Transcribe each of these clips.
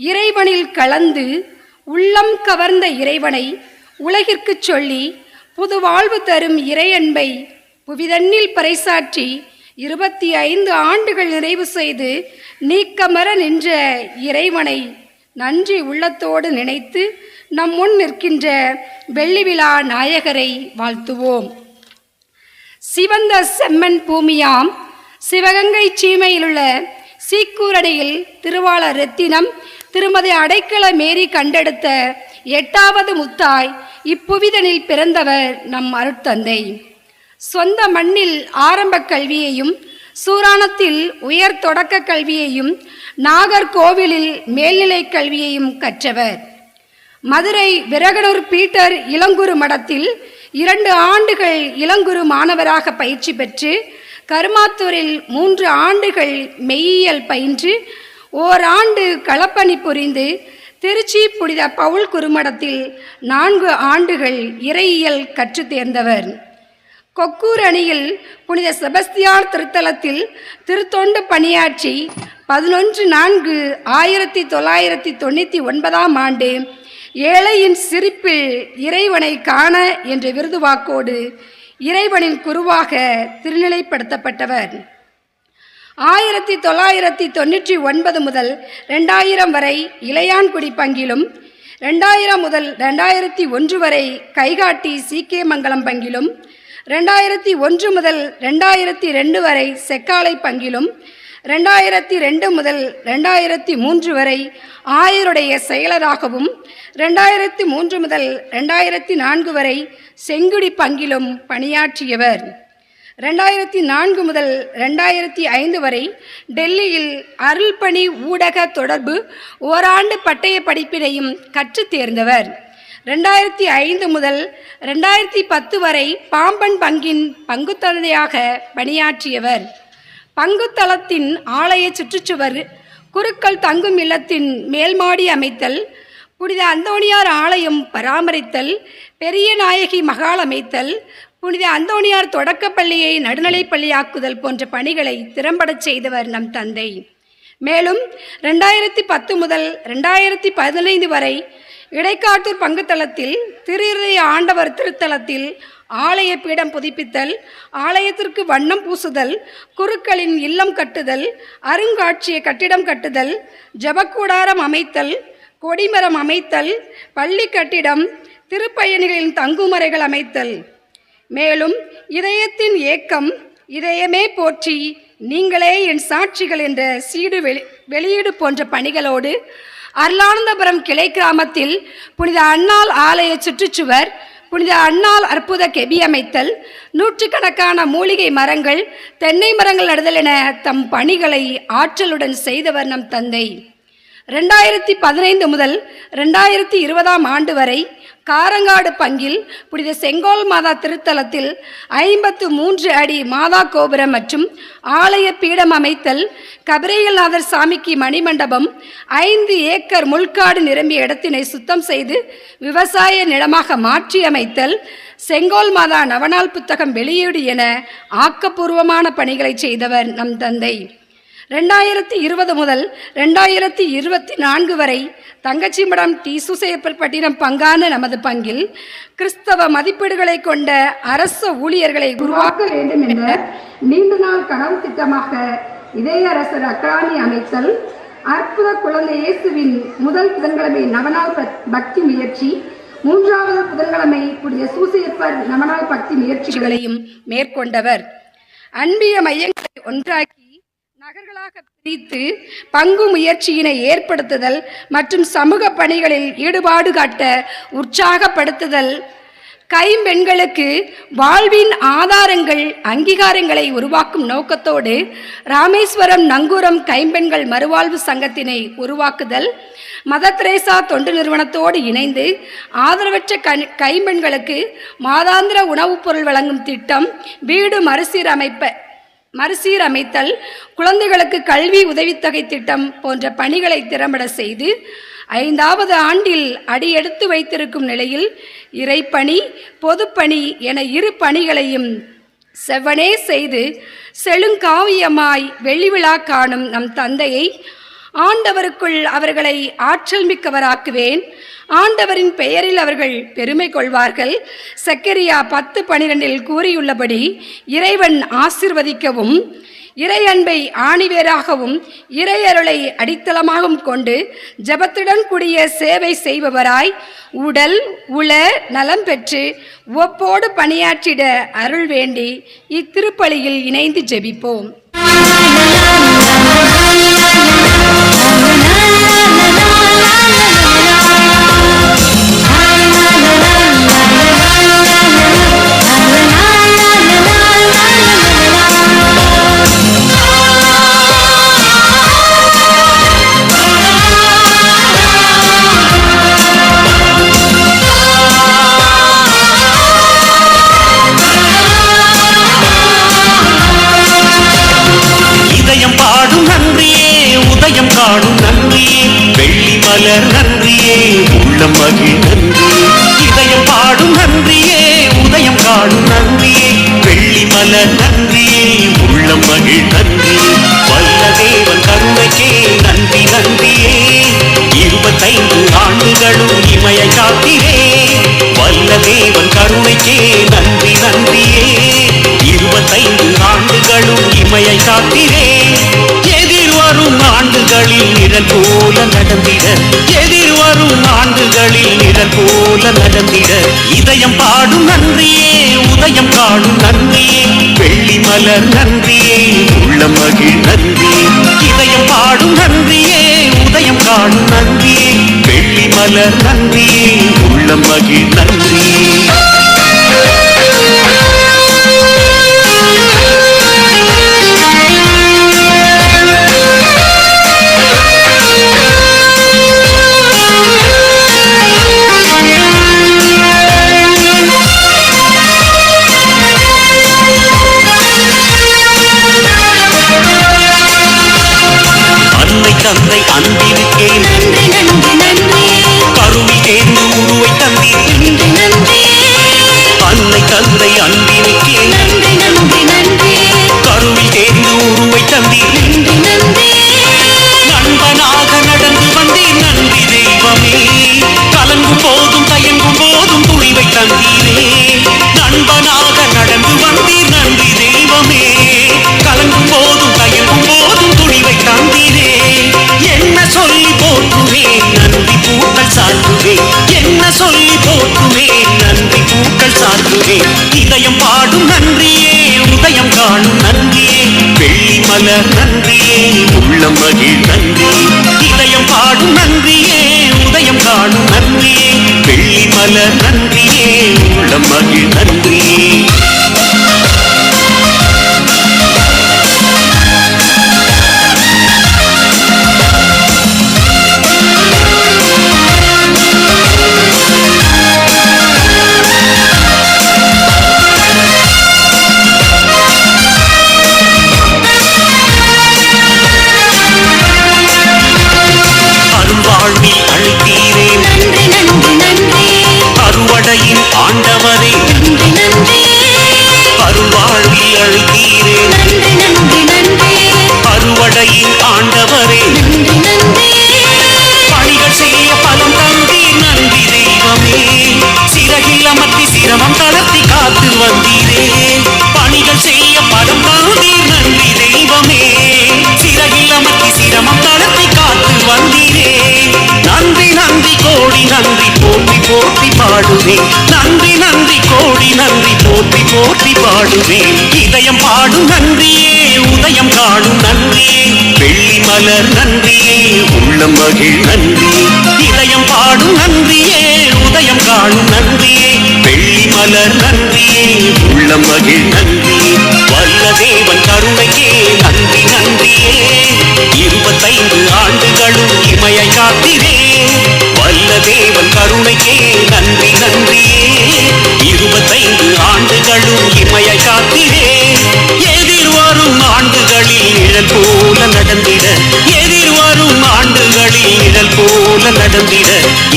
இறைவனில் கலந்து உள்ளம் கவர்ந்த இறைவனை உலகிற்கு சொல்லி புது வாழ்வு தரும் இறையன்பை புவிதன்னில் பறைசாற்றி 25 ஆண்டுகள் நிறைவு செய்து நீக்கமர நின்ற இறைவனை நன்றி உள்ளத்தோடு நினைத்து நம் முன் நிற்கின்ற வெள்ளி விழா நாயகரை வாழ்த்துவோம். சிவந்த செம்மண் பூமியாம் சிவகங்கை சீமையிலுள்ள சீக்கூரடியில் திருவாளர் ரத்தினம் திருமதி அடைக்கல மேரி கண்டெடுத்த 8வது முத்தாய் இப்புவிதனில் பிறந்தவர் நம் அருட்தந்தை. சொந்த மண்ணில் ஆரம்ப கல்வியையும் சூராணத்தில் உயர் தொடக்க கல்வியையும் நாகர்கோவிலில் மேல்நிலை கல்வியையும் கற்றவர். மதுரை விரகனூர் பீட்டர் இளங்குரு மடத்தில் 2 ஆண்டுகள் இளங்குரு மாணவராக பயிற்சி பெற்று கருமாத்தூரில் 3 ஆண்டுகள் மெய்யியல் பயின்று ஓராண்டு களப்பணி புரிந்து திருச்சி புனித பவுல் குருமடத்தில் 4 ஆண்டுகள் இறையியல் கற்று தேர்ந்தவர். கொக்கூர் அணியில் புனித செபஸ்தியார் திருத்தலத்தில் திருத்தொண்டு பணியாற்றி 11/4/1999 ஆண்டு ஏழையின் சிரிப்பில் இறைவனை காண என்ற விருதுவாக்கோடு இறைவனின் குருவாக திருநிலைப்படுத்தப்பட்டவர். 1999 முதல் 2000 வரை இளையான்குடி பங்கிலும் 2000 முதல் 2001 வரை கைகாட்டி சீக்கே மங்கலம் பங்கிலும் 2001 முதல் 2002 வரை செக்காலை பங்கிலும் 2002 முதல் 2003 வரை ஆயருடைய செயலராகவும் 2003 முதல் 2004 வரை செங்குடி பங்கிலும் பணியாற்றியவர். 2004 முதல் 2005 வரை டெல்லியில் அருள்பணி ஊடக தொடர்பு ஓராண்டு பட்டய படிப்பினையும் கற்று தேர்ந்தவர். 2005 முதல் 2010 வரை பாம்பன் பங்கின் பங்குத்தந்தையாக பணியாற்றியவர். பங்குத்தளத்தின் ஆலய சுற்றுச்சுவர், குருக்கள் தங்கும் இல்லத்தின் மேல்மாடி அமைத்தல், புனித அந்தோணியார் ஆலயம் பராமரித்தல், பெரிய நாயகி மகால் அமைத்தல், புனித அந்தோணியார் தொடக்கப்பள்ளியை நடுநிலைப்பள்ளியாக்குதல் போன்ற பணிகளை திறம்படச் செய்தவர் நம் தந்தை. மேலும் 2010 முதல் 2015 வரை இடைக்காட்டூர் பங்குத்தளத்தில் திருஇருதய ஆண்டவர் திருத்தலத்தில் ஆலய பீடம் புதுப்பித்தல், ஆலயத்திற்கு வண்ணம் பூசுதல், குருக்களின் இல்லம் கட்டுதல், அருங்காட்சிய கட்டிடம் கட்டுதல், ஜபக்கூடாரம் அமைத்தல், கொடிமரம் அமைத்தல், பள்ளி கட்டிடம், திருப்பயணிகளின் தங்குமறைகள் அமைத்தல், மேலும் இதயத்தின் ஏக்கம், இதயமே போற்றி நீங்களே என் சாட்சிகள் என்ற சீடு வெளியீடு போன்ற பணிகளோடு அருளானந்தபுரம் கிளை கிராமத்தில் புனித அன்னாள் ஆலய சுற்றுச்சுவர், புனித அன்னாள் அற்புத கெபி அமைத்தல், 100கணக்கான மூலிகை மரங்கள், தென்னை மரங்கள் நடுதல் என தம் பணிகளை ஆற்றலுடன் செய்தவர் நம் தந்தை. 2015 முதல் 2020 ஆண்டு வரை காரங்காடு பங்கில் புனித செங்கோல் மாதா திருத்தலத்தில் 53 அடி மாதா கோபுரம் மற்றும் ஆலய பீடம் அமைத்தல், கபிரையல்நாதர் சாமிக்கு மணிமண்டபம், 5 ஏக்கர் முள்காடு நிரம்பிய இடத்தினை சுத்தம் செய்து விவசாய நிலமாக மாற்றி அமைத்தல், செங்கோல் மாதா நவநாள் புத்தகம் வெளியீடு என ஆக்கப்பூர்வமான பணிகளை செய்தவர் நம் தந்தை. 2020 முதல் 2024 வரை தங்கச்சிமடம் டி சுசையப்பட்டினம் பங்கான நமது பங்கில் கிறிஸ்தவ மதிப்பீடுகளை கொண்ட அரச ஊழியர்களை உருவாக்க வேண்டும் என்ற நீண்ட நாள் கனவு திட்டமாக இதயரசர் அக்ரானி அமைத்தல், அற்புத குழந்தை இயேசுவின் முதல் புதன்கிழமை நவநாள் பக்தி முயற்சி, 3வது புதன்கிழமை புனித சூசையப்பர் நவநாள் பக்தி முயற்சிகளையும் மேற்கொண்டவர். அன்பிய மையங்களை ஒன்றாக்கி நகர்களாக பிரித்து பங்கு முயற்சியினை ஏற்படுத்துதல் மற்றும் சமூக பணிகளில் ஈடுபாடு காட்ட உற்சாகப்படுத்துதல், கைம்பெண்களுக்கு வாழ்வின் ஆதாரங்கள் அங்கீகாரங்களை உருவாக்கும் நோக்கத்தோடு ராமேஸ்வரம் நங்கூரம் கைம்பெண்கள் மறுவாழ்வு சங்கத்தினை உருவாக்குதல், மதர் தெரேசா தொண்டு நிறுவனத்தோடு இணைந்து ஆதரவற்ற கைம்பெண்களுக்கு மாதாந்திர உணவுப் பொருள் வழங்கும் திட்டம், வீடு மறுசீரமைத்தல், குழந்தைகளுக்கு கல்வி உதவித்தொகை திட்டம் போன்ற பணிகளை திறம்பட செய்து 5வது ஆண்டில் அடியெடுத்து வைத்திருக்கும் நிலையில் இறைப்பணி, பொதுப்பணி என 2 பணிகளையும் செவ்வனே செய்து செழுங்காவியமாய் வெள்ளி விழா காணும் நம் தந்தையை ஆண்டவருக்குள் அவர்களை ஆற்றல் மிக்கவராக்குவேன். ஆண்டவரின் பெயரில் அவர்கள் பெருமை கொள்வார்கள். சக்கரியா 10:12 கூறியுள்ளபடி இறைவன் ஆசிர்வதிக்கவும் இறை அன்பை ஆணிவேராகவும் இறையருளை அடித்தளமாகவும் கொண்டு ஜபத்துடன் கூடிய சேவை செய்பவராய் உடல் உள நலம் பெற்று ஒப்போடு பணியாற்றிட அருள் வேண்டி இத்திருப்பலியில் இணைந்து ஜெபிப்போம். நன்றியே உள்ளம் மகிழ் நன்றியே இதயம் பாடும் நன்றியே உதயம் காணும் நன்றியே வெள்ளி மலர் நன்றியே உள்ளம் மகிழ் நன்றியே வல்ல தேவன் கருணைக்கே நன்றி நன்றியே 25 ஆண்டுகளும் இமையை காத்திரே வல்ல தேவன் கருணைக்கே நன்றி நன்றியே 25 ஆண்டுகளும் இமையை காத்திரே எதிர்வரும் ஆண்டுகளில் நிழல் போல நடந்திட எதிர்வரும் ஆண்டுகளில் நிழல் போல நடந்திட இதயம் பாடும் நன்றியே உதயம் காணும் நன்றியே வெள்ளி மலர் நன்றியே உள்ளம் மகிழ் நன்றியே இதயம் பாடும் நன்றியே உதயம் காணும் நன்றியே வெள்ளி மலர் நன்றியே உள்ளம் மகிழ் நன்றியே. தந்தை அன்பினுக்கே நன்றி நன்றி நன்றி கருவி தேர்ந்து உருவை தந்தீர் நன்றி நன்றி அன்னை தந்தை அன்பினுக்கே நன்றி நன்றி நன்றி கருவி தேர்ந்து உருவை தந்தீர் நன்றி நன்றி நண்பனாக நடந்து வந்தீர் நன்றி தெய்வமே கலங்கும் போதும் தயங்கும் போதும் துணிவை தந்தீரே நண்பனாக நடந்து வந்தீர் நன்றி தெய்வமே கலங்கும் போதும் தயங்கும் போதும் துணிவை தந்தீரே என்ன சொல்லி போற்றுவேன் நன்றி பூக்கள் சாற்றுவேன் என்ன சொல்லி போற்றுவேன் நன்றி பூக்கள் சாற்றுவேன் இதயம் பாடும் நன்றியே உதயம் காணும் நன்றியே வெள்ளி மலர் நன்றியே உள்ளம் மகிழ் நன்றியே இதயம் பாடும் நன்றியே உதயம் காணும் நன்றியே வெள்ளி மலர் நன்றியே உள்ளம் மகிழ் நன்றியே. ஆண்டவரே நன்றி நன்றி அருள்வாழ்வில் அழைத்தீரே நன்றி நன்றி நன்றி அறுவடையின் ஆண்டவரே நன்றி நன்றி பணிகள் செய்ய பலம் தந்தீர் நன்றி தெய்வமே சிறகில் அமர்த்தி சிரமம் தளர்த்தி காத்து வந்தீரே பணிகள் செய்ய பலம் தந்தீர் நன்றி தெய்வமே சிறகில் அமர்த்தி சிரமம் தளர்த்தி காத்து வந்தீரே நன்றி நன்றி கோடி நன்றி போற்றி போற்றி பாடுவேன் நன்றி நன்றி கோடி நன்றி போற்றி போற்றி பாடுவேன் இதயம் பாடும் நன்றியே உதயம் காணும் நன்றியே வெள்ளி மலர் நன்றியே உள்ளம் மகிழ் நன்றியே இதயம் பாடும் நன்றியே உதயம் காணும் நன்றியே வெள்ளி மலர் நன்றியே உள்ளம் மகிழ் நன்றியே வல்ல தேவன் கருணைக்கே நன்றி நன்றியே 25 ஆண்டுகளும் இமையை காத்திரே வல்ல தேவன் கருணைக்கே நன்றி நன்றியே 25 ஆண்டுகளும் இமையை காத்திரே எதிர்வரும் ஆண்டுகளில் நிழல் போல நடந்திட எதிர்வரும் ஆண்டுகளில் நிழல் போல நடந்திட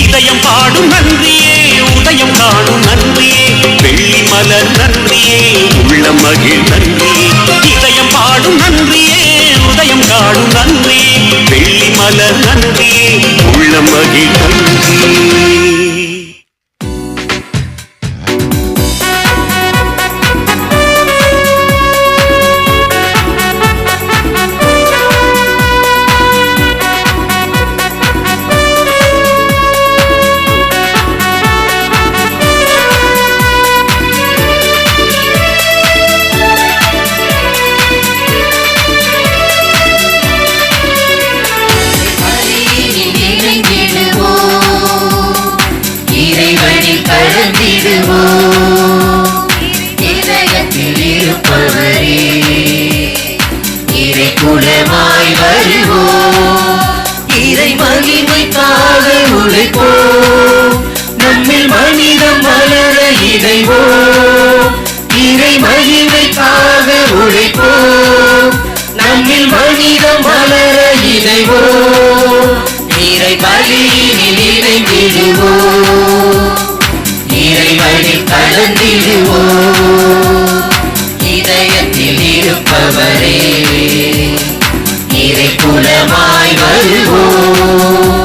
இதயம் பாடும் நன்றியே உதயம் காணும் நன்றியே வெள்ளி மலர் நன்றியே உள்ளம் மகிழ் நன்றியே இதயம் பாடும் நன்றியே உதயம் காணும் நன்றி, வெள்ளி மலர் நன்றி, உள்ள மகிழ் நன்றி. நம்மில் மனிதம் மலர இணைவோம், இறை மகிமைக்காக உழைப்போம். நம்மில் மனிதம் மலர இணைவோம், இறை பலியினில் இணைந்திடுவோம், இறைவனில் கலந்திடுவோம். இதயத்தில் இருப்பவரே இறை குலமாய் வருவோம்.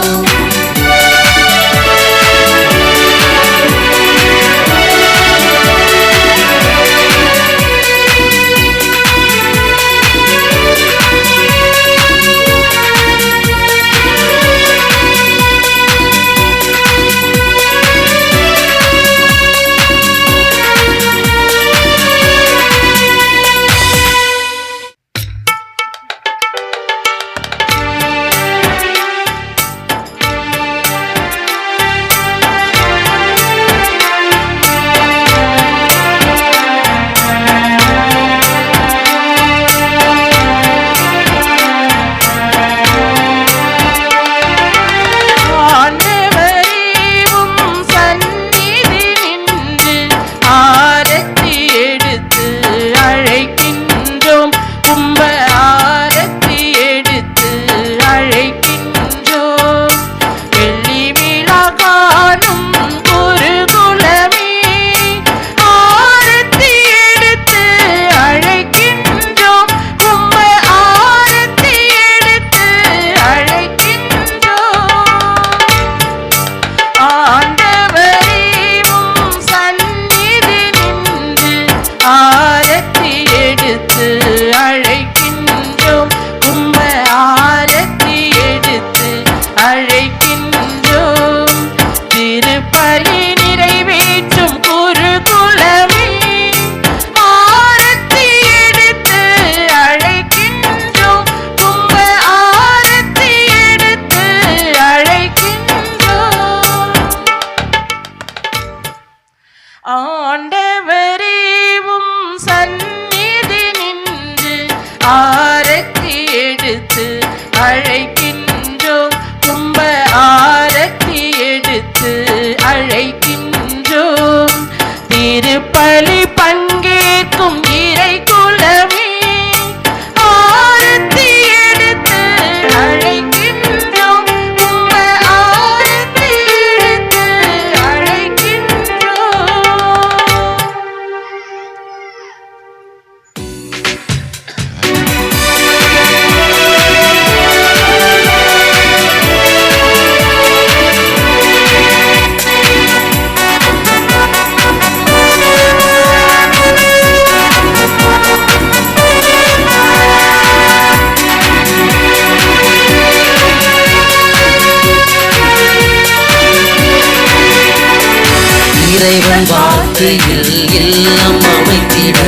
இறைவன் வார்த்தையில் எல்லாம் அமைத்திட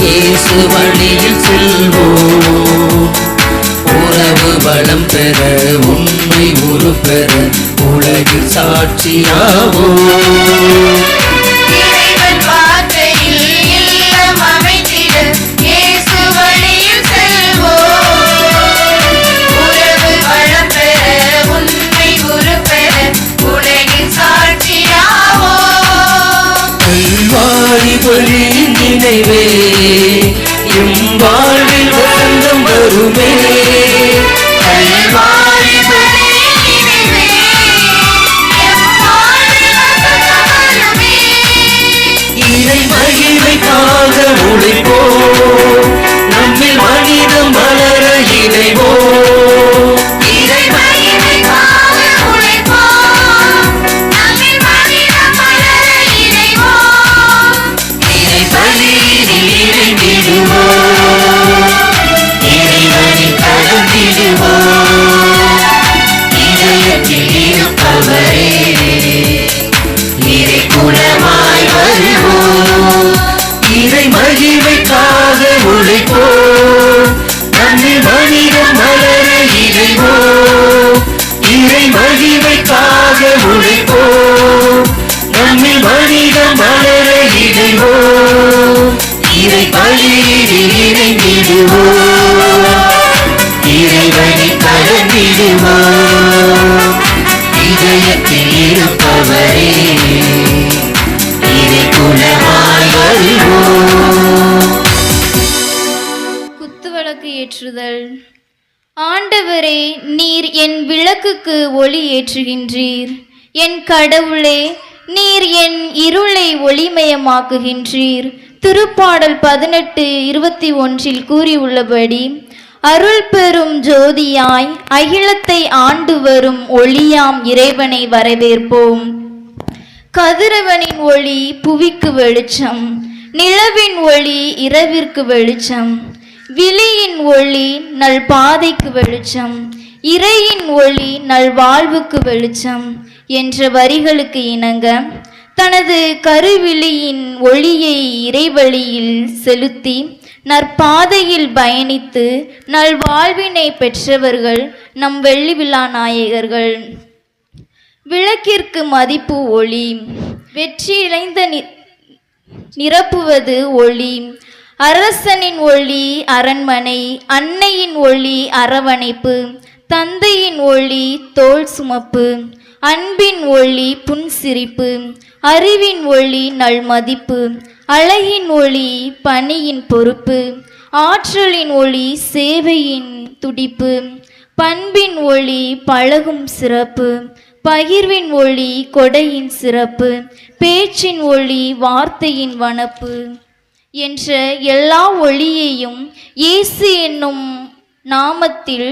இயேசு வழியில் செல்வோம். உறவு வளம் பெற உண்மை உரு பெற உலகில் சாட்சியாவோம். நினைவே எம் வாழ்வில் வசந்தம் வருமே. இறை மகிமைக்காக உழைப்போம், நம்மில் மனிதம் மலர இணைவோம். இதயத்தில் இருப்பவரே இறை குலமாய் வருவோம் இறை மகிழ்வைக்காக உழைப்போம் நம்மில் மனிதம் மலர இறைவோம் இறை மகிழ்வைக்காக உழைப்போம் நம்மில் மனிதம் மலர இறைவோம் இறை பலியில் இணைந்திடுவோம் இறைவனை கலந்திடுவோம் இதயத்தில் இருப்பவரே இறை குலமாய் வருவோம். குத்துவிளக்கு ஏற்றுதல். ஆண்டவரே, நீர் என் விளக்குக்கு ஒளி ஏற்றுகின்றீர். என் கடவுளே, நீர் என் இருளை ஒளிமயமாக்குகின்றீர். திருப்பாடல் 18:21 கூறியுள்ளபடி, அருள் பெறும் ஜோதியாய் அகிலத்தை ஆண்டு வரும் ஒளியாம் இறைவனை வரவேற்போம். கதிரவனின் ஒளி புவிக்கு வெளிச்சம், நிலவின் ஒளி இரவிற்கு வெளிச்சம், விழியின் ஒளி நல் பாதைக்கு வெளிச்சம், இறையின் ஒளி நல் வாழ்வுக்கு வெளிச்சம் என்ற வரிகளுக்கு இணங்க தனது கருவிழியின் ஒளியை இறைவழியில் செலுத்தி நற்பாதையில் பயணித்து நல்வாழ்வினை பெற்றவர்கள் நம் வெள்ளி விழா நாயகர்கள். விளக்கிற்கு மதிப்பு ஒளி, வெற்றி இழைந்த நிரப்புவது ஒளி. அரசனின் ஒளி அரண்மனை, அன்னையின் ஒளி அரவணைப்பு, தந்தையின் ஒளி தோள் சுமப்பு, அன்பின் ஒளி புன்சிரிப்பு, அறிவின் ஒளி நல்மதிப்பு, அழகின் ஒளி பணியின் பொறுப்பு, ஆற்றலின் ஒளி சேவையின் துடிப்பு, பண்பின் ஒளி பழகும் சிறப்பு, பகிர்வின் ஒளி கொடையின் சிறப்பு, பேச்சின் ஒளி வார்த்தையின் வனப்பு என்ற எல்லா ஒளியையும் இயேசு என்னும் நாமத்தில்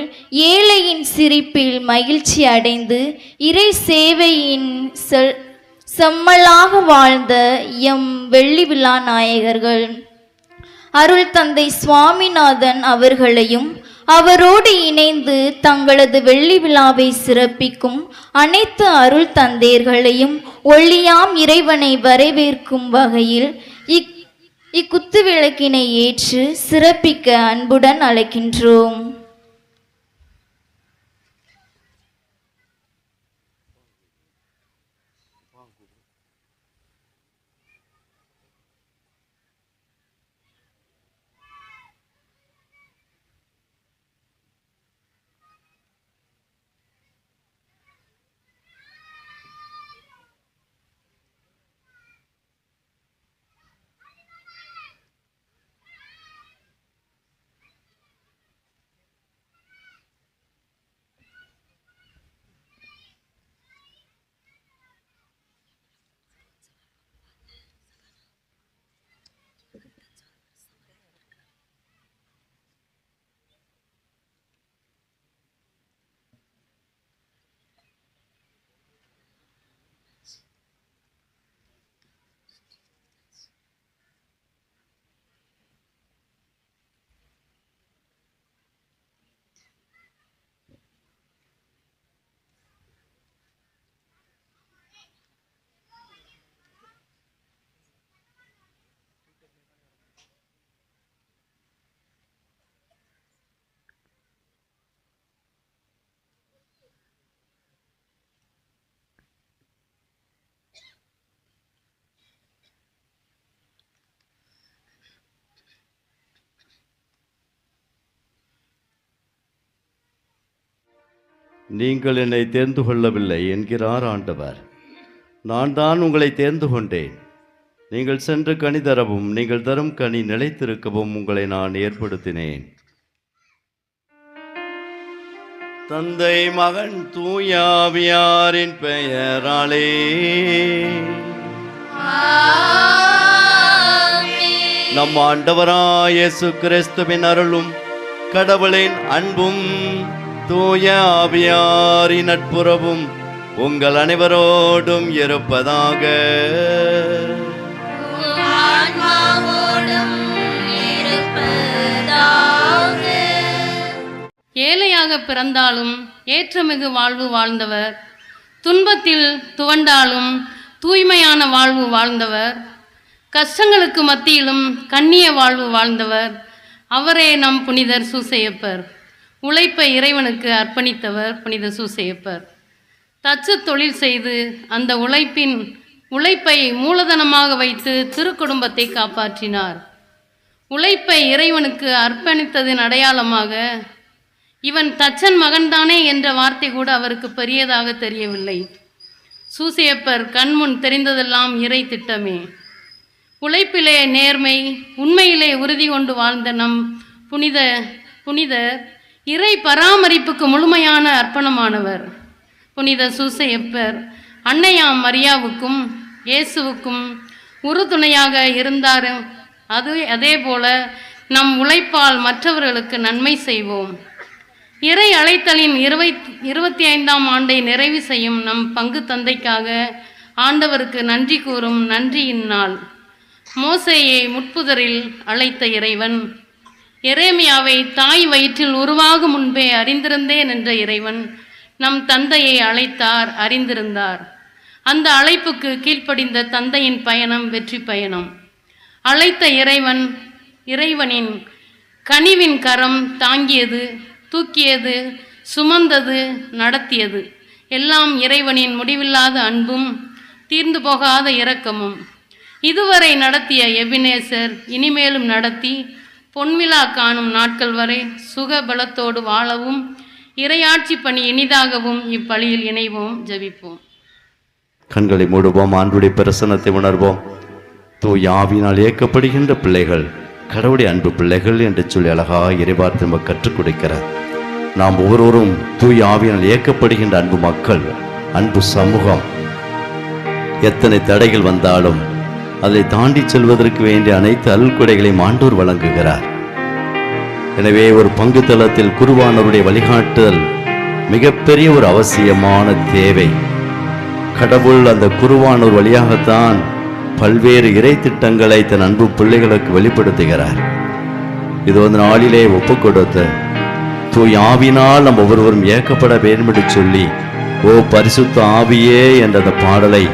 ஏழையின் சிரிப்பில் மகிழ்ச்சி அடைந்து இறை சேவையின் செம்மலாக வாழ்ந்த எம் வெள்ளி விழா நாயகர்கள் அருள் தந்தை சுவாமிநாதன் அவர்களையும் அவரோடு இணைந்து தங்களது வெள்ளி விழாவை சிறப்பிக்கும் அனைத்து அருள் தந்தையர்களையும் ஒளியாம் இறைவனை வரவேற்கும் வகையில் இக்குத்து விளக்கினை ஏற்று சிறப்பிக்க அன்புடன் அழைக்கின்றோம். நீங்கள் என்னை தேர்ந்து கொள்ளவில்லை என்கிறார் ஆண்டவர். நான் தான் உங்களை தேர்ந்து கொண்டேன். நீங்கள் சென்று கனி தரவும் நீங்கள் தரும் கனி நிலைத்திருக்கவும் உங்களை நான் ஏற்படுத்தினேன். தந்தை மகன் தூயாவியாரின் பெயராலே நம் ஆண்டவராய் இயேசு கிறிஸ்துவின் அருளும் கடவுளின் அன்பும் தூய ஆவியாரின் நட்புறவும் உங்கள் அனைவரோடும் இருப்பதாக. ஏழையாக பிறந்தாலும் ஏற்றமிகு வாழ்வு வாழ்ந்தவர், துன்பத்தில் துவண்டாலும் தூய்மையான வாழ்வு வாழ்ந்தவர், கஷ்டங்களுக்கு மத்தியிலும் கண்ணிய வாழ்வு வாழ்ந்தவர். அவரே நம் புனிதர் சூசையப்பர். உழைப்பை இறைவனுக்கு அர்ப்பணித்தவர் புனித சூசையப்பர். தச்சு தொழில் செய்து அந்த உழைப்பை மூலதனமாக வைத்து திருக்குடும்பத்தை காப்பாற்றினார். உழைப்பை இறைவனுக்கு அர்ப்பணித்ததின் அடையாளமாக இவன் தச்சன் மகன்தானே என்ற வார்த்தை கூட அவருக்கு பெரியதாக தெரியவில்லை. சூசையப்பர் கண்முன் தெரிந்ததெல்லாம் இறை திட்டமே. உழைப்பிலே நேர்மை, உண்மையிலே உறுதி கொண்டு வாழ்ந்த நம் புனிதர் இறை பராமரிப்புக்கு முழுமையான அர்ப்பணமானவர். புனித சூசையப்பர் அன்னையாம் மரியாவுக்கும் இயேசுவுக்கும் உறுதுணையாக இருந்தார். அதே போல நம் உழைப்பால் மற்றவர்களுக்கு நன்மை செய்வோம். இறை அழைத்தலின் 25ஆம் ஆண்டை நிறைவு செய்யும் நம் பங்கு தந்தைக்காக ஆண்டவருக்கு நன்றி கூறும் நன்றியின் நாள். மோசேயை முட்புதரில் அழைத்த இறைவன், எரேமியாவை தாய் வயிற்றில் உருவாகும் முன்பே அறிந்திருந்தேன் என்ற இறைவன் நம் தந்தையை அழைத்தார், அறிந்திருந்தார். அந்த அழைப்புக்கு கீழ்ப்படிந்த தந்தையின் பயணம் வெற்றி பயணம். அழைத்த இறைவனின் கனிவின் கரம் தாங்கியது, தூக்கியது, சுமந்தது, நடத்தியது எல்லாம் இறைவனின் முடிவில்லாத அன்பும் தீர்ந்து போகாத இரக்கமும். இதுவரை நடத்திய எபினேசர் இனிமேலும் நடத்தி பொன்விழா காணும் நாட்கள் வரை சுகபலத்தோடு வாழவும் இறையாட்சி பணி இனிதாகவும் இப்பலியில் இணைவோம். ஜெபிப்போம். கண்களை மூடுவோம். ஆண்டுடைய பிரசன்னத்தை உணர்வோம். தூய ஆவியினால் இயக்கப்படுகின்ற பிள்ளைகள் கடவுளுடைய அன்பு பிள்ளைகள் என்று சொல்லி அழகாக இறைவார்த்தை நமக்கு கற்றுக் கொடுக்கிறார். நாம் ஒவ்வொருவரும் தூய ஆவியினால் இயக்கப்படுகின்ற அன்பு மக்கள், அன்பு சமூகம். எத்தனை தடைகள் வந்தாலும் அதை தாண்டி செல்வதற்கு வேண்டிய அனைத்து அருள்கொடைகளையும் ஆண்டோர் வழங்குகிறார். எனவே ஒரு பங்கு தளத்தில் குருவானவருடைய வழிகாட்டுதல் மிகப்பெரிய ஒரு அவசியமான தேவை. கடவுள் அந்த குருவானோர் வழியாகத்தான் பல்வேறு இறை திட்டங்களை தன் அன்பு பிள்ளைகளுக்கு வெளிப்படுத்துகிறார். இது நாளிலே ஒப்பு கொடுத்த தூய் ஆவினால் நம் ஒவ்வொருவரும் ஏற்கப்பட வேண்டும் என்று சொல்லி, ஓ பரிசுத்த ஆவியே என்ற அந்த பாடலை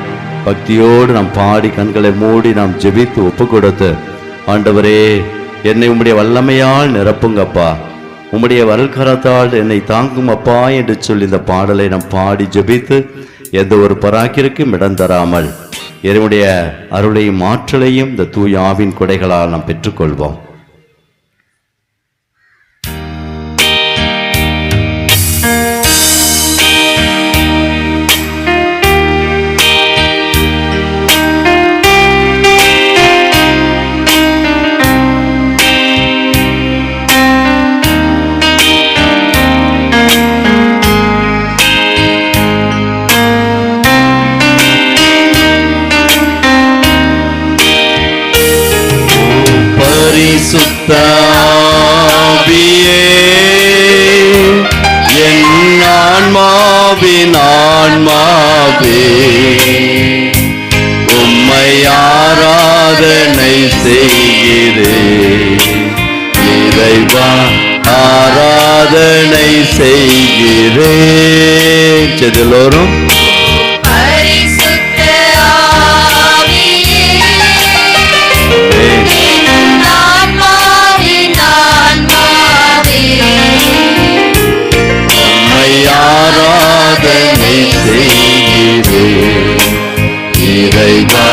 பக்தியோடு நாம் பாடி கண்களை மூடி நாம் ஜெபித்து ஒப்பு கொடுத்து, ஆண்டவரே என்னை உம்முடைய வல்லமையால் நிரப்புங்கப்பா, உம்முடைய வல்கரத்தால் என்னை தாங்கும் அப்பா என்று சொல்லி இந்த பாடலை நாம் பாடி ஜெபித்து எந்த ஒரு பராக்கிற்கும் இடம் தராமல் இறைவனுடைய அருளையும் ஆற்றலையும் இந்த தூய ஆவின் கொடைகளால் நாம் பெற்றுக்கொள்வோம். பரிசுத்த ஆவியே, என் ஆன்மாவின் ஆன்மாவே, உம்மை ஆராதனை செய்கிறேன். இறைவா ஆராதனை செய்கிறேன். எல்லோரும் ஆராதனை செய்கிறேன். இறைவா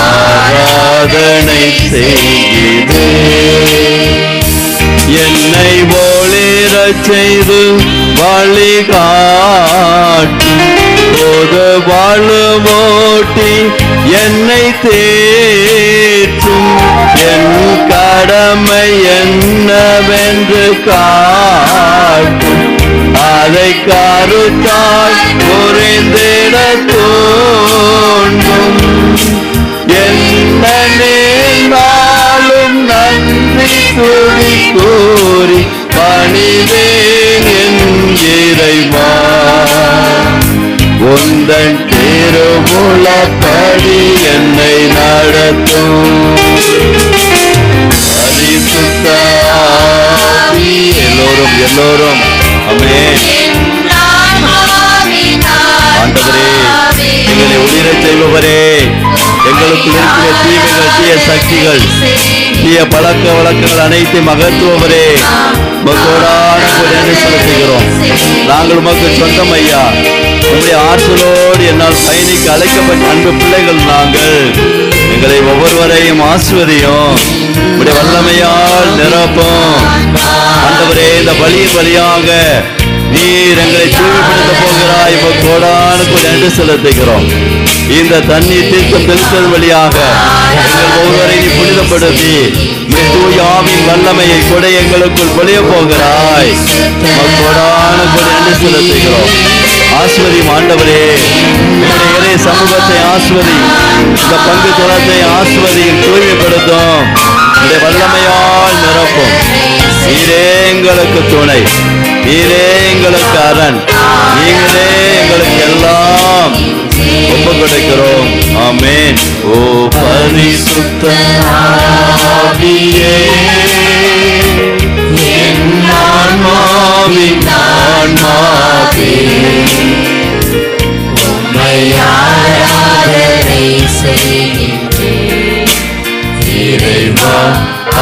ஆராதனை செய்கிறேன். என்னை ஒளிரச் செய்து வழிகாட்டி போது வாழுமோட்டி என்னை தேற்றும். என் கடமை என்னவென்று காட்டும். அதை கருத்தாய் புரிந்திட தோன்றும். என்ன நேர்ந்தாலும் நன்றி துதி கூறி பணிவேன் என் இறைவா. உந்தன் திருமுலப்படி என்னை நடத்தும். பரிசுத்த ஆவி, எல்லோரும் ஆமென். ஆண்டவரே, எங்களை ஒளிரச் செய்பவரே, எங்களுக்குள் இருக்கிற தீமைகள், தீய சக்திகள், தீய பழக்க வழக்கங்கள் அனைத்தையும் அகற்றுபவரே, உமக்கோடான நன்றி செலுத்துகிறோம். நாங்கள் உமக்கு சொந்தம் ஐயா. உங்களுடைய ஆற்றலோடு என்னால் பயணிக்க அழைக்கப்பட்ட அன்பு பிள்ளைகள் நாங்கள். எங்களை ஒவ்வொருவரையும் ஆசிர்வதியும், உங்களுடைய வல்லமையால் நிரப்பும். ஆண்டவரே, இந்த பலியின் வழியாக நீர் எங்களை தூய்மைப்படுத்த போகிறாய். கோடான நன்றி செலுத்துகிறோம். இந்த தண்ணீர் தீர்த்தம் தெளித்தது வழியாக எங்கள் ஒவ்வொருவரை நீ புனிதப்படுத்தி தூய ஆவியின் வல்லமையை கொடை எங்களுக்குள் பொழிய போகிறாய். கோடான நன்றி செலுத்துகிறோம். ஆஸ்வதி ஆண்டவரே, உங்களுடைய இறை சமூகத்தை ஆஸ்வதி, இந்த பங்கு தளத்தை ஆஸ்வதி, தூய்மைப்படுத்தும். உங்களுடைய வல்லமையால் நிரப்பும். நீரே எங்களுக்கு துணை, நீரே எங்களுக்கு அரண், நீங்களே எங்களுக்கு எல்லாம் ஒப்பு கொடுக்கிறோம். ஆமென். ஓ பரிசுத்த ஆவியே, என் ஆன்மாவின் ஆன்மாவே, உம்மை ஆராதனை செய்கின்றேன். இறைவா,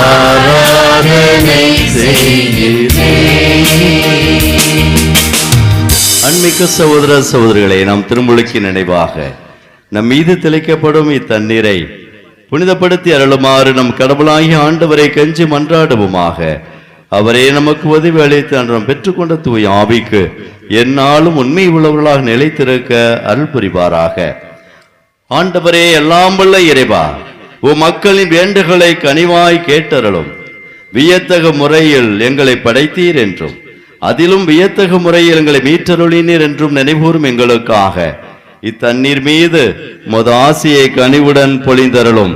ஆராதனை செய்கின்றேன். அன்மிக்க சகோதர சகோதரிகளை, நாம் திருமுழுக்கு நினைவாக நம் மீது தெளிக்கப்படும் இத்தண்ணீரை புனிதப்படுத்தி அருளுமாறு நம் கடவுளாகிய ஆண்டவரை கெஞ்சி மன்றாடுவோமாக. அவரே நமக்கு உதவி அளித்து நாம் பெற்றுக்கொண்ட தூய ஆவிக்கு எந்நாளும் உண்மை உள்ளவர்களாக நிலைத்திருக்க அருள் புரிவாராக. ஆண்டவரே, எல்லாம் வல்ல இறைவா, மக்களின் வேண்டுகளை கனிவாய் கேட்டருளும். வியத்தக முறையில் எங்களை படைத்தீர் என்றும் அதிலும் வியத்தகு முறையில் எங்களை மீட்டருளினீர் என்றும் நினைவூறும் எங்களுக்காக இத்தண்ணீர் மீது உமது ஆசியை கனிவுடன் பொழிந்தருளும்.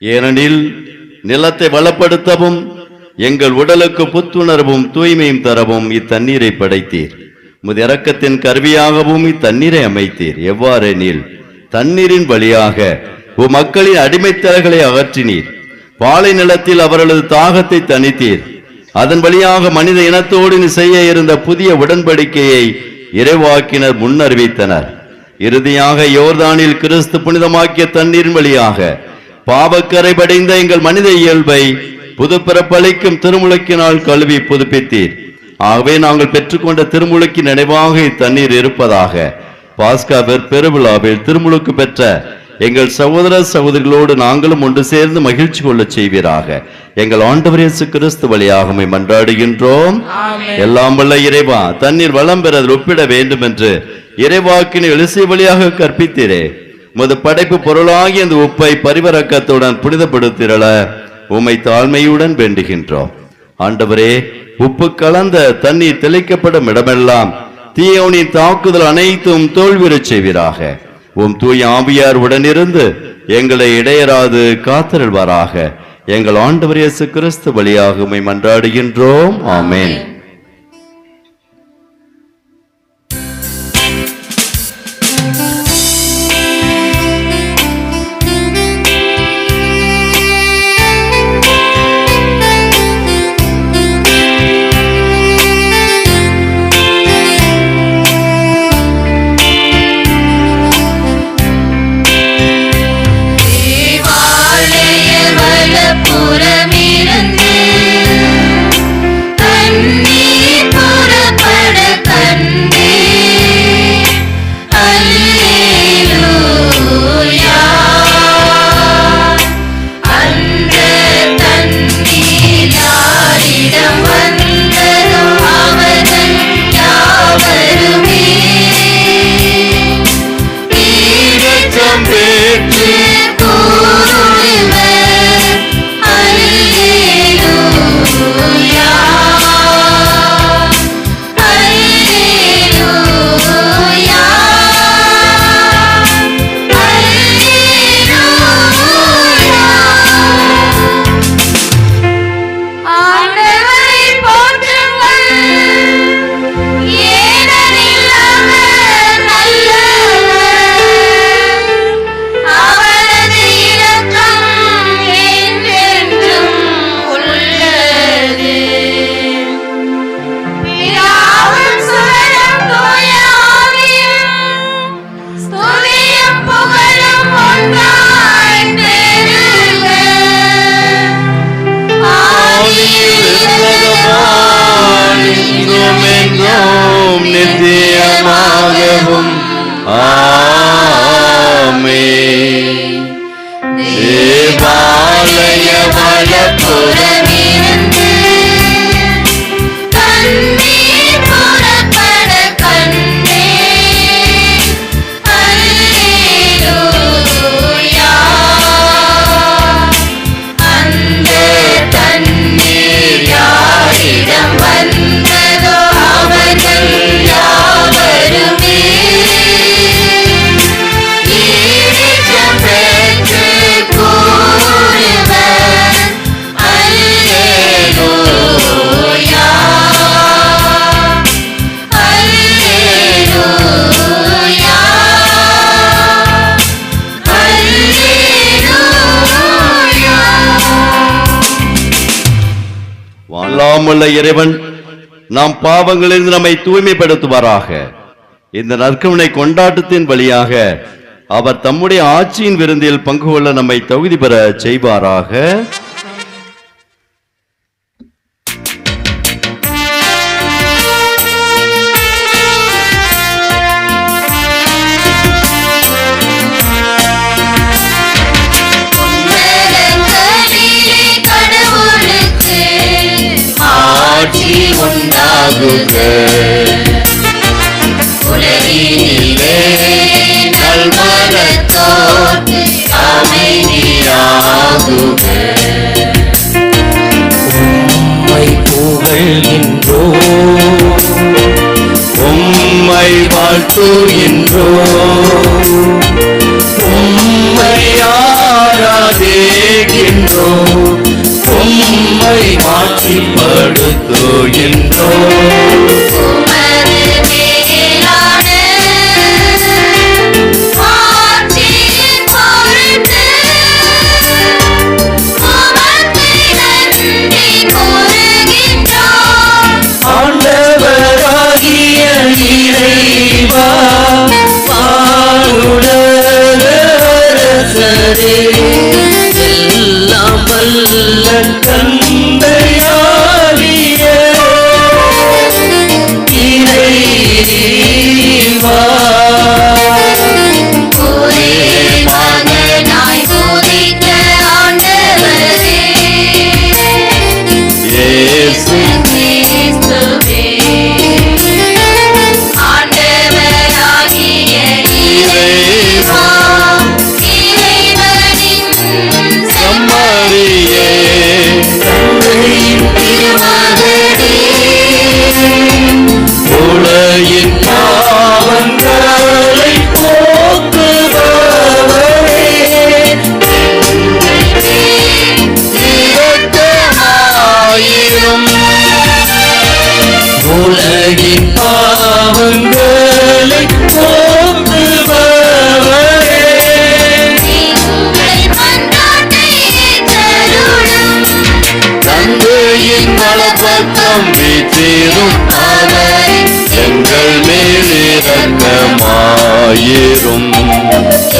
ஏனெனில் நிலத்தை வளப்படுத்தவும் எங்கள் உடலுக்கு புத்துணர்வும் தூய்மையும் தரவும் இத்தண்ணீரை படைத்தீர். உமது இரக்கத்தின் கருவியாகவும் இத்தண்ணீரை அமைத்தீர். எவ்வாறெனில் தண்ணீரின் வழியாக மக்களின் அடிமைத்தலைகளை அகற்றினீர். பாலை நிலத்தில் அவர்களது தாகத்தை தணித்தீர். அதன் வழியாக மனித இனத்தோடு செய்ய இருந்த புதிய உடன்படிக்கையை இறைவாக்கினர் முன்னறிவித்தனர். இறுதியாக யோர்தானில் கிறிஸ்து புனிதமாக்கிய தண்ணீரின் வழியாக பாவக்கரை படைந்த எங்கள் மனித இயல்பை புதுப்பிறப்பளிக்கும் திருமுழுக்கினால் கழுவி புதுப்பித்தீர். ஆகவே நாங்கள் பெற்றுக்கொண்ட திருமுழுக்கின் நினைவாக இத்தண்ணீர் இருப்பதாக. பாஸ்கா பெருவிழாவில் திருமுழுக்கு பெற்ற எங்கள் சகோதர சகோதரிகளோடு நாங்களும் ஒன்று சேர்ந்து மகிழ்ச்சி கொள்ள செய்வீராக. எங்கள் ஆண்டவர் இயேசு கிறிஸ்து வழியாக மன்றாடுகின்றோம். எல்லாம் வல்ல இறைவா, தண்ணீர் வளம் பெற ஒப்பிட வேண்டும் என்று இறைவாக்கின் எலிசை வழியாக கற்பித்தீரே. உமது படைப்பு பொருளாகி அந்த உப்பை பரிவரக்கத்துடன் புனிதப்படுத்திரள உம்மை தாழ்மையுடன் வேண்டுகின்றோம். ஆண்டவரே, உப்பு கலந்த தண்ணீர் தெளிக்கப்படும் இடமெல்லாம் தீயோனின் தாக்குதல் அனைத்தும் தோல்வியுறச் செய்வீராக. உம் தூய ஆவியார் உடனிருந்து எங்களை இடையராது காத்திருள்வாராக. எங்கள் ஆண்டவர் இயேசு கிறிஸ்து வழியாக உம்மை மன்றாடுகின்றோம். ஆமென். புறமிருந்து ஆமென். தேவாலய வலப்புறமிருந்து கண்ணீர் புறப்பட கண்டேன். அல்லேலூயா. அந்த தண்ணீர் யாரிடம் வந்ததோ அவர்கள் யாவருமே ஈடேற்றம் பெற்று கூறுவர் அல்லேலூயா. அல்லேலூயா. அல்லேலூயா. வாழாமுள்ள இறைவன் நாம் பாவங்களிலிருந்து நம்மை தூய்மைப்படுத்துவாராக. இந்த நற்கருணை கொண்டாட்டத்தின் வழியாக அவர் தம்முடைய ஆட்சியின் விருந்தில் பங்கு கொள்ள நம்மை தகுதி பெற செய்வாராக. உன்னதங்களிலே கடவுளுக்கு ஆட்சி உண்டாகுக. உலகினிலே நல்மனத்தோர்க்கு அமைதியாகுக. உம்மை புகழ்கின்றோம், உம்மை வாழ்த்துகின்றோம், உம்மை ஆராதிக்கின்றோம், உம்மை மாற்றிப்படுத்துகின்றோம். உமது மேலான ஆட்சியின் பொருட்டு உமக்கு நன்றி கூறுகின்றோம். ஆண்டவராகிய இறைவா, வானுலக அரசரே, எல்லாம் வல்ல தந்தையாகிய இறைவா, ஒரே மகனாய் உதித்த ஆண்டவரே, இயேசு கிறிஸ்துவே, ஆண்டவராகிய இறைவா, இறைவனின் செம்மறியே, தந்தையின் திருமகனே, உலகின் பாவங்களை போக்குபவரே, இரக்கமாயிரும். உலகின் பாவங்களை போக்குபவரே, எங்கள் மன்றாட்டை ஏற்றருளும். தந்தையின் வலப்பக்கம் வீற்றிரும் அவரே, எங்கள் மேல் இரக்கமாயிரும்.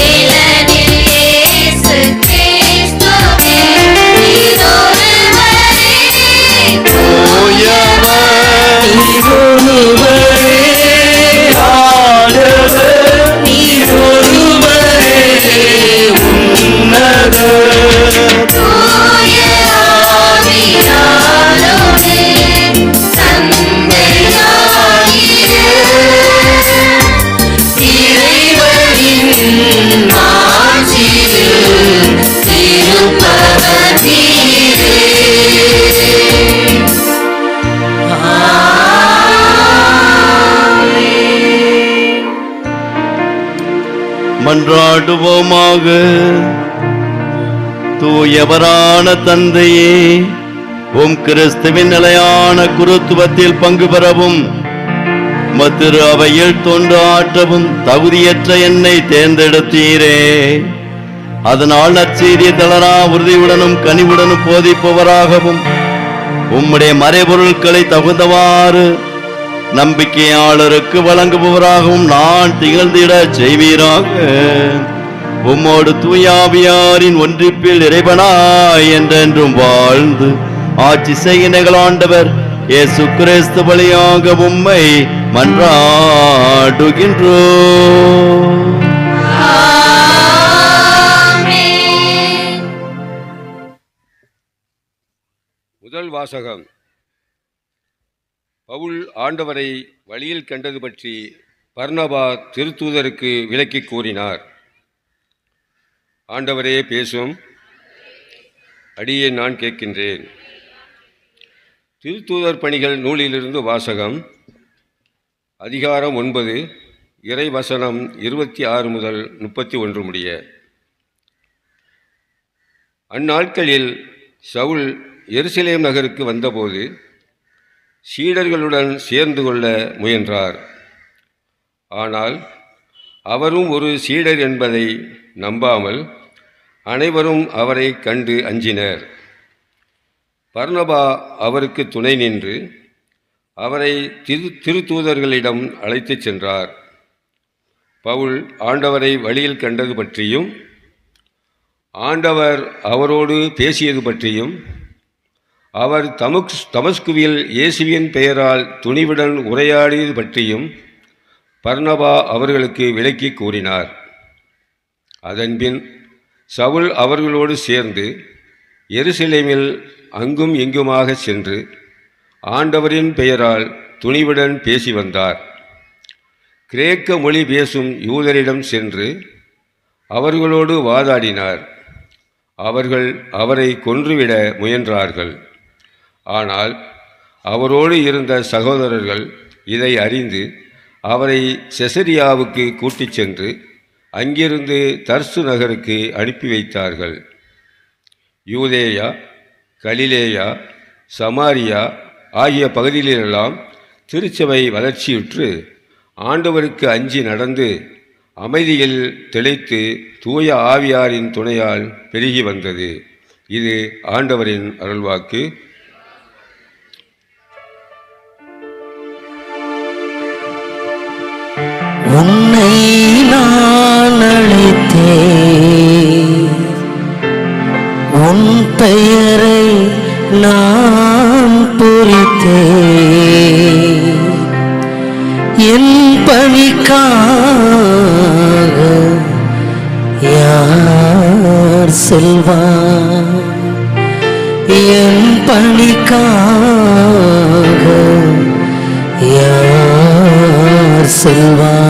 ஏனெனில் இயேசு கிறிஸ்துவே நீரொருவரே தூயவர் நீரொருவரே, ஆண்டவர் நீரொருவரே, உன்னதர் தூய ஆவியாரோடு தந்தையாகிய இறைவனின் ஆட்சியில் இருப்பவர் நீரே. மன்றாடுவோமாக. தூயவரான தந்தையே, உம் கிறிஸ்துவின் நிலையான குருத்துவத்தில் பங்கு பெறவும் மத்திரு அவையில் தொண்டு ஆற்றவும் தகுதியற்ற என்னை தேர்ந்தெடுத்தீரே. அதனால் நற்செய்தியை தளரா உறுதியுடனும் கனிவுடனும் போதிப்பவராகவும் உம்முடைய மறைபொருட்களை தகுந்தவாறு நம்பிக்கையாளருக்கு வழங்குபவராகவும் நான் திகழ்ந்திட செய்வீராக. உம்மோடு தூயாவியாரின் ஒன்றிப்பில் இறைவனாய் என்றென்றும் வாழ்ந்து ஆட்சி செய்கின்ற ஆண்டவர் இயேசு கிறிஸ்து வழியாக உம்மை மன்றாடுகின்றோம். முதல் வாசகம். பவுல் ஆண்டவரை வழியில் கண்டது பற்றி பர்னபா திருத்தூதருக்கு விளக்கி கூறினார். ஆண்டவரே பேசும், அடியே நான் கேட்கின்றேன். திருத்தூதர் பணிகள் நூலிலிருந்து வாசகம். அதிகாரம் 9, இறை வசனம் 26 முதல் 31 முடிய. அந்நாட்களில் சவுல் எருசலேம் நகருக்கு வந்தபோது சீடர்களுடன் சேர்ந்து கொள்ள முயன்றார். ஆனால் அவரும் ஒரு சீடர் என்பதை நம்பாமல் அனைவரும் அவரை கண்டு அஞ்சினர். பர்னபா அவருக்கு துணை நின்று அவரை திருத்தூதர்களிடம் அழைத்துச் சென்றார். பவுல் ஆண்டவரை வழியில் கண்டது பற்றியும் ஆண்டவர் அவரோடு பேசியது பற்றியும் அவர் தமஸ்குவில் இயேசுவின் பெயரால் துணிவுடன் உரையாடியது பற்றியும் பர்னபா அவர்களுக்கு விளக்கி கூறினார். அதன்பின் சவுல் அவர்களோடு சேர்ந்து எருசலேமில் அங்கும் இங்குமாக சென்று ஆண்டவரின் பெயரால் துணிவுடன் பேசி வந்தார். கிரேக்க மொழி பேசும் யூதரிடம் சென்று அவர்களோடு வாதாடினார். அவர்கள் அவரை கொன்றுவிட முயன்றார்கள். ஆனால் அவரோடு இருந்த சகோதரர்கள் இதை அறிந்து அவரை செசரியாவுக்கு கூட்டிச் சென்று அங்கிருந்து தர்சு நகருக்கு அனுப்பி வைத்தார்கள். யூதேயா, கலிலேயா, சமாரியா ஆகிய பகுதிகளிலெல்லாம் திருச்சபை வளர்ச்சியுற்று ஆண்டவருக்கு அஞ்சி நடந்து அமைதியில் திளைத்து தூய ஆவியாரின் துணையால் பெருகி வந்தது. இது ஆண்டவரின் அருள்வாக்கு. உன்னை நான் அழைத்தேன், உன் பெயரை நான் பொறித்தேன். என் பணிக்காக யார் செல்வார்? என் பணிக்காக யார் செல்வார்?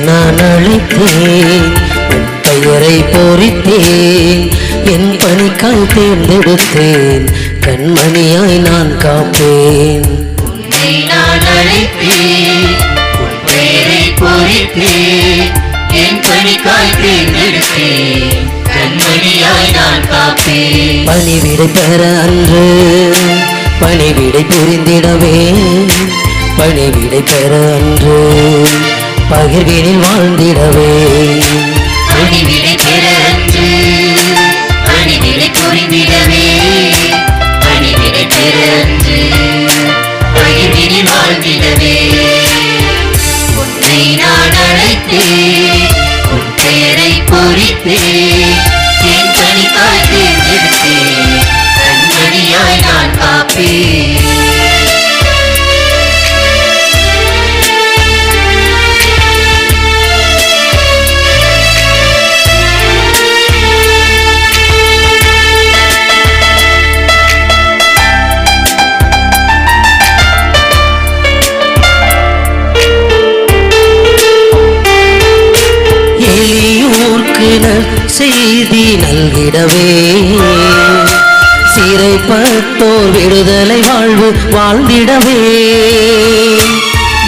நான் அழைத்தேன், உன் பெயரை பொறித்தேன். என் பணிக்காய் தேர்ந்தெடுத்தேன், கண்மணியாய் நான் காப்பேன். உன்னை நான் அழைத்தேன், உன் பெயரை பொறித்தேன். என் பணிக்காய் தேர்ந்தெடுத்தேன், கண்மணியாய் நான் காப்பேன். பணிவிடை பெற அன்று பணிவிடை புரிந்திடவே, பணிவிடை பெற அன்று பகிர்வினில் வாழ்ந்திடவே. பணிவிடை பெற அன்று பணிவிடை புரிந்திடவே, பணிவிடை பெற அன்று பகிர்வினில் வாழ்ந்திடவே. உன்னை நான் அழைத்தேன், உன் பெயரை பொறித்தேன். என் பணிக்காய் தேர்ந்தெடுத்தேன், கண்மணியாய் நான் காப்பேன். செய்தி நல்கிடவே, சிறைப்பட்டோர் விடுதலை வாழ்வு வாழ்ந்திடவே.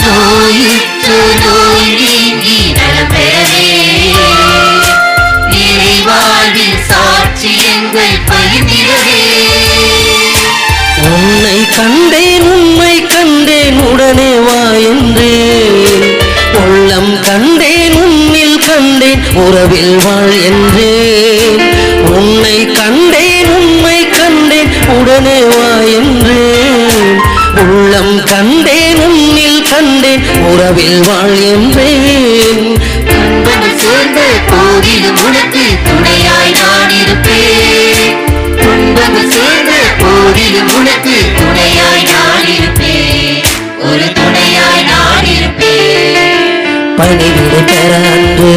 நோயுற்று நோய் நீங்கி நலம் பெறவே, நிறைவாழ்வில் சாட்சியங்கள் பகிர்ந்திடவே. உன்னை கண்டேன், உண்மை கண்டேன், உடனே வா என்றேன். உள்ளம் கண்டேன், உன்னில் கண்டேன் உறவில் வாழ் என்றேன். உன்னை கண்டேன் உண்மை கண்டேன் உடனே வா என்றேன். உள்ளம் கண்டேன் உன்னில் கண்டேன் உறவில் வாழ் என்றேன். துன்பங்கள் சேர்ந்த போதிலும் உனக்கு துணையாய் நான் இருப்பேன். துன்பங்கள் சேர்ந்த போதிலும் உனக்கு துணையாய் நான் இருப்பேன். ஒரு துணையாய் நான் இருப்பேன். பணிவிடை பெற அன்று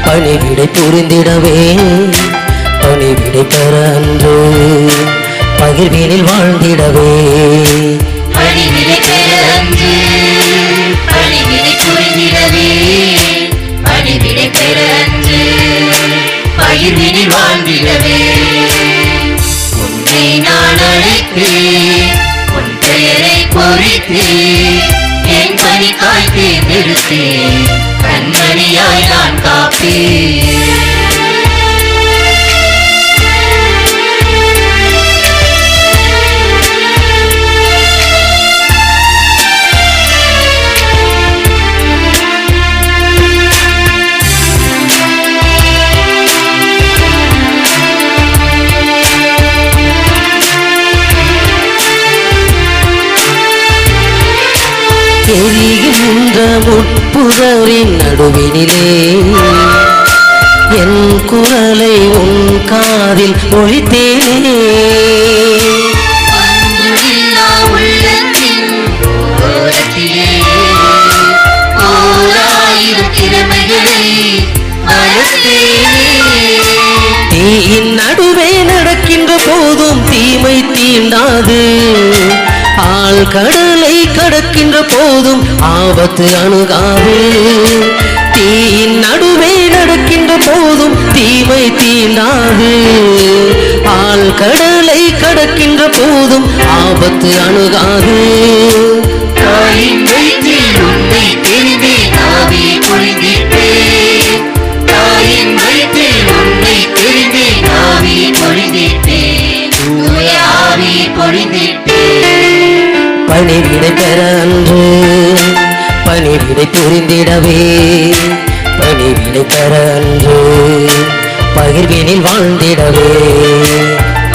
பணிவிடை புரிந்திடவே. பணிவிடை பெற அன்று பகிர்வினில் வாழ்ந்திடவே. பணிவிடை பெற அன்று பணிவிடை புரிந்திடவே. பணிவிடை பெற அன்று பகிர்வினில் வாழ்ந்திடவே. உன்னை நான் அழைத்தேன், உன் பெயரை பொறித்தேன். என் பணிக்காய் தேர்ந்தெடுத்தேன், கண்மணியாய் நான் காப்பேன். எரிகின்ற முட்புதரின் நடுவினிலே என் குரலை உன் காதில் ஒழித்தேனே. அன்புமில்லா உள்ளத்தின் ஓரத்திலே ஓராயிரம் திறமைகளை வளர்த்தேனே. தீயின் நடுவே நடக்கின்ற போதும் தீமை தீண்டாது. ஆள் கடலை கடக்கின்ற போதும் ஆபத்து அணுகாது. தீயின் நடுவே நடக்கின்ற போதும் தீமை தீண்டாது. ஆள் கடலை கடக்கின்ற போதும் ஆபத்து அணுகாது. தாயின் வயிற்றில் உன்னை தெரிந்தேன், ஆவியை பொழிந்திட்டேன். தாயின் வயிற்றில் உன்னை தெரிந்தேன், ஆவியை பொழிந்திட்டேன். தூய ஆவியை பொழிந்திட்டேன். பணிவிடை பெற அன்று பணிவிடை புரிந்திடவே. பணிவிடை பெற அன்று பகிர்வினில் வாழ்ந்திடவே.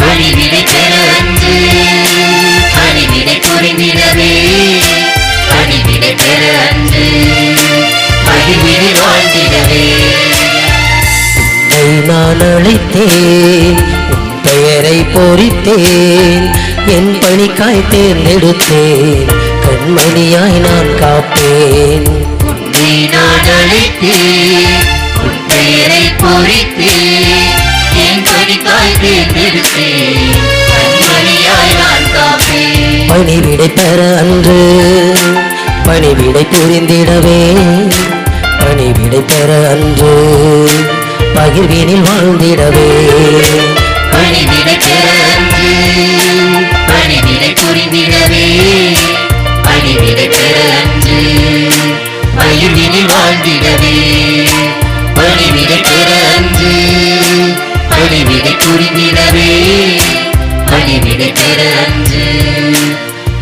பணிவிடை பெற அன்று பணிவிடை புரிந்திடவே. பணிவிடை பெற அன்று பகிர்வினில் வாழ்ந்திடவே. உன்னை நான் அழைத்தேன், உன் பெயரை பொறித்தேன். என் பணிக்காய் தேர்ந்தெடுத்தேன், கண்மணியாய் நான் காப்பேன். உன்னை நான் அழைத்தேன், உன் பெயரை பொறித்தேன். என் பணிக்காய் தேர்ந்தெடுத்தேன், கண்மணியாய் நான் காப்பேன். பணிவிடை பெற அன்று பணிவிடை புரிந்திடவே. பணிவிடை பெற அன்று பகிர்வினில் வாழ்ந்திடவே. பணிவிடை பெற அன்று பணிவிடை புரிந்திடவே. பணிவிடை பெற அன்று பகிர்வினில் வாழ்ந்திடவே. பணிவிடை பெற அன்று பணிவிடை புரிந்திடவே. பணிவிடை பெற அன்று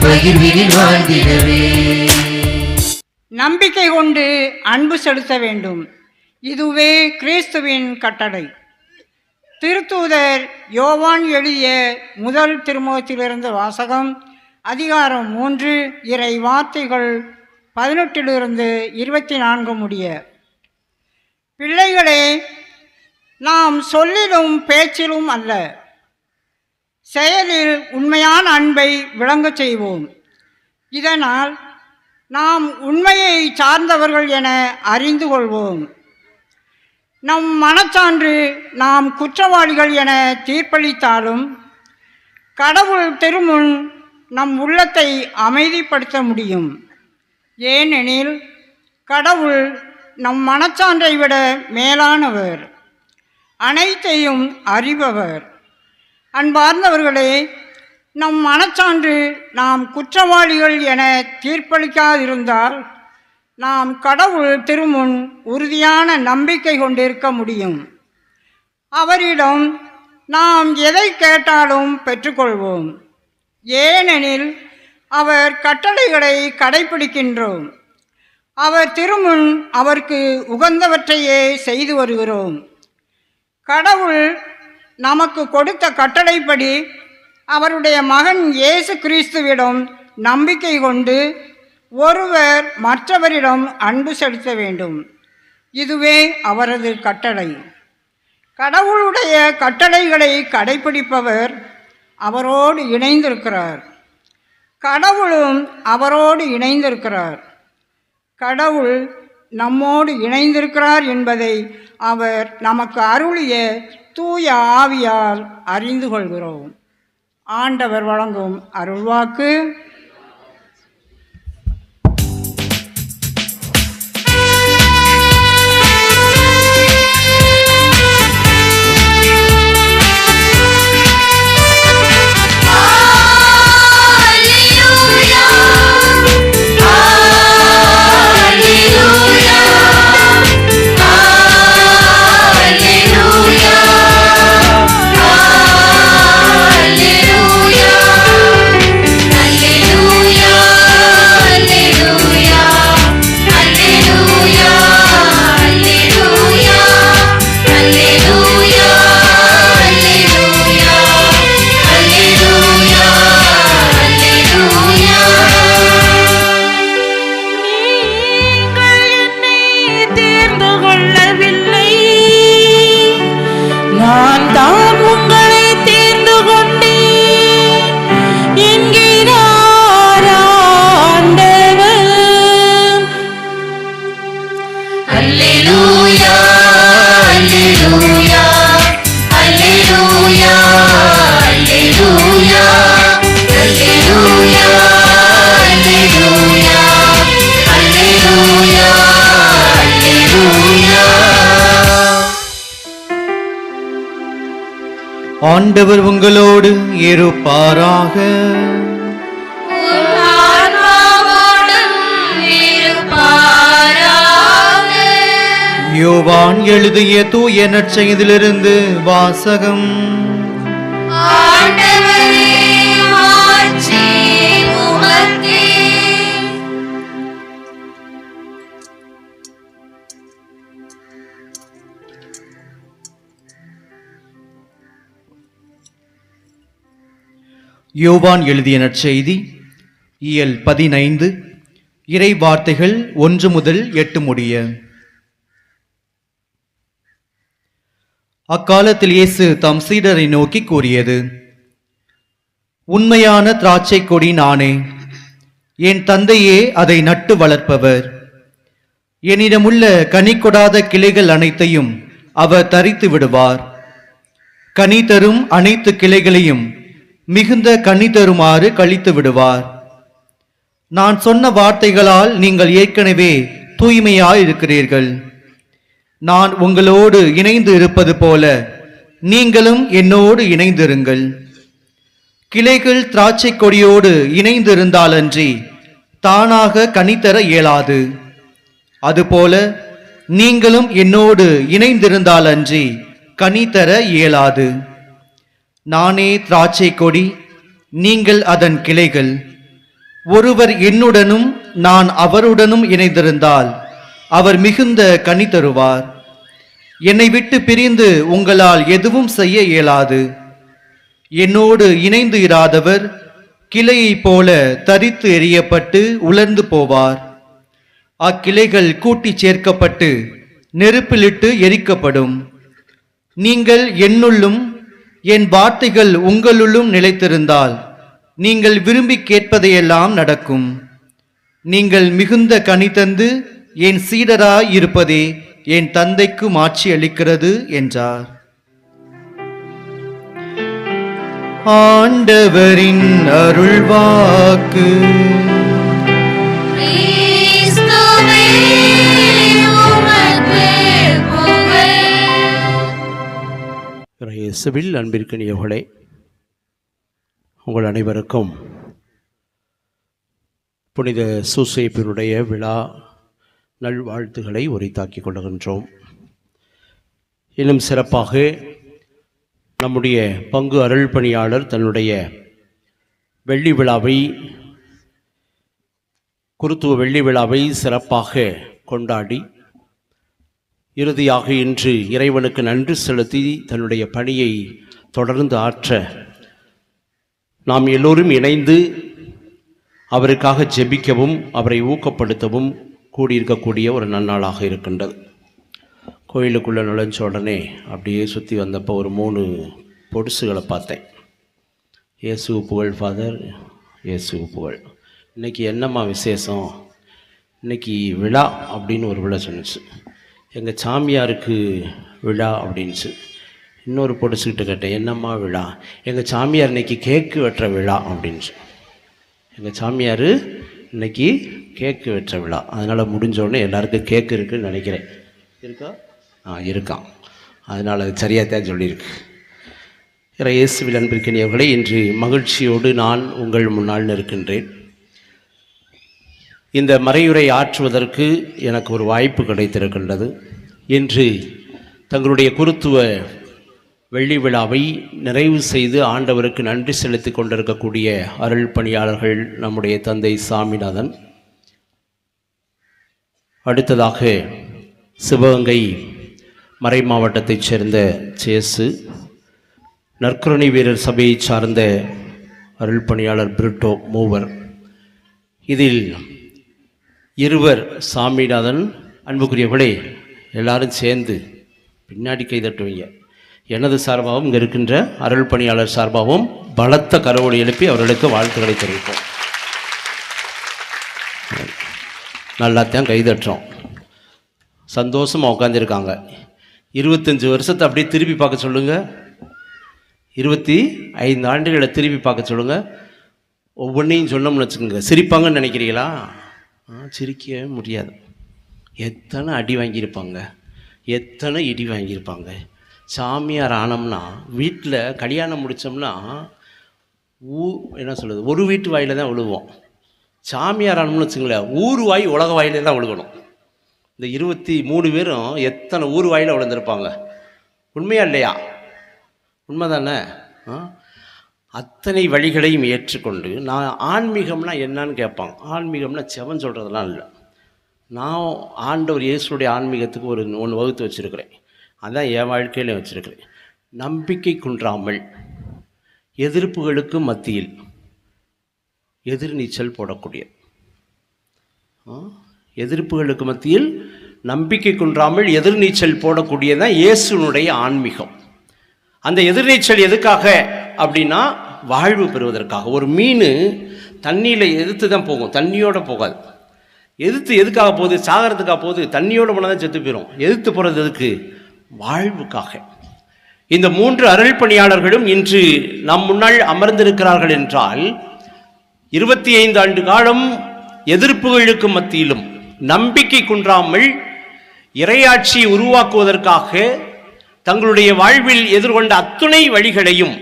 பகிர்வினில் வாழ்ந்திடவே. நம்பிக்கை கொண்டு அன்பு செலுத்த வேண்டும். இதுவே கிறிஸ்துவின் கட்டளை. திருத்தூதர் யோவான் எழுதிய முதல் திருமுகத்திலிருந்து வாசகம். அதிகாரம் 3, இறை வார்த்தைகள் 18 24 முடிய. பிள்ளைகளே, நாம் சொல்லிலும் பேச்சிலும் அல்ல, செயலில் உண்மையான அன்பை விளங்கச் செய்வோம். இதனால் நாம் உண்மையை சார்ந்தவர்கள் என அறிந்து கொள்வோம். நம் மனச்சான்று நாம் குற்றவாளிகள் என தீர்ப்பளித்தாலும் கடவுள் திருமுன் நம் உள்ளத்தை அமைதிப்படுத்த முடியும். ஏனெனில் கடவுள் நம் மனச்சான்றை விட மேலானவர், அனைத்தையும் அறிபவர். அன்பார்ந்தவர்களே, நம் மனச்சான்று நாம் குற்றவாளிகள் என தீர்ப்பளிக்காதிருந்தால் நாம் கடவுள் திருமுன் உறுதியான நம்பிக்கை கொண்டிருக்க முடியும். அவரிடம் நாம் எதை கேட்டாலும் பெற்றுக்கொள்வோம். ஏனெனில் அவர் கட்டளைகளை கடைப்பிடிக்கின்றோம். அவர் திருமுன் அவருக்கு உகந்தவற்றையே செய்து வருகிறோம். கடவுள் நமக்கு கொடுத்த கட்டளைப்படி அவருடைய மகன் இயேசு கிறிஸ்துவிடம் நம்பிக்கை கொண்டு ஒருவர் மற்றவரிடம் அன்பு செலுத்த வேண்டும். இதுவே அவரது கட்டளை. கடவுளுடைய கட்டளைகளை கடைபிடிப்பவர் அவரோடு இணைந்திருக்கிறார். கடவுளும் அவரோடு இணைந்திருக்கிறார். கடவுள் நம்மோடு இணைந்திருக்கிறார் என்பதை அவர் நமக்கு அருளிய தூய ஆவியால் அறிந்து கொள்கிறோம். ஆண்டவர் வழங்கும் அருள்வாக்கு. ஆண்டவர் உங்களோடு இருப்பாராக. யோவான் எழுதிய தூய நற்செய்தியிலிருந்து வாசகம். யோவான் எழுதிய நற்செய்தி இயல் 15 இறை வார்த்தைகள் 1 முதல் 8 முடிய. அக்காலத்தில் இயேசு தம் சீடரை நோக்கி கூறியது: உண்மையான திராட்சை கொடி நானே, என் தந்தையே அதை நட்டு வளர்ப்பவர். என்னிடமுள்ள கனி கொடாத கிளைகள் அனைத்தையும் அவர் தரித்து விடுவார். கனி தரும் அனைத்து கிளைகளையும் மிகுந்த கனி தருமாறு கழித்து விடுவார். நான் சொன்ன வார்த்தைகளால் நீங்கள் ஏற்கனவே தூய்மையாயிருக்கிறீர்கள். நான் உங்களோடு இணைந்து இருப்பது போல நீங்களும் என்னோடு இணைந்திருங்கள். கிளைகள் திராட்சை கொடியோடு இணைந்திருந்தாலன்றி தானாக கனிதர இயலாது. அதுபோல நீங்களும் என்னோடு இணைந்திருந்தாலன்றி கனிதர இயலாது. நானே திராட்சை கொடி, நீங்கள் அதன் கிளைகள். ஒருவர் என்னுடனும் நான் அவருடனும் இணைந்திருந்தால் அவர் மிகுந்த கனி தருவார். என்னை விட்டு பிரிந்து உங்களால் எதுவும் செய்ய இயலாது. என்னோடு இணைந்து இராதவர் கிளையைப் போல தரித்து எறியப்பட்டு உலர்ந்து போவார். அக்கிளைகள் கூட்டிச் சேர்க்கப்பட்டு நெருப்பிலிட்டு எரிக்கப்படும். நீங்கள் என்னுள்ளும் என் வார்த்தைகள் உங்களுள்ளும் நிலைத்திருந்தால் நீங்கள் விரும்பி கேட்பதையெல்லாம் நடக்கும். நீங்கள் மிகுந்த கனி தந்து என் சீடராய் இருப்பதே என் தந்தைக்கு மாட்சி அளிக்கிறது என்றார். ஆண்டவரின் அருள்வாக்கு. இயேசுவில் அன்பிற்கினியவர்களே, உங்கள் அனைவருக்கும் புனித சூசேப்பினுடைய விழா நல்வாழ்த்துக்களை உரித்தாக்கிக் கொள்கின்றோம். இன்னும் சிறப்பாக நம்முடைய பங்கு அருள் பணியாளர் தன்னுடைய வெள்ளி விழாவை குருத்துவ வெள்ளி விழாவை சிறப்பாக கொண்டாடி இறுதியாக இன்று இறைவனுக்கு நன்றி செலுத்தி தன்னுடைய பணியை தொடர்ந்து ஆற்ற நாம் எல்லோரும் இணைந்து அவருக்காக ஜெபிக்கவும் அவரை ஊக்கப்படுத்தவும் கூடியிருக்கக்கூடிய ஒரு நன்னாளாக இருக்கின்றது. கோயிலுக்குள்ளே நுழைஞ்ச உடனே அப்படியே சுற்றி வந்தப்போ ஒரு 3 பொடுசுகளை பார்த்தேன். இயேசு புகழ் ஃபாதர், இயேசு புகழ். இன்றைக்கி என்னம்மா விசேஷம்? இன்றைக்கி விழா அப்படின்னு ஒரு விழா சொன்னிச்சு. எங்கள் சாமியாருக்கு விழா அப்படின்ச்சு. இன்னொரு பொடுசுக்கிட்ட கேட்டேன், என்னம்மா விழா? எங்கள் சாமியார் இன்றைக்கி கேக்கு வெட்டுற விழா அப்படின்ச்சு. எங்கள் சாமியார் இன்றைக்கி கேக்கு வெட்டுற விழா, அதனால் முடிஞ்சோடனே எல்லாருக்கும் கேக்கு இருக்குதுன்னு நினைக்கிறேன். இருக்கா? இருக்கான். அதனால் அது சரியாக தான் சொல்லியிருக்கு. இயேசுவில் அன்பிற்கினியவர்களே, இன்று மகிழ்ச்சியோடு நான் உங்கள் முன்னால் இருக்கின்றேன். இந்த மறையுரை ஆற்றுவதற்கு எனக்கு ஒரு வாய்ப்பு கிடைத்திருக்கின்றது. இன்று தங்களுடைய குருத்துவ வெள்ளி விழாவை நிறைவு செய்து ஆண்டவருக்கு நன்றி செலுத்தி கொண்டிருக்கக்கூடிய அருள் பணியாளர்கள் நம்முடைய தந்தை சாமிநாதன், அடுத்ததாக சிவகங்கை மறை மாவட்டத்தைச் சேர்ந்த சேசு, நற்கருணை வீரர் சபையை சார்ந்த அருள் பணியாளர் பிரிட்டோ, மூவர். இதில் இருவர் சாமிநாதன். அன்புக்குரியவர்களே, எல்லாரும் சேர்ந்து பின்னாடி கைதட்டுவீங்க. எனது சார்பாகவும் இங்கே இருக்கின்ற அருள் பணியாளர் சார்பாகவும் பலத்த கரவொலி எழுப்பி அவர்களுக்கு வாழ்த்துக்களை தெரிவிப்போம். நல்லாத்தான் கைதட்டுறோம். சந்தோஷமாக உட்காந்துருக்காங்க. 25 வருஷத்தை அப்படியே திருப்பி பார்க்க சொல்லுங்கள். 25 ஆண்டுகளை திருப்பி பார்க்க சொல்லுங்கள். ஒவ்வொன்றையும் சொன்னோம்னு வச்சுக்கோங்க, சிரிப்பாங்கன்னு நினைக்கிறீங்களா? சிரிக்கவே முடியாது. எத்தனை அடி வாங்கியிருப்பாங்க, எத்தனை இடி வாங்கியிருப்பாங்க. சாமியார் ஆனோம்னா, வீட்டில் கல்யாணம் முடித்தோம்னா என்ன சொல்கிறது, ஒரு வீட்டு வாயில் தான் விழுவோம். சாமியார் ஆனோம்னு வச்சுங்களேன், ஊர் வாய் உலக வாயிலே தான் விழுகணும். இந்த 23 பேரும் எத்தனை ஊர் வாயில் விழுந்திருப்பாங்க. உண்மையா இல்லையா? உண்மை தானே? அத்தனை வழிகளையும் ஏற்றுக்கொண்டு நான் ஆன்மீகம்னா என்னன்னு கேட்பாங்க. ஆன்மீகம்னா செவன் சொல்கிறதெல்லாம் இல்லை. நான் ஆண்டவர் இயேசுடைய ஆன்மீகத்துக்கு ஒன்று வகுத்து வச்சுருக்கிறேன். அதான் என் வாழ்க்கையில வச்சுருக்கிறேன். நம்பிக்கை குன்றாமல் எதிர்ப்புகளுக்கு மத்தியில் எதிர்நீச்சல் போடக்கூடிய, எதிர்ப்புகளுக்கு மத்தியில் நம்பிக்கை குன்றாமல் எதிர்நீச்சல் போடக்கூடியதான் இயேசுனுடைய ஆன்மீகம். அந்த எதிர்நீச்சல் எதுக்காக அப்படின்னா, வாழ்வு பெறுவதற்காக. ஒரு மீன் தண்ணியில் எதிர்த்து தான் போகும், தண்ணியோடு போகாது. எதுக்காக போகுது? சாகரத்துக்காக போகுது. தண்ணியோடு போனால் தான் செத்து போயிடும். எதிர்த்து போகிறது எதுக்கு? வாழ்வுக்காக. இந்த 3 அருள் பணியாளர்களும் இன்று நம் முன்னால் அமர்ந்திருக்கிறார்கள் என்றால், 25 ஆண்டு காலம் எதிர்ப்புகளுக்கு மத்தியிலும் நம்பிக்கை குன்றாமல் இறையாட்சியை உருவாக்குவதற்காக தங்களுடைய வாழ்வில் எதிர்கொண்ட அத்துணை வழிகளையும்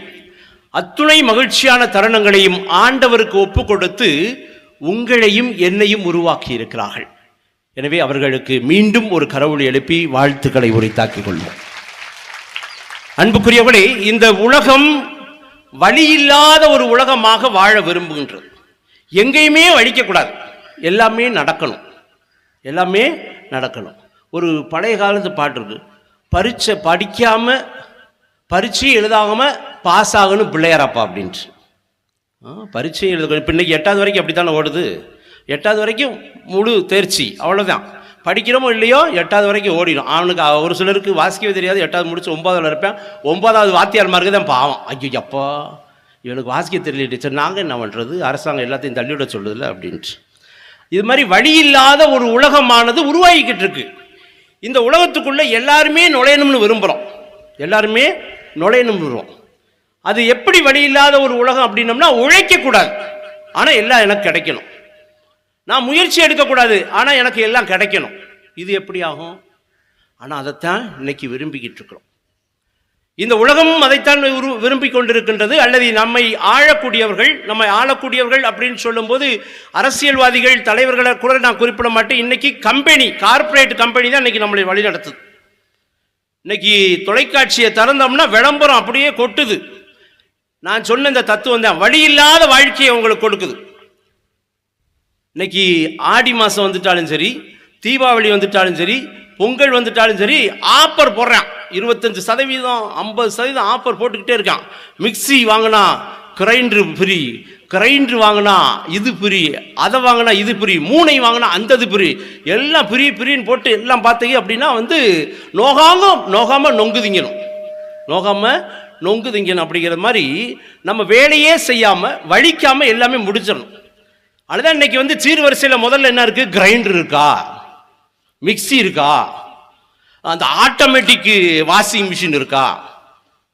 அத்துணை மகிழ்ச்சியான தருணங்களையும் ஆண்டவருக்கு ஒப்பு கொடுத்து உங்களையும் என்னையும் உருவாக்கி இருக்கிறார்கள். எனவே அவர்களுக்கு மீண்டும் ஒரு கரவொலி எழுப்பி வாழ்த்துக்களை உரித்தாக்கிக் கொள்வோம். அன்புக்குரியவர்களே, இந்த உலகம் வழியில்லாத ஒரு உலகமாக வாழ விரும்புகின்றது. எங்கேயுமே வழிக்கக்கூடாது, எல்லாமே நடக்கணும், எல்லாமே நடக்கணும். ஒரு பழைய காலத்து பாட்டு இருக்கு, பரீட்சை படிக்காமல் பரீட்சை எழுதாமல் பாஸ் ஆகணும் பிள்ளையாரப்பா அப்படின்ட்டு. பரீட்சை எழுத இப்போ இன்றைக்கி 8வது வரைக்கும் அப்படி தானே ஓடுது. 8வது வரைக்கும் முழு தேர்ச்சி, அவ்வளோதான். படிக்கிறோமோ இல்லையோ 8வது வரைக்கும் ஓடிடும். அவனுக்கு ஒரு சிலருக்கு வாசிக்கவே தெரியாது, 8வது முடிச்சு 9ல் இருப்பேன். 9வது வாத்தியார் மார்க்கு தான் பாவம். ஐயோ அப்பா, இவனுக்கு வாசிக்க தெரியல டீச்சர், நாங்கள் என்ன பண்ணுறது, அரசாங்கம் எல்லாத்தையும் தள்ளிவிட சொல்லுதில்ல அப்படின்ட்டு. இது மாதிரி வழி இல்லாத ஒரு உலகமானது உருவாகிக்கிட்டு இருக்கு. இந்த உலகத்துக்குள்ளே எல்லாருமே நுழையணும்னு விரும்புகிறோம், எல்லாருமே நுழையணும்னு விரும்புகிறோம். அது எப்படி வழி இல்லாத ஒரு உலகம் அப்படின்னம்னா, உழைக்கக்கூடாது ஆனால் எல்லாம் எனக்கு கிடைக்கணும். நான் முயற்சி எடுக்கக்கூடாது ஆனால் எனக்கு எல்லாம் கிடைக்கணும். இது எப்படி ஆகும்? ஆனால் அதைத்தான் இன்னைக்கு விரும்பிக்கிட்டு இருக்கிறோம். இந்த உலகமும் அதைத்தான் விரும்பி கொண்டிருக்கின்றது. அல்லது நம்மை ஆளக்கூடியவர்கள் அப்படின்னு சொல்லும்போது அரசியல்வாதிகள், தலைவர்களை கூட நான் குறிப்பிட மாட்டேன். இன்னைக்கு கார்ப்பரேட் கம்பெனி தான் இன்னைக்கு நம்மளை வழி நடத்துது. இன்னைக்கு தொலைக்காட்சியை திறந்தோம்னா விளம்பரம் அப்படியே கொட்டுது. நான் சொன்ன இந்த தத்துவம் தான் வழி இல்லாத வாழ்க்கையை உங்களுக்கு கொடுக்குது. இன்னைக்கு ஆடி மாதம் வந்துட்டாலும் சரி, தீபாவளி வந்துட்டாலும் சரி, பொங்கல் வந்துட்டாலும் சரி, ஆஃபர் போடுறான். 25%, 50% ஆஃபர் போட்டுக்கிட்டே இருக்கான். மிக்சி வாங்கினா கிரைண்டர் ஃப்ரீ, கிரைண்டர் வாங்கினா இது ஃப்ரீ, அதை வாங்கினா இது ஃப்ரீ, மூனை வாங்கினா அந்த இது ஃப்ரீ, எல்லாம் ஃப்ரீன்னு போட்டு எல்லாம் பார்த்தீங்க அப்படின்னா வந்து நோகாமல் நொங்கு திங்கணும், நொங்கு திங்கணும் அப்படிங்கிற மாதிரி நம்ம வேலையே செய்யாமல் வலிக்காமல் எல்லாமே முடிச்சிடணும். அதுதான் இன்னைக்கு வந்து சீர்வரிசையில் முதல்ல என்ன இருக்குது? கிரைண்டர் இருக்கா, மிக்சி இருக்கா, அந்த ஆட்டோமேட்டிக் வாஷிங் மிஷின் இருக்கா?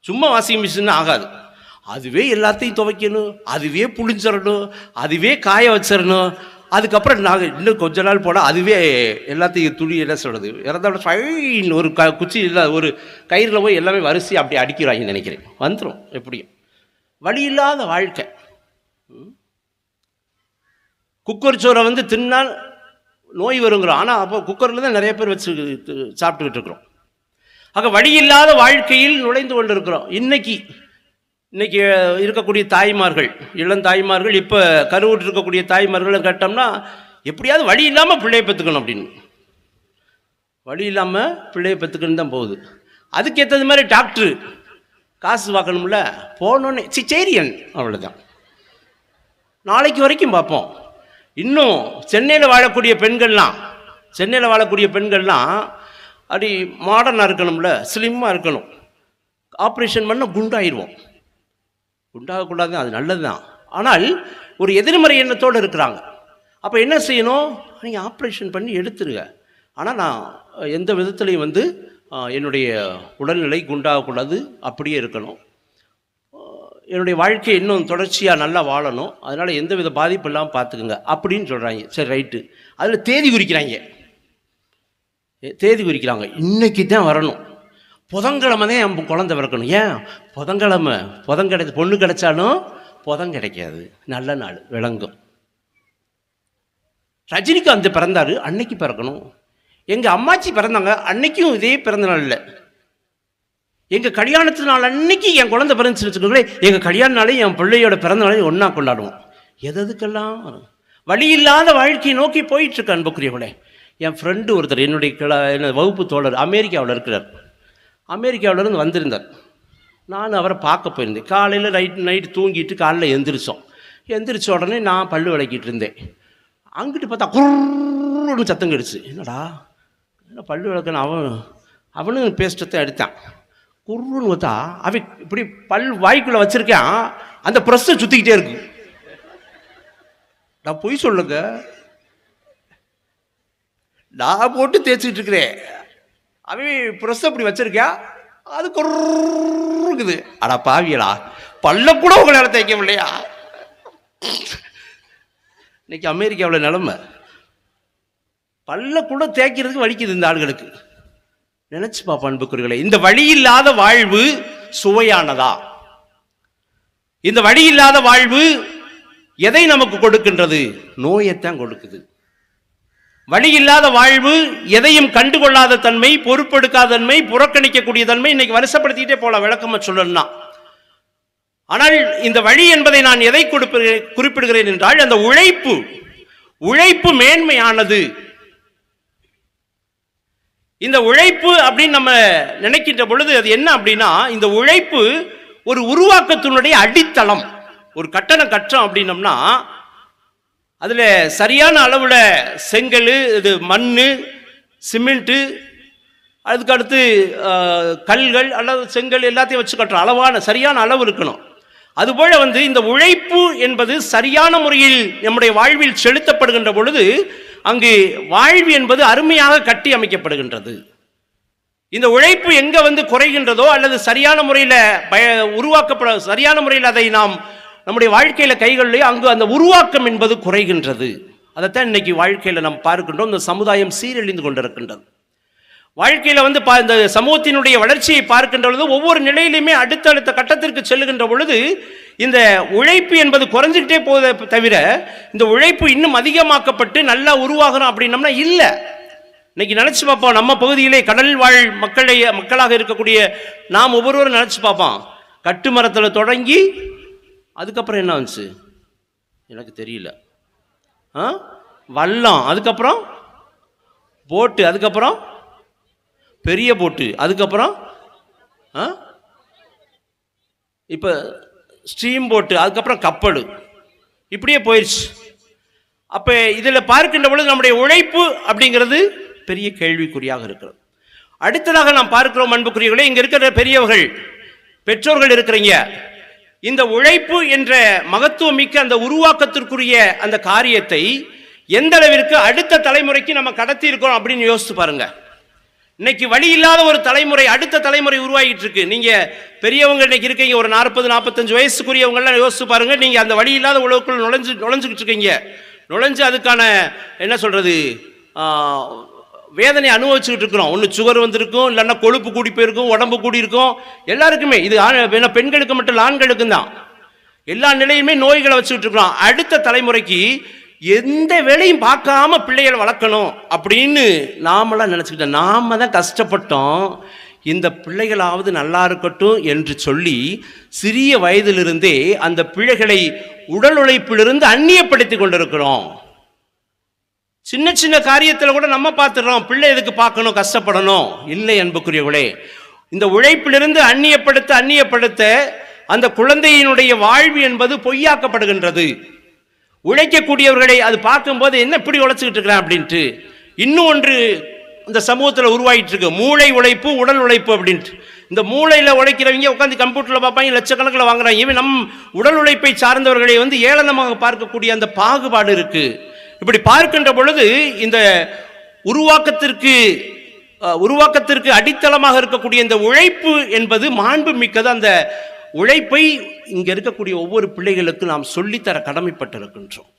சும்மா வாஷிங் மிஷின் ஆகாது. அதுவே எல்லாத்தையும் துவைக்கணும், அதுவே புளிஞ்சிடணும், அதுவே காய வச்சிடணும். அதுக்கப்புறம் நாங்கள் இன்னும் கொஞ்ச நாள் போனால் அதுவே எல்லாத்தையும் துணி என்ன சொல்கிறது இறந்தோட ஃபைன் ஒரு குச்சி இல்லை ஒரு கயிறில் போய் எல்லாமே வரிசை அப்படி அடிக்கிறாங்கன்னு நினைக்கிறேன். வந்துடும் எப்படியும். வழி இல்லாத வாழ்க்கை. குக்கர் சோறை வந்து தின்னால் நோய் வருங்கிறோம். ஆனால் அப்போ குக்கரில் தான் நிறைய பேர் வச்சு சாப்பிட்டுக்கிட்டு இருக்கிறோம். ஆக வழி இல்லாத வாழ்க்கையில் நுழைந்து கொண்டு இருக்கிறோம். இன்னைக்கு இருக்கக்கூடிய தாய்மார்கள், இளம் தாய்மார்கள், இப்போ கருவுற்று இருக்கக்கூடிய தாய்மார்களும் கேட்டோம்னா எப்படியாவது வழி இல்லாமல் பிள்ளையை பெற்றுக்கணும் அப்படின்னு, வழி இல்லாமல் பிள்ளையை பெற்றுக்கணும் தான் போகுது. அதுக்கு ஏற்றது மாதிரி டாக்டரு காசு பார்க்கணும்ல, போனோன்னே சிசேரியன் அவ்வளோதான், நாளைக்கு வரைக்கும் பார்ப்போம். இன்னும் சென்னையில் வாழக்கூடிய பெண்கள்லாம் அப்படி மாடர்னாக இருக்கணும்ல, ஸ்லிம்மாக இருக்கணும். ஆப்ரேஷன் பண்ண குண்டாயிடுவோம். குண்டாகக்கூடாது, அது நல்லது தான். ஆனால் ஒரு எதிர்மறை எண்ணத்தோடு இருக்கிறாங்க. அப்போ என்ன செய்யணும்? நீங்கள் ஆப்ரேஷன் பண்ணி எடுத்துருங்க. ஆனால் நான் எந்த விதத்துலையும் வந்து என்னுடைய உடல்நிலை குண்டாகக்கூடாது, அப்படியே இருக்கணும். என்னுடைய வாழ்க்கையை இன்னும் தொடர்ச்சியாக நல்லா வாழணும், அதனால் எந்த வித பாதிப்பு இல்லாமல் பார்த்துக்குங்க அப்படின்னு சொல்கிறாங்க. சரி, ரைட்டு. அதில் தேதி குறிக்கிறாங்க. இன்னைக்கு தான் வரணும், புதன்கிழமை தான் என் குழந்தை பிறக்கணும். ஏன் புதன்கிழமை? பொண்ணு கிடைச்சாலும் புதன் கிடைக்காது, நல்ல நாள் விளங்கும். ரஜினிகாந்த் பிறந்தாரு, அன்னைக்கு பிறக்கணும். எங்கள் அம்மாச்சி பிறந்தாங்க, அன்னைக்கும் இதே பிறந்த நாள் இல்லை. எங்கள் கல்யாணத்து நாள் அன்னைக்கு என் குழந்தை பிறந்துச்சுன்னு வச்சுக்கோங்களேன், எங்கள் கல்யாண நாளையும் என் பிள்ளையோட பிறந்த நாளையும் ஒன்றா கொண்டாடுவோம். எதுக்கெல்லாம் வழி இல்லாத வாழ்க்கையை நோக்கி போயிட்டுருக்கு அன்புக்குரியவங்களே. என் ஃப்ரெண்டு ஒருத்தர், என்னுடைய வகுப்பு தோழர், அமெரிக்காவில் இருக்கிறார். அமெரிக்காவிலேருந்து வந்திருந்தார். நான் அவரை பார்க்க போயிருந்தேன். காலையில் நைட்டு தூங்கிட்டு காலையில் எந்திரிச்ச உடனே நான் பல்லு விளக்கிட்டு இருந்தேன். அங்கிட்டு பார்த்தா குருன்னு சத்தம் கிடுச்சு. என்னடா என்ன பல்லு விளக்கணும்? அவனும் பேஸ்டத்தை எடுத்தான். குருன்னு பார்த்தா அவன் இப்படி வாய்க்குள்ளே வச்சுருக்கான், அந்த ப்ரெஸ்ஸை சுற்றிக்கிட்டே இருக்கு. நான் பொய் சொல்லுங்க, நான் போட்டு தேய்ச்சிக்கிட்டு இருக்கிறேன், அவன் ப்ரெஸ் அப்படி வச்சிருக்கா, அது இருக்குது. அடா பாவியலா, பல்ல கூட உங்களால் தேய்க்க முடியலையா? இன்னைக்கு அமெரிக்காவில் நிலைமை, பல்ல கூட தேய்க்கிறதுக்கு வலிக்குது இந்த ஆளுகளுக்கு. நினைச்சு பாப்பா அன்புக்குரியவர்களே, இந்த வழி இல்லாத வாழ்வு சுவையானதா? இந்த வழி இல்லாத வாழ்வு எதை நமக்கு கொடுக்கின்றது? நோயைத்தான் கொடுக்குது. வழி இல்லாத வாழ்வு எதையும் கண்டுகொள்ளாத தன்மை, பொறுப்பெடுக்காத தன்மை, புறக்கணிக்கக்கூடிய தன்மை. இன்னைக்கு வருஷப்படுத்திட்டே போல விளக்கமா சொல்லணும்னா. ஆனால் இந்த வழி என்பதை நான் எதை குறிப்பிடுகிறேன் என்றால், அந்த உழைப்பு மேன்மையானது. இந்த உழைப்பு அப்படின்னு நம்ம நினைக்கின்ற பொழுது அது என்ன அப்படின்னா, இந்த உழைப்பு ஒரு உருவாக்கத்தினுடைய அடித்தளம். ஒரு கட்டணம் கட்டுறோம் அப்படின்னம்னா அதில் சரியான அளவில் செங்கல், இது மண், சிமெண்ட்டு, அதுக்கு அடுத்து கல்கள் அல்லது செங்கல் எல்லாத்தையும் வச்சு கட்டுறோம். சரியான அளவு இருக்கணும். அதுபோல வந்து இந்த உழைப்பு என்பது சரியான முறையில் நம்முடைய வாழ்வில் செலுத்தப்படுகின்ற பொழுது அங்கு வாழ்வு என்பது அருமையாக கட்டி அமைக்கப்படுகின்றது. இந்த உழைப்பு எங்க வந்து குறைகின்றதோ அல்லது சரியான முறையில் சரியான முறையில் அதை நாம் நம்முடைய வாழ்க்கையில கைகளிலே அங்கு அந்த உருவாக்கம் என்பது குறைகின்றது. அதைத்தான் இன்னைக்கு வாழ்க்கையில நாம் பார்க்கின்றோம். இந்த சமுதாயம் சீரழிந்து கொண்டிருக்கின்றது. வாழ்க்கையில வந்து இந்த சமூகத்தினுடைய வளர்ச்சியை பார்க்கின்ற பொழுது ஒவ்வொரு நிலையிலுமே அடுத்தடுத்த கட்டத்திற்கு செல்லுகின்ற பொழுது இந்த உழைப்பு என்பது குறைஞ்சிக்கிட்டே போவதை தவிர இந்த உழைப்பு இன்னும் அதிகமாக்கப்பட்டு நல்லா உருவாகணும் அப்படின்னம்னா இல்லை. இன்னைக்கு நினைச்சு பார்ப்போம், நம்ம பகுதியிலே கடல் வாழ் மக்களாக இருக்கக்கூடிய நாம் ஒவ்வொருவரும் நினைச்சு பார்ப்போம், கட்டுமரத்தில் தொடங்கி அதுக்கப்புறம் என்ன வந்துச்சு எனக்கு தெரியல. வல்லம், அதுக்கப்புறம் போட்டு, அதுக்கப்புறம் பெரிய போட்டு, அதுக்கப்புறம் இப்போ ஸ்டீம் போட்டு, அதுக்கப்புறம் கப்பல், இப்படியே போயிடுச்சு. அப்போ இதில் பார்க்கின்ற பொழுது நம்முடைய உழைப்பு அப்படிங்கிறது பெரிய கேள்விக்குறியாக இருக்கிறது. அடுத்ததாக நாம் பார்க்கிறோம் அன்புக்குரியவர்களே, இங்கே இருக்கிற பெரியவர்கள், பெற்றோர்கள் இருக்கிறீங்க, இந்த உழைப்பு என்ற மகத்துவம் மிக்க அந்த உருவாக்கத்திற்குரிய அந்த காரியத்தை எந்த அளவிற்கு அடுத்த தலைமுறைக்கு நம்ம கடத்தி இருக்கோம் அப்படின்னு யோசிச்சு பாருங்க. இன்னைக்கு வழி இல்லாத ஒரு தலைமுறை, அடுத்த தலைமுறை உருவாகிட்டு இருக்கு. நீங்க பெரியவங்க இன்னைக்கு இருக்கீங்க, ஒரு 40-45 வயசுக்குரியவங்க எல்லாம் யோசிச்சு பாருங்க. நீங்க அந்த வழி இல்லாத உலகக்குள் நுழைஞ்சுக்கிட்டு இருக்கீங்க. நுழைஞ்சு அதுக்கான என்ன சொல்றது வேதனை அனுபவிச்சுக்கிட்டு இருக்கிறோம். ஒன்று சுகர் வந்திருக்கும், இல்லைன்னா கொழுப்பு கூடி போயிருக்கும், உடம்பு கூடி இருக்கும். எல்லாருக்குமே இது பெண்களுக்கு மட்டும் இல்லை, ஆண்களுக்கும் தான். எல்லா நிலையுமே நோய்களை வச்சுக்கிட்டு இருக்கிறோம். அடுத்த தலைமுறைக்கு எந்த வேலையும் பார்க்காம பிள்ளைகளை வளர்க்கணும் அப்படின்னு நாமெல்லாம் நினச்சிக்கிட்டோம். நாம தான் கஷ்டப்பட்டோம். இந்த பிள்ளைகளாவது நல்லா இருக்கட்டும் என்று சொல்லி சிறிய வயதிலிருந்தே அந்த பிள்ளைகளை உடல் உழைப்பிலிருந்து அந்நியப்படுத்தி கொண்டிருக்கிறோம். சின்ன சின்ன காரியத்தில் கூட நம்ம பார்த்துடுறோம், பிள்ளை எதுக்கு பார்க்கணும், கஷ்டப்படணும். இல்லை அன்புக்குரியவர்களே, இந்த உழைப்பிலிருந்து அந்நியப்படுத்த அந்த குழந்தையினுடைய வாழ்வு என்பது பொய்யாக்கப்படுகின்றது. உழைக்கக்கூடியவர்களை அது பார்க்கும்போது என்ன இப்படி உழைச்சிக்கிட்டு இருக்கிறேன் அப்படின்ட்டு. இன்னும் ஒன்று இந்த சமூகத்தில் உருவாகிட்டு இருக்கு, மூளை உழைப்பு, உடல் உழைப்பு அப்படின்ட்டு. இந்த மூளையில் உழைக்கிறவங்க உட்காந்து கம்ப்யூட்டரில் பார்ப்பாங்க, லட்சக்கணக்கில் வாங்குறாங்க. இவன் நம் உடல் உழைப்பை சார்ந்தவர்களை ஏளனமாக பார்க்கக்கூடிய அந்த பாகுபாடு இருக்கு. இப்படி பார்க்கின்ற பொழுது இந்த உருவாக்கத்திற்கு அடித்தளமாக இருக்கக்கூடிய இந்த உழைப்பு என்பது மாண்பு மிக்கது. அந்த உழைப்பை இங்க இருக்கக்கூடிய ஒவ்வொரு பிள்ளைகளுக்கும் நாம் சொல்லித்தர கடமைப்பட்டிருக்கின்றோம்.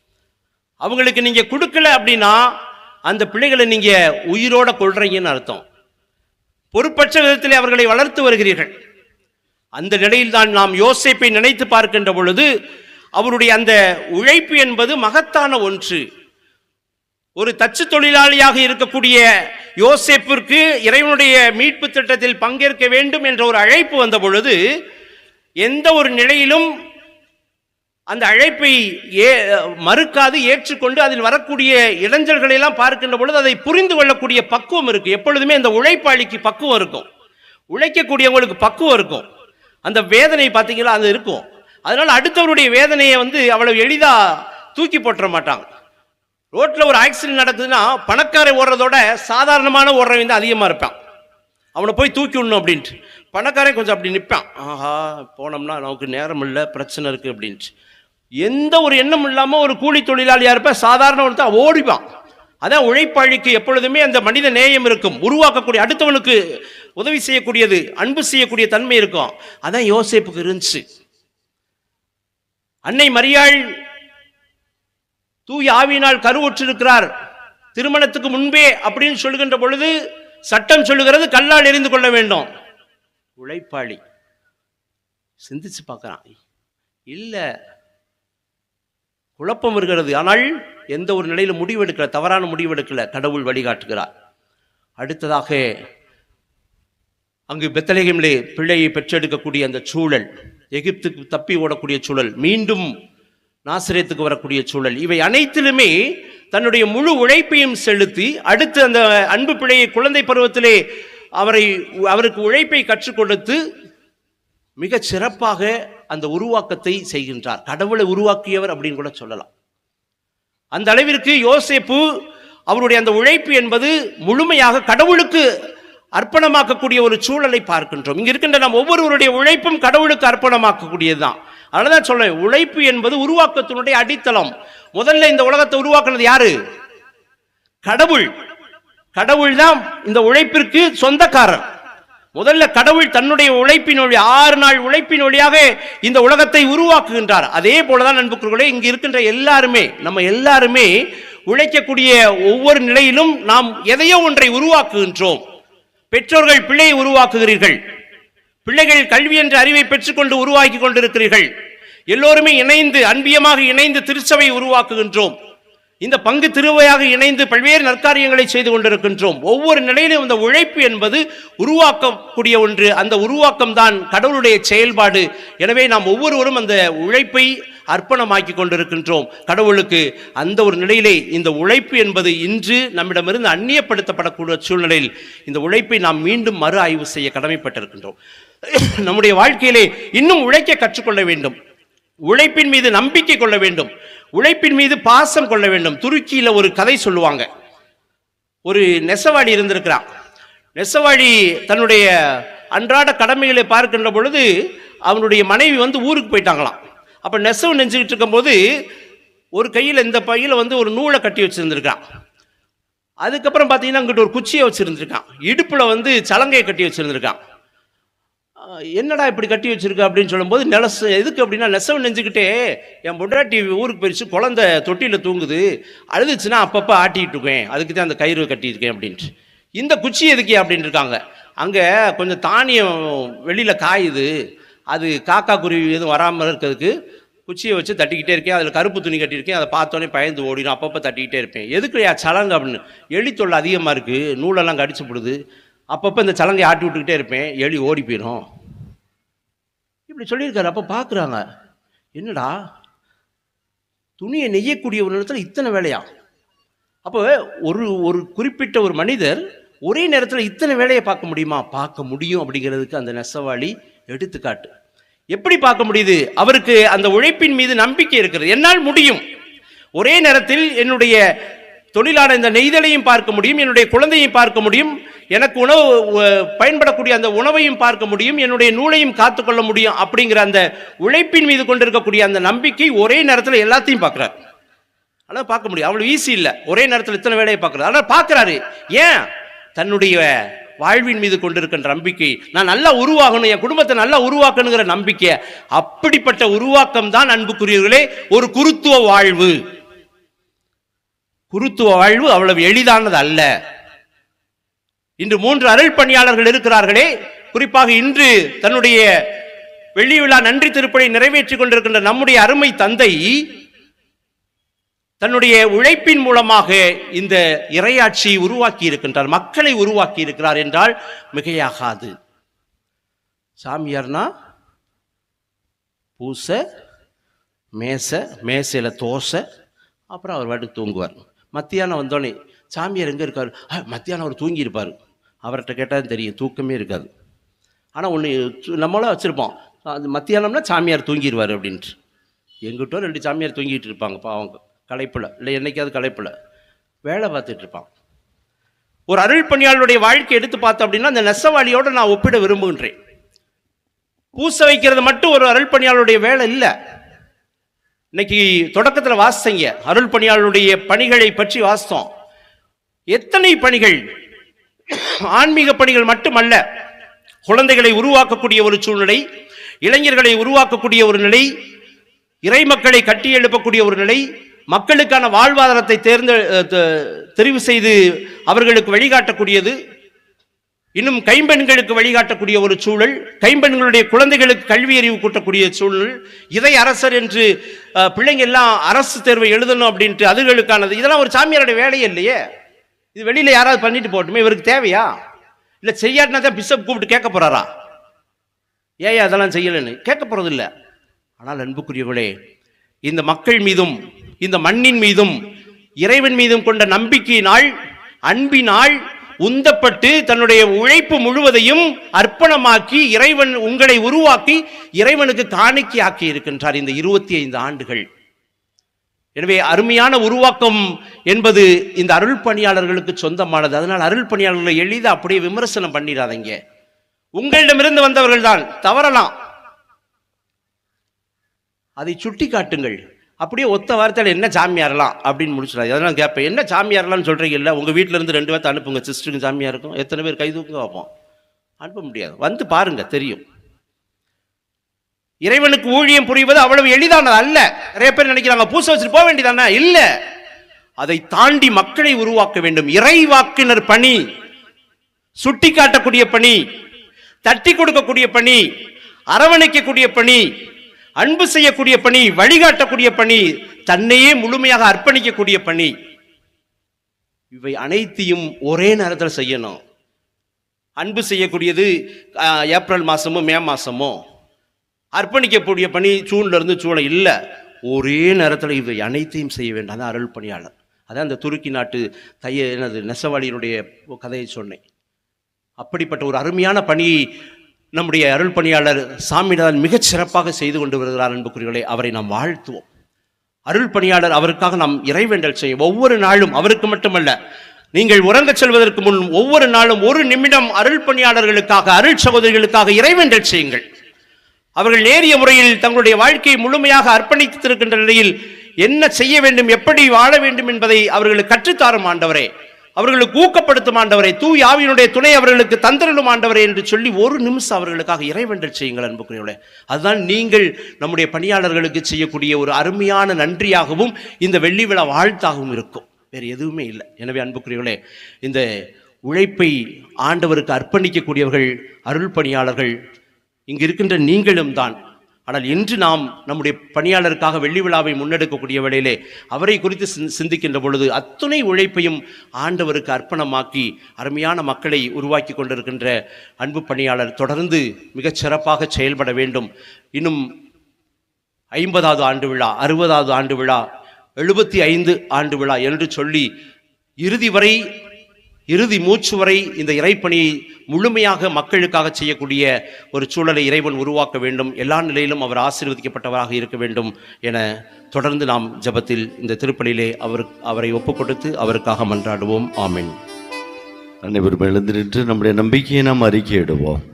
அவங்களுக்கு நீங்க கொடுக்கல அப்படின்னா அந்த பிள்ளைகளை நீங்க உயிரோட கொள்றீங்கன்னு அர்த்தம். பொறுப்பற்ற விதத்தில் அவர்களை வளர்த்து வருகிறீர்கள். அந்த நிலையில் தான் நாம் யோசேப்பை நினைத்து பார்க்கின்ற பொழுது அவருடைய அந்த உழைப்பு என்பது மகத்தான ஒன்று. ஒரு தச்சு தொழிலாளியாக இருக்கக்கூடிய யோசேப்பிற்கு இறைவனுடைய மீட்பு திட்டத்தில் பங்கேற்க வேண்டும் என்ற ஒரு அழைப்பு வந்த பொழுது எந்த ஒரு நிலையிலும் அந்த அழைப்பை மறுக்காது ஏற்றுக்கொண்டு அதில் வரக்கூடிய இடைஞ்சல்களை எல்லாம் பார்க்கின்ற பொழுது அதை புரிந்து கொள்ளக்கூடிய பக்குவம் இருக்கு. எப்பொழுதுமே அந்த உழைப்பாளிக்கு பக்குவம் இருக்கும், உழைக்கக்கூடியவங்களுக்கு பக்குவம் இருக்கும். அந்த வேதனை பார்த்தீங்களா, அது இருக்கும். அதனால அடுத்தவருடைய வேதனையை அவ்வளவு எளிதா தூக்கி போட்டுற மாட்டாங்க. ரோட்டில் ஒரு ஆக்சிடென்ட் நடக்குதுன்னா பணக்காரை ஓடுறதோட சாதாரணமான ஓடுறவங்க தான் அதிகமாக இருப்பான். அவனை போய் தூக்கி விடணும் அப்படின்ட்டு. பணக்காரன் கொஞ்சம் அப்படி நிற்பான், ஆஹா போனோம்னா நமக்கு நேரம் இல்லை, பிரச்சனை இருக்குது அப்படின்ட்டு. எந்த ஒரு எண்ணம் இல்லாமல் ஒரு கூலி தொழிலாளியாக இருப்பேன், சாதாரண ஒருத்தன் ஓடிப்பான். அதான் உழைப்பாளிக்கு எப்பொழுதுமே அந்த மனித நேயம் இருக்கும், உருவாக்கக்கூடிய அடுத்தவனுக்கு உதவி செய்யக்கூடியது, அன்பு செய்யக்கூடிய தன்மை இருக்கும். அதான் யோசேப்புக்கு இருந்துச்சு. அன்னை மரியாள் தூய ஆவியினால் கருவுற்றிருக்கிறார் திருமணத்துக்கு முன்பே அப்படின்னு சொல்லுகின்ற பொழுது சட்டம் சொல்லுகிறது கல்லால் எறிந்து கொள்ள வேண்டும். உழைப்பாளி சிந்திச்சு பார்க்கிறான், இல்ல குழப்பம் இருக்கிறது, ஆனால் எந்த ஒரு நிலையில முடிவெடுக்கல, தவறான முடிவெடுக்கல, கடவுள் வழிகாட்டுகிறார். அடுத்ததாக அங்கு பெத்லகேமிலே பிள்ளையை பெற்றெடுக்கக்கூடிய அந்த சூழல், எகிப்துக்கு தப்பி ஓடக்கூடிய சூழல், மீண்டும் நாசரேத்துக்கு வரக்கூடிய சூழல், இவை அனைத்திலுமே தன்னுடைய முழு உழைப்பையும் செலுத்தி அடுத்து அந்த அன்பு பிள்ளையை குழந்தை பருவத்திலே அவருக்கு உழைப்பை கற்றுக் கொடுத்து மிக சிறப்பாக அந்த உருவாக்கத்தை செய்கின்றார். கடவுளை உருவாக்கியவர் அப்படின்னு கூட சொல்லலாம். அந்த அளவிற்கு யோசேப்பு அவருடைய அந்த உழைப்பு என்பது முழுமையாக கடவுளுக்கு அர்ப்பணமாக்கக்கூடிய ஒரு சூழலை பார்க்கின்றோம். இங்க இருக்கின்ற நாம் ஒவ்வொருவருடைய உழைப்பும் கடவுளுக்கு அர்ப்பணமாக்கக்கூடியதுதான். அதனாலதான் சொல்றேன், உழைப்பு என்பது உருவாக்கத்தினுடைய அடித்தளம். முதல்ல இந்த உலகத்தை உருவாக்குனது யாரு? கடவுள். கடவுள் தான் இந்த உழைப்பிற்கு சொந்தக்காரர். முதல்ல கடவுள் தன்னுடைய உழைப்பின் வழி 6 நாள் உழைப்பின் வழியாக இந்த உலகத்தை உருவாக்குகின்றார். அதே போலதான் நண்பர்களே இங்கு இருக்கின்ற எல்லாருமே, நம்ம எல்லாருமே உழைக்கக்கூடிய ஒவ்வொரு நிலையிலும் நாம் எதையோ ஒன்றை உருவாக்குகின்றோம். பெற்றோர்கள் பிள்ளையை உருவாக்குகிறீர்கள், பிள்ளைகள் கல்வி என்ற அறிவை பெற்றுக்கொண்டு உருவாக்கி கொண்டிருக்கிறீர்கள். எல்லோருமே இணைந்து அன்பியமாக இணைந்து திருச்சபை உருவாக்குகின்றோம். இந்த பங்கு திருவையாக இணைந்து பல்வேறு நற்காரியங்களை செய்து கொண்டிருக்கின்றோம். ஒவ்வொரு நிலையிலும் இந்த உழைப்பு என்பது உருவாக்கக்கூடிய ஒன்று. அந்த உருவாக்கம் தான் கடவுளுடைய செயல்பாடு. எனவே நாம் ஒவ்வொருவரும் அந்த உழைப்பை, அர்ப்பணமாக்கி கொண்டிருக்கின்றோம் கடவுளுக்கு. அந்த ஒரு நிலையிலே இந்த உழைப்பு என்பது இன்று நம்மிடமிருந்து அந்நியப்படுத்தப்படக்கூடிய சூழ்நிலையில் இந்த உழைப்பை நாம் மீண்டும் மறு ஆய்வு செய்ய கடமைப்பட்டிருக்கின்றோம். நம்முடைய வாழ்க்கையிலே இன்னும் உழைக்க கற்றுக்கொள்ள வேண்டும், உழைப்பின் மீது நம்பிக்கை கொள்ள வேண்டும், உழைப்பின் மீது பாசம் கொள்ள வேண்டும். துருக்கியில ஒரு கதை சொல்லுவாங்க. ஒரு நெசவாளி இருந்திருக்கிறான். நெசவாளி தன்னுடைய அன்றாட கடமைகளை பார்க்கின்ற பொழுது அவனுடைய மனைவி ஊருக்கு போயிட்டாங்களாம். அப்போ நெசவு நெஞ்சுக்கிட்டு இருக்கும்போது ஒரு கையில் இந்த பையில் ஒரு நூலை கட்டி வச்சுருந்துருக்கான். அதுக்கப்புறம் பார்த்தீங்கன்னா அங்கிட்ட ஒரு குச்சியை வச்சுருந்துருக்கான். இடுப்பில் சலங்கையை கட்டி வச்சுருந்துருக்கான். என்னடா இப்படி கட்டி வச்சிருக்க அப்படின்னு சொல்லும்போது, எதுக்கு அப்படின்னா நெசவு நெஞ்சுக்கிட்டே என் பொண்டாட்டி ஊருக்கு போயிடுச்சு, குழந்தை தொட்டியில் தூங்குது, அழுதுச்சுன்னா அப்பப்போ ஆட்டிகிட்டு இருக்கேன், அதுக்கு தான் அந்த கயிறு கட்டியிருக்கேன் அப்படின்ட்டு. இந்த குச்சி எதுக்கு அப்படின்னு இருக்காங்க. அங்கே கொஞ்சம் தானியம் வெளியில் காயுது, அது காக்கா குருவி எதுவும் வராமல் இருக்கிறதுக்கு குச்சியை வச்சு தட்டிக்கிட்டே இருக்கேன், அதில் கருப்பு துணி கட்டியிருக்கேன், அதை பார்த்தோன்னே பயந்து ஓடிடும், அப்பப்போ தட்டிக்கிட்டே இருப்பேன். எதுக்கு சலங்கு அப்படின்னு, எலி தொல்லை அதிகமாக இருக்குது, நூலெல்லாம் கடிச்சு போடுது, அப்பப்போ இந்த சலங்கை ஆட்டி விட்டுக்கிட்டே இருப்பேன், எலி ஓடி போயிடும் இப்படி சொல்லியிருக்காரு. அப்போ பார்க்குறாங்க, என்னடா துணியை நெய்யக்கூடிய ஒரு இடத்துல இத்தனை வேலையா? அப்போ ஒரு குறிப்பிட்ட ஒரு மனிதர் ஒரே நேரத்தில் இத்தனை வேலையை பார்க்க முடியுமா? பார்க்க முடியும் அப்படிங்கிறதுக்கு அந்த நெசவாளி எடுத்துக்காட்டு. எப்படி பார்க்க முடியுது? அவருக்கு அந்த உழைப்பின் மீது நம்பிக்கை இருக்கிறது. என்னால் முடியும், ஒரே நேரத்தில் என்னுடைய தொழிலான இந்த நெய்தலையும் பார்க்க முடியும், என்னுடைய குழந்தையும் பார்க்க முடியும், எனக்கு உணவு பயன்படக்கூடிய அந்த உணவையும் பார்க்க முடியும், என்னுடைய நூலையும் காத்துக்கொள்ள முடியும் அப்படிங்கிற அந்த உழைப்பின் மீது கொண்டிருக்கக்கூடிய அந்த நம்பிக்கை ஒரே நேரத்தில் எல்லாத்தையும் பார்க்குறாரு. ஆனால் பார்க்க முடியும், அவ்வளோ ஈஸி இல்லை ஒரே நேரத்தில் இத்தனை வேலையை பார்க்குறாரு. ஆனால் பார்க்குறாரு. ஏன்? தன்னுடைய வாழ்வின் மீது கொண்டிருக்கின்ற நம்பிக்கை, நான் நல்லா உருவாகணும், என் குடும்பத்தை நல்லா உருவாக்கணுங்கிற நம்பிக்கை. அப்படிப்பட்ட உருவாக்கம் தான் அன்புக்குரியவர்களே ஒரு குருத்துவ வாழ்வு. குருத்துவ வாழ்வு அவ்வளவு எளிதானது அல்ல. இன்று 3 அருள் பணியாளர்கள் இருக்கிறார்களே, குறிப்பாக இன்று தன்னுடைய வெள்ளி விழா நன்றி திருப்பலி நிறைவேற்றிக் கொண்டிருக்கின்ற நம்முடைய அருமை தந்தை தன்னுடைய உழைப்பின் மூலமாக இந்த இறையாட்சியை உருவாக்கி இருக்கின்றார், மக்களை உருவாக்கி இருக்கிறார் என்றால் மிகையாகாது. சாமியார்னா பூசை, மேசையில தோசை, அப்புறம் அவர் வாட்டுக்கு தூங்குவார். மத்தியானம் வந்தோடனே சாமியார் எங்கே இருக்கார்? மத்தியானம் அவர் தூங்கியிருப்பார். அவர்கிட்ட கேட்டால் தெரியும், தூக்கமே இருக்காது. ஆனால் ஒன்று நம்மளாம் வச்சுருப்போம், அது மத்தியானம்னா சாமியார் தூங்கிடுவார் அப்படின்ட்டு. எங்கிட்ட 2 சாமியார் தூங்கிட்டு இருப்பாங்க பாவங்க, களைப்பில் இல்லை என்னைக்காவது களைப்பில் வேலை பார்த்துட்டு இருப்பாங்க. ஒரு அருள் பணியாளருடைய வாழ்க்கை எடுத்து பார்த்தோம் அப்படின்னா அந்த நெசவாளியோடு நான் ஒப்பிட விரும்புகின்றேன். பூசை வைக்கிறது மட்டும் ஒரு அருள் பணியாளருடைய வேலை இல்லை. இன்னைக்கு தொடக்கத்தில் வாசித்தீங்க, அருள் பணியாளருடைய பணிகளை பற்றி வாசித்தோம். எத்தனை பணிகள், ஆன்மீக பணிகள் மட்டுமல்ல, குழந்தைகளை உருவாக்கக்கூடிய ஒரு சூழ்நிலை, இளைஞர்களை உருவாக்கக்கூடிய ஒரு நிலை, இறை மக்களை கட்டி எழுப்பக்கூடிய ஒரு நிலை, மக்களுக்கான வாழ்வாதாரத்தை தெரிவு செய்து அவர்களுக்கு வழிகாட்டக்கூடியது, இன்னும் கைம்பெண்களுக்கு வழிகாட்டக்கூடிய ஒரு சூழல், கைம்பெண்களுடைய குழந்தைகளுக்கு கல்வி அறிவு கூட்டக்கூடிய சூழல், இதை அரசர் என்று பிள்ளைங்க எல்லாம் அரசு தேர்வை எழுதணும் அப்படின்ட்டு அதுகளுக்கானது. இதெல்லாம் ஒரு சாமியாருடைய வேலையே இல்லையே. இது வெளியில யாராவது பண்ணிட்டு போட்டுமே, இவருக்கு தேவையா? இல்லை செய்யாட்டினா தான் பிஷப் கூப்பிட்டு கேட்க போறாரா? ஏன் அதெல்லாம் செய்யலன்னு கேட்க போறது இல்லை. ஆனால் அன்புக்குரியவர்களே, இந்த மக்கள் மீதும் இந்த மண்ணின் மீதும் இறைவன் மீதும் கொண்ட நம்பிக்கையினால், அன்பினால் உந்தப்பட்டு தன்னுடைய உழைப்பு முழுவதையும் அர்ப்பணமாக்கி இறைவன் உங்களை உருவாக்கி இறைவனுக்கு காணிக்கை ஆக்கி இருக்கின்றார் இந்த 25 ஆண்டுகள். எனவே அருமையான உருவாக்கம் என்பது இந்த அருள் பணியாளர்களுக்கு சொந்தமானது. அதனால் அருள் பணியாளர்களை எளிதாக அப்படியே விமர்சனம் பண்ணிடாதீங்க. உங்களிடமிருந்து வந்தவர்கள் தான், தவறலாம், அதை சுட்டி காட்டுங்கள். அப்படியே ஒத்த வார்த்தையில் என்ன சாமியாரலாம் அப்படின்னு முடிச்சிடாது. அதெல்லாம் கேட்பேன், என்ன சாமியாரலாம்னு சொல்கிறீங்க? இல்லை, உங்கள் வீட்டில் இருந்து 2 பேர்த்த அனுப்புங்க, சிஸ்டருக்கு சாமியாக இருக்கும். எத்தனை பேர் கை தூக்க வைப்போம்? அனுப்ப முடியாது. வந்து பாருங்க, தெரியும். இறைவனுக்கு ஊழியம் புரிவது அவ்வளவு எளிதானது அல்ல. நிறைய பேர் நினைக்கிறாங்க பூசை வச்சுட்டு போக வேண்டியதானே. இல்லை, அதை தாண்டி மக்களை உருவாக்க வேண்டும். இறைவாக்கினர் பணி, சுட்டி காட்டக்கூடிய பணி, தட்டி கொடுக்கக்கூடிய பணி, அரவணைக்கக்கூடிய பணி, அன்பு செய்யக்கூடிய பணி, வழிகாட்டக்கூடிய பணி, தன்னையே முழுமையாக அர்ப்பணிக்கக்கூடிய பணி, இவை அனைத்தையும் ஒரே நேரத்தில் செய்யணும். அன்பு செய்யக்கூடியது ஏப்ரல் மாசமோ மே மாசமோ, அர்ப்பணிக்கக்கூடிய பணி ஜூன்ல இருந்து ஜூலை இல்லை, ஒரே நேரத்தில் இவை அனைத்தையும் செய்ய வேண்டாம். அதான் அருள் பணியாளர். அதான் அந்த துருக்கி நாட்டு நெசவாளியினுடைய கதையை சொன்னேன். அப்படிப்பட்ட ஒரு அருமையான பணியை நம்முடைய அருள் பணியாளர் சாமிநாதன் மிகச் சிறப்பாக செய்து கொண்டு வருகிறார். அன்புக்குரியவர்களே, அவரை நாம் வாழ்த்துவோம். அருள் பணியாளர், அவருக்காக நாம் இறைவேண்டல் செய்யும். ஒவ்வொரு நாளும் அவருக்கு மட்டுமல்ல, நீங்கள் உறங்கச் செல்வதற்கு முன் ஒவ்வொரு நாளும் ஒரு நிமிடம் அருள் பணியாளர்களுக்காக, அருள் சகோதரிகளுக்காக இறைவேண்டல் செய்யுங்கள். அவர்கள் நேரிய முறையில் தங்களுடைய வாழ்க்கையை முழுமையாக அர்ப்பணித்திருக்கின்ற நிலையில் என்ன செய்ய வேண்டும், எப்படி வாழ வேண்டும் என்பதை அவர்களுக்கு கற்றுத்தாரும் ஆண்டவரே, அவர்களுக்கு ஊக்கப்படுத்தும் ஆண்டவரே, தூய் ஆவியினுடைய துணை அவர்களுக்கு தந்திரலும் ஆண்டவரே என்று சொல்லி ஒரு நிமிஷம் அவர்களுக்காக இறைவேண்டல் செய்யுங்கள். அன்புக்குரியவர்களே, அதுதான் நீங்கள் நம்முடைய பணியாளர்களுக்கு செய்யக்கூடிய ஒரு அருமையான நன்றியாகவும் இந்த வெள்ளி விழா வாழ்த்தாகவும் இருக்கும். வேறு எதுவுமே இல்லை. எனவே அன்புக்குரியவர்களே, இந்த உழைப்பை ஆண்டவருக்கு அர்ப்பணிக்கக்கூடியவர்கள் அருள் பணியாளர்கள் இங்கு இருக்கின்ற நீங்களும் தான். ஆனால் இன்று நாம் நம்முடைய பணியாளருக்காக வெள்ளி விழாவை முன்னெடுக்கக்கூடிய வேளையிலே அவரை குறித்து சிந்திக்கின்ற பொழுது அத்துணை உழைப்பையும் ஆண்டவருக்கு அர்ப்பணமாக்கி அருமையான மக்களை உருவாக்கி கொண்டிருக்கின்ற அன்பு பணியாளர் தொடர்ந்து மிகச் சிறப்பாக செயல்பட வேண்டும். இன்னும் 50வது ஆண்டு விழா, 60வது ஆண்டு விழா, 75 ஆண்டு விழா என்று சொல்லி இறுதி மூச்சு வரை இந்த இறைப்பணியை முழுமையாக மக்களுக்காக செய்யக்கூடிய ஒரு சூழலை இறைவன் உருவாக்க வேண்டும். எல்லா நிலையிலும் அவர் ஆசீர்வதிக்கப்பட்டவராக இருக்க வேண்டும் என தொடர்ந்து நாம் ஜெபத்தில் இந்த திருப்பலியிலே அவரை ஒப்புக் கொடுத்து அவருக்காக மன்றாடுவோம். ஆமென். அனைவரும் எழுந்து நின்று நம்முடைய நம்பிக்கையை நாம் அறிக்கையிடுவோம்.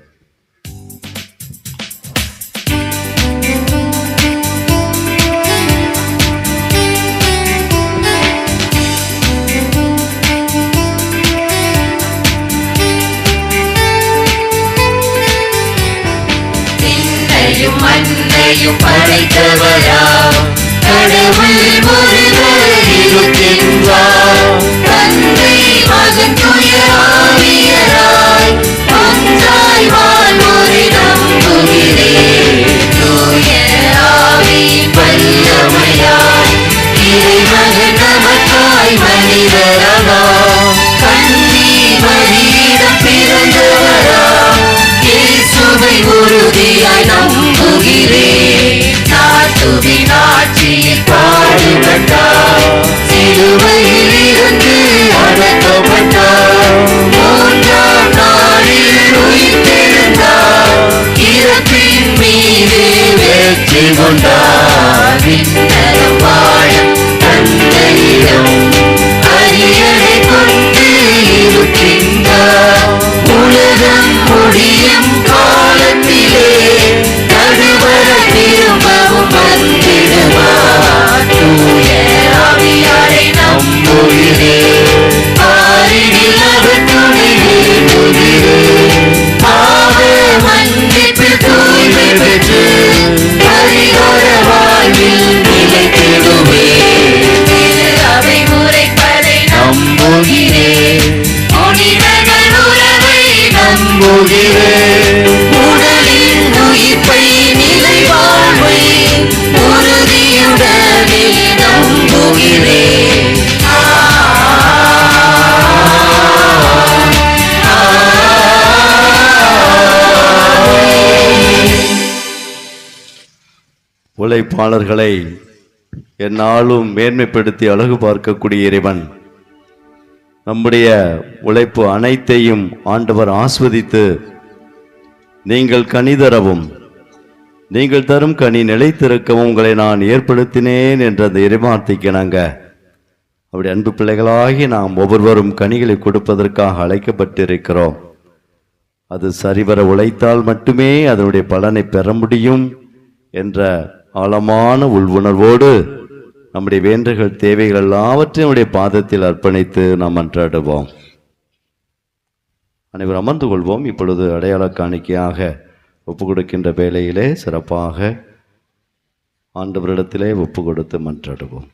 மண்ணையும் படைத்தவரா கடவுள் ஒருவர் இருக்கின்றார். தந்தை மகன் தூய ஆவியராய் ஒன்றாய் வாழ்வோரை நம்புகிறேன். தூய ஆவியின் வல்லமையாய் இறைமகன் நமக்காய் மனிதரானார். கன்னி மரியிடம் பிறந்தவரா இயேசுவை உறுதியாய் நம்புகிறேன். நாட்டுவின் ஆட்சியில் பாடுபட்டார், சிலுவையில் இருந்து அடக்கப்பட்டார், 3ஆம் நாளில் உயிர்த்தெழுந்தார், இறப்பின் மீது வெற்றி கொண்டார். விண்ணகம் வாழும் தந்தையிடம் அரியணை கொண்டு இருக்கின்றார். உலகம் முடியும் காலத்திலே நடுவர திரும்பவும் வந்திடுவார். தூய ஆவியாரை நம்புகிறேன். பாரினில் அவர் துணை வேண்டுகிறேன். பாவ மன்னிப்பில் தூய்மை பெற்று பரிகார வாழ்வில் நிலைத்திடுவேன். அவை முறைப்பதை நம்புகிறேன். புனிதர்கள் உறவை நம்புகிறேன். உடலின் உயிர்ப்பை நிலை வாழ்வை உறுதியுடனே நம்புகிறேன். உழைப்பாளர்களை எந்நாளும் மேன்மைப்படுத்தி அழகு பார்க்கக்கூடிய இறைவன் நம்முடைய உழைப்பு அனைத்தையும் ஆண்டவர் ஆஸ்வதித்து நீங்கள் கனி தரவும் நீங்கள் தரும் கனி நிலைத்திருக்கவும் உங்களை நான் ஏற்படுத்தினேன் என்ற அந்த இறைவார்த்தைக்கு நாங்கள் அப்படி அன்பு பிள்ளைகளாகி நாம் ஒவ்வொருவரும் கனிகளை கொடுப்பதற்காக அழைக்கப்பட்டிருக்கிறோம். அது சரிவர உழைத்தால் மட்டுமே அதனுடைய பலனை பெற முடியும் என்ற ஆழமான உள்வுணர்வோடு நம்முடைய வேண்டுகள் தேவைகள் எல்லாவற்றையும் நம்முடைய பாதத்தில் அர்ப்பணித்து நாம் மன்றாடுவோம். அனைவரும் அமர்ந்து கொள்வோம். இப்பொழுது அடையாள காணிக்கையாக ஒப்பு கொடுக்கின்ற வேளையிலே சிறப்பாக ஆண்டவரிடத்திலே ஒப்பு கொடுத்து மன்றாடுவோம்.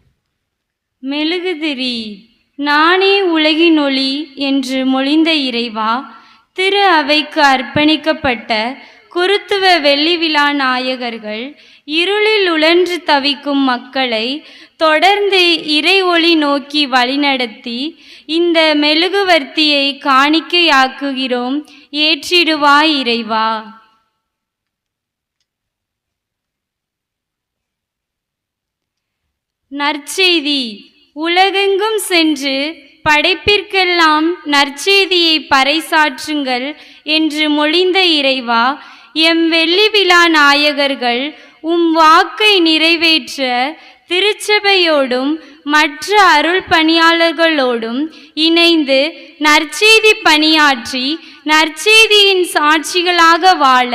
மெழுகுதிரி நானே உலகின் ஒளி என்று மொழிந்த இறைவா, திரு அவைக்கு அர்ப்பணிக்கப்பட்ட குருத்துவ வெள்ளி விழா நாயகர்கள் இருளில் உழன்று தவிக்கும் மக்களை தொடர்ந்து இறை ஒளி நோக்கி வழிநடத்தி இந்த மெழுகுவர்த்தியை காணிக்கையாக்குகிறோம். ஏற்றிடுவாய் இறைவா. நற்செய்தி. உலகெங்கும் சென்று படைப்பிற்கெல்லாம் நற்செய்தியை பறைசாற்றுங்கள் என்று மொழிந்த இறைவா, எம் வெள்ளி விழா நாயகர்கள் வாக்கை நிறைவேற்ற திருச்சபையோடும் மற்ற அருள் பணியாளர்களோடும் இணைந்து நற்செய்தி பணியாற்றி நற்செய்தியின் சாட்சிகளாக வாழ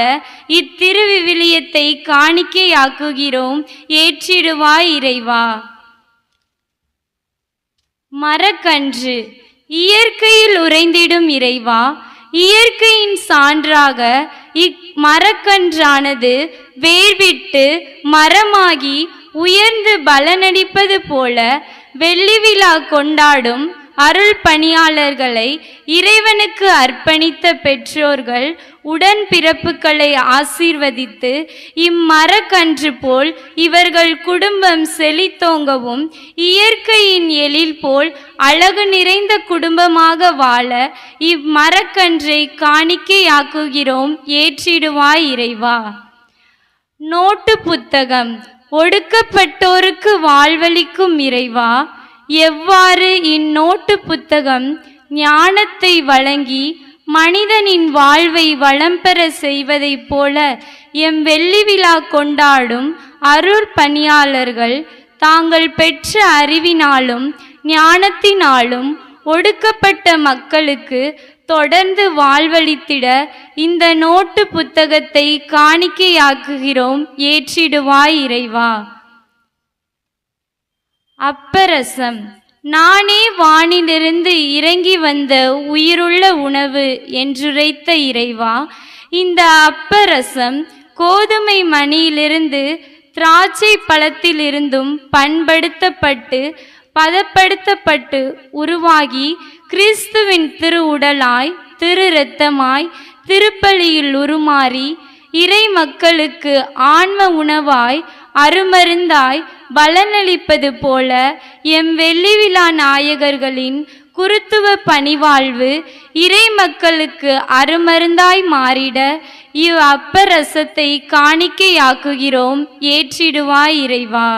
இத்திருவிவிலியத்தை காணிக்கையாக்குகிறோம். ஏற்றிடுவாய் இறைவா. மரக்கன்று. இயற்கையில் உறைந்திடும் இறைவா, இயற்கையின் சான்றாக இம்மரக்கன்றானது வேர்விட்டு மரமாகி உயர்ந்து பலனடிப்பது போல வெள்ளி விழா கொண்டாடும் அருள் பணியாளர்களை, இறைவனுக்கு அர்ப்பணித்த பெற்றோர்கள், உடன் பிறப்புகளை ஆசீர்வதித்து இம்மரக்கன்று போல் இவர்கள் குடும்பம் செழித்தோங்கவும் இயற்கையின் எழில் போல் அழகு நிறைந்த குடும்பமாக வாழ இம்மரக்கன்றை காணிக்கையாக்குகிறோம். ஏற்றிடுவாய் இறைவா. நோட்டு புத்தகம். ஒடுக்கப்பட்டோருக்கு வாழ்வளிக்கும் இறைவா, எவ்வாறு இந்நோட்டு புத்தகம் ஞானத்தை வழங்கி மனிதனின் வாழ்வை வளம் பெற செய்வதைப் போல எம் வெள்ளி விழா கொண்டாடும் அருள் பணியாளர்கள் தாங்கள் பெற்ற அறிவினாலும் ஞானத்தினாலும் ஒடுக்கப்பட்ட மக்களுக்கு தொடர்ந்து வாழ்வளித்திட இந்த நோட்டு புத்தகத்தை காணிக்கையாக்குகிறோம். ஏற்றிடுவாய் இறைவா. அப்பரசம். நானே வானிலிருந்து இறங்கி வந்த உயிருள்ள உணவு என்றுரைத்த இறைவா, இந்த அப்பரசம் கோதுமை மணியிலிருந்து திராட்சை பழத்திலிருந்தும் பண்படுத்தப்பட்டு பதப்படுத்தப்பட்டு உருவாகி கிறிஸ்துவின் திரு உடலாய் திரு இரத்தமாய் திருப்பலியில் உருமாறி இறை மக்களுக்கு ஆன்ம உணவாய் அருமருந்தாய் பலனளிப்பது போல எம் வெள்ளி விழா நாயகர்களின் குருத்துவ பணிவாழ்வு இறை மக்களுக்கு அருமருந்தாய் மாறிட இவ் அப்பரசத்தை காணிக்கையாக்குகிறோம். ஏற்றிடுவாய் இறைவா.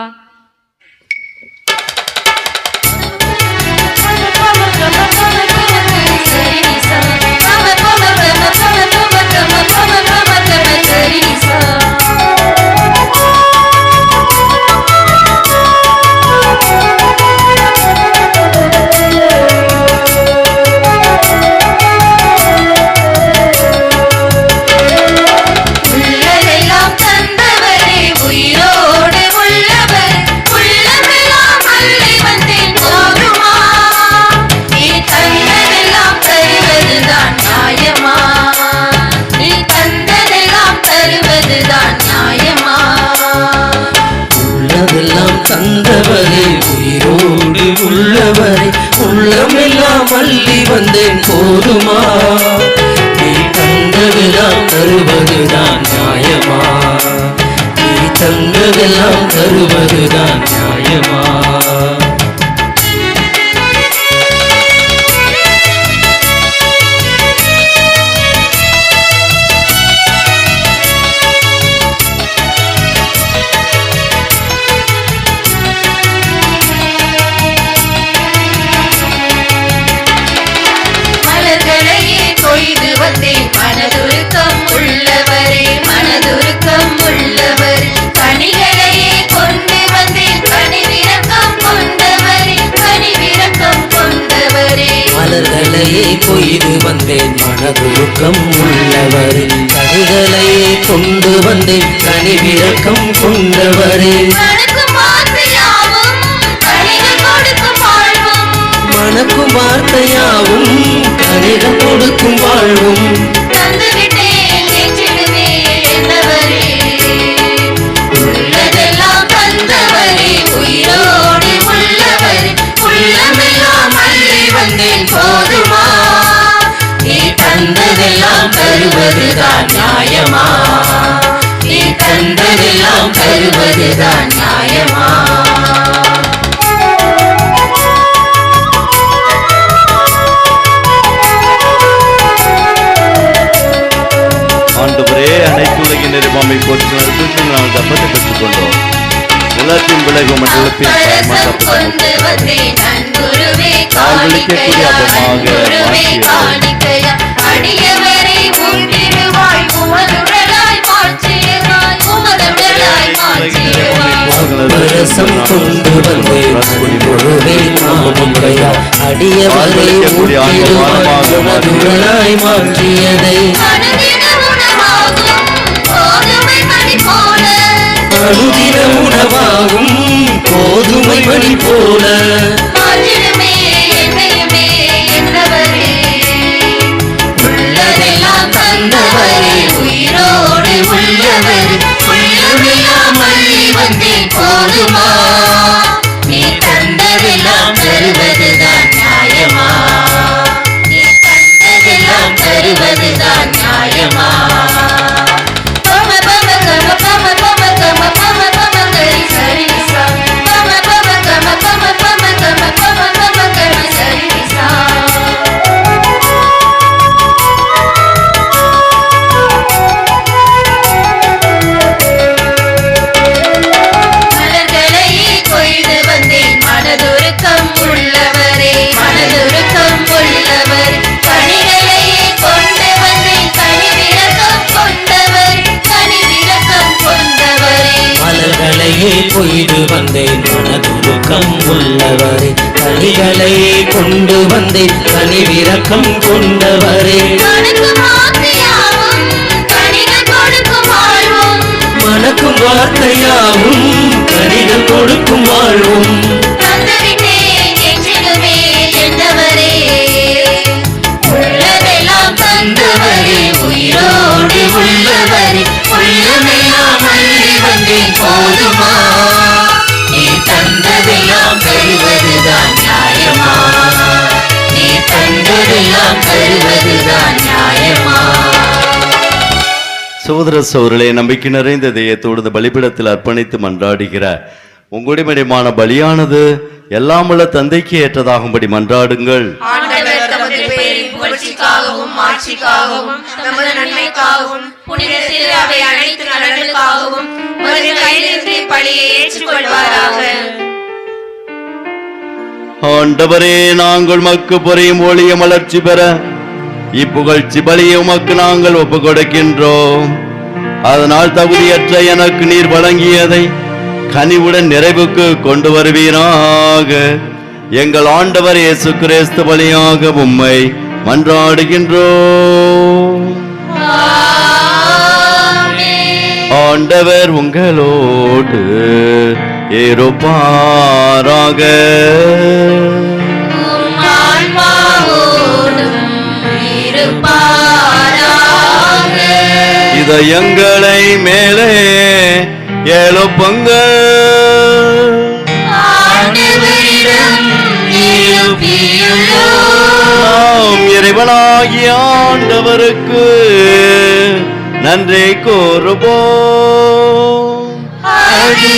தந்தவரே உயிரோடு உள்ளவரே உள்ளமெல்லாம் அள்ளி வந்தேன் போதுமா? நீ தந்ததெல்லாம் தருவதுதான் நியாயமா? நீ தந்ததெல்லாம் தருவதுதான் நியாயமா? மனதுருக்கம் உள்ளவரே மனதுருக்கம் உள்ளவர் கனிகளையே கொண்டு வந்தேன் கனிவிரக்கம் கொண்டவரே கனிவிரக்கம் கொண்டவரே மலர்களையே கொய்து வந்தேன் மனதுருக்கம் உள்ளவரே கனிகளையே கொண்டு வந்தேன் கனிவிரக்கம் கொண்டவரே மனக்கும் வார்த்தையாவும் கனிகள் கொடுக்கும் வாழ்வும் மனக்கும் வார்த்தையாவும் கனிகள் கொடுக்கும் வாழ்வும் தந்துவிட்டேன் ஏற்றிடுவேன் என்றவரே உள்ளதெல்லாம் தந்தவரே உயிரோடு உள்ளவரே உள்ளமெல்லாம் அள்ளி வந்தேன் போதுமா? நீ தந்ததெல்லாம் தருவதுதான் நியாயமா? நீ தந்ததெல்லாம் தருவதுதான் நியாயமா? ஆண்டவரே, அனைத்து உலகினரும் அம்மை போற்றி நாங்கள் தப்பத்தை பெற்றுக்கொண்டோம். நிலத்தின் விளைவு மண்டலத்தின் அப்பரசம் கொண்டு வந்தேன் நன்குருவே காண்பிக்கக்கூடிய அப்பமாக காணிக்கையா அடியவரை உண்டிடுவாய் உமதுடலாய் மாற்றியவாய் உமதுடலாய் மாற்றியவாய் அப்பரசம் கொண்டு வந்தேன் நன்குருவே காணிக்கையா அடியவரை உடலாய் மாற்றியதை அனுதின உணவாகும் கோதுமை மணி போல அனுதின உணவாகும் கோதுமை மணி போல மாற்றிடுமே என்னையுமே என்னவரே உள்ளதெல்லாம் தந்தவரே உயிரோடு உள்ளவர் உள்ளமெல்லாம் அள்ளி வந்தேன் போதுமா நீ தந்ததெல்லாம் தருவதுதான் நியாயமா நீ தந்ததெல்லாம் தருவதுதான் நியாயமா பம பம கம பம பம கம பம பம கரி சரி சா பம பம கம பம பம கம பம பம கரி சரி சா மலர்களையே கொய்து வந்தேன் மனதுருக்கம் உள்ளவரே மனதுருக்கம் உள்ளவர் கனிகளையே கொண்டு வந்தேன் கனிவிரக்கம் கொண்டவர் கனிவிரக்கம் கொண்டவரே மலர்களையே கொய்து வந்தேன் மனதுருக்கம் உள்ளவரே கனிகளையே கொண்டு வந்தேன் கனிவிரக்கம் கொண்டவரே மனக்கும் ஆசையாவும் கனிகள் கொடுக்கும் வாழ்வும் மனக்கும் வார்த்தையாவும் கனிகள் கொடுக்கும் வாழ்வும் தந்துவிட்டேன் என்றிடுமே என்னவரே உள்ளதெல்லாம் தந்தவரே உயிரோடு உள்ளவரே உள்ளமெல்லாம் அள்ளி வந்தேன் போதுமா நீ தந்ததெல்லாம் தருவதுதான் நியாயமா நீ தந்ததெல்லாம் தருவதுதான் நியாயமா சகோதர சகோதரர்களே, நம்பிக்கை நிறைந்த இதயத்தோடு இந்த பலிபீடத்தில் அர்ப்பணித்து மன்றாடுகிற உங்களுடையமான பலியானது எல்லாம் உள்ள தந்தைக்கு ஏற்றதாகும்படி மன்றாடுங்கள். ஆண்டவர் தமது பேரின் புகழ்ச்சிக்காகவும் மாட்சிக்காகவும் நமது நன்மைக்காகவும் புனித திரு அவை அனைத்து நலன்களுக்காகவும் உமது கையிலிருந்து பலியை ஏற்றுக்கொள்வாராக. ஆண்டவரே, நாங்கள் மக்கு பொறையும் ஒளிய மலர்ச்சி பெற இப்புகழ்ச்சி பலியை உமக்கு நாங்கள் ஒப்பு கொடுக்கின்றோம். அதனால் தகுதியற்ற எனக்கு நீர் வழங்கியதை கனிவுடன் நிறைவுக்கு கொண்டு வருவீராக. எங்கள் ஆண்டவர் இயேசு கிறிஸ்து வழியாக உம்மை மன்றாடுகின்றோம். ஆண்டவர் உங்களோடு இருப்பாராக. உம் ஆன்மாவோடும் இருப்பாராக. இதயங்களை மேலே எழுப்புங்கள். ஆண்டவரிடம் எழுப்பியுள்ளோம். நாம் இறைவனாகிய ஆண்டவருக்கு நன்றி கூறுவோம். அது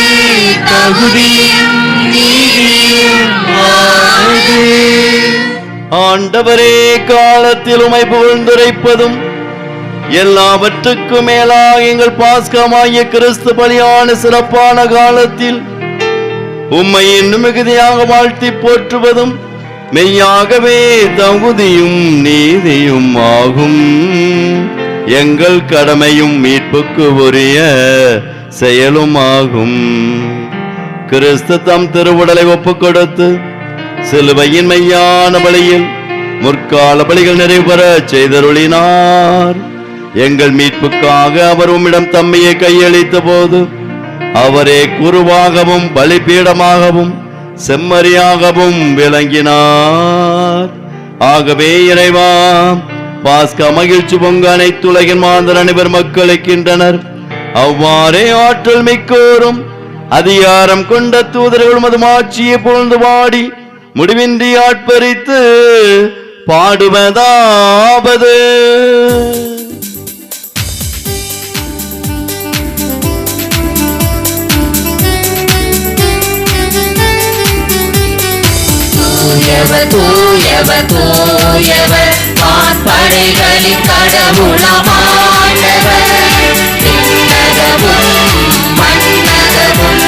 தகுதியும் நீதியுமானது. ஆண்டவரே, காலத்தில் உமை புகழ்ந்துரைப்பதும் எல்லாவற்றுக்கும் மேலாக எங்கள் பாஸ்கமாகிய கிறிஸ்து பலியான சிறப்பான காலத்தில் உம்மை இன்னும் மிகுதியாக வாழ்த்தி போற்றுவதும் மெய்யாகவே தகுதியும் நீதியும் ஆகும். எங்கள் கடமையும் மீட்புக்கு உரிய செயலும் ஆகும். கிறிஸ்து தம் திருவுடலை ஒப்புக் கொடுத்து சிலுவையின் மெய்யான பலியில் முற்கால பலிகள் நிறைவேற செய்தருளினார். எங்கள் மீட்புக்காக அவர் உம்மிடம் தம்மையை கையளித்த போது அவரே குருவாகவும் பலிபீடமாகவும் செம்மறியாகவும் விளங்கினார். ஆகவே இறைவா, பாஸ்கா மகிழ்ச்சி பொங்க அனைத்துலகின் மாந்தர் அனைவர் மக்களுக்கின்றனர். அவ்வாறே ஆற்றல் மிக்கோரும் அதிகாரம் கொண்ட தூதர்களும் அது மாட்சியை புகழ்ந்து பாடி முடிவின்றி ஆட்பரித்து பாடுவதாவது. தூயவர் தூயவர் தூயவர் வான்படைகளின் கடவுளமானவர். விண்ணகமும் மண்ணகமும்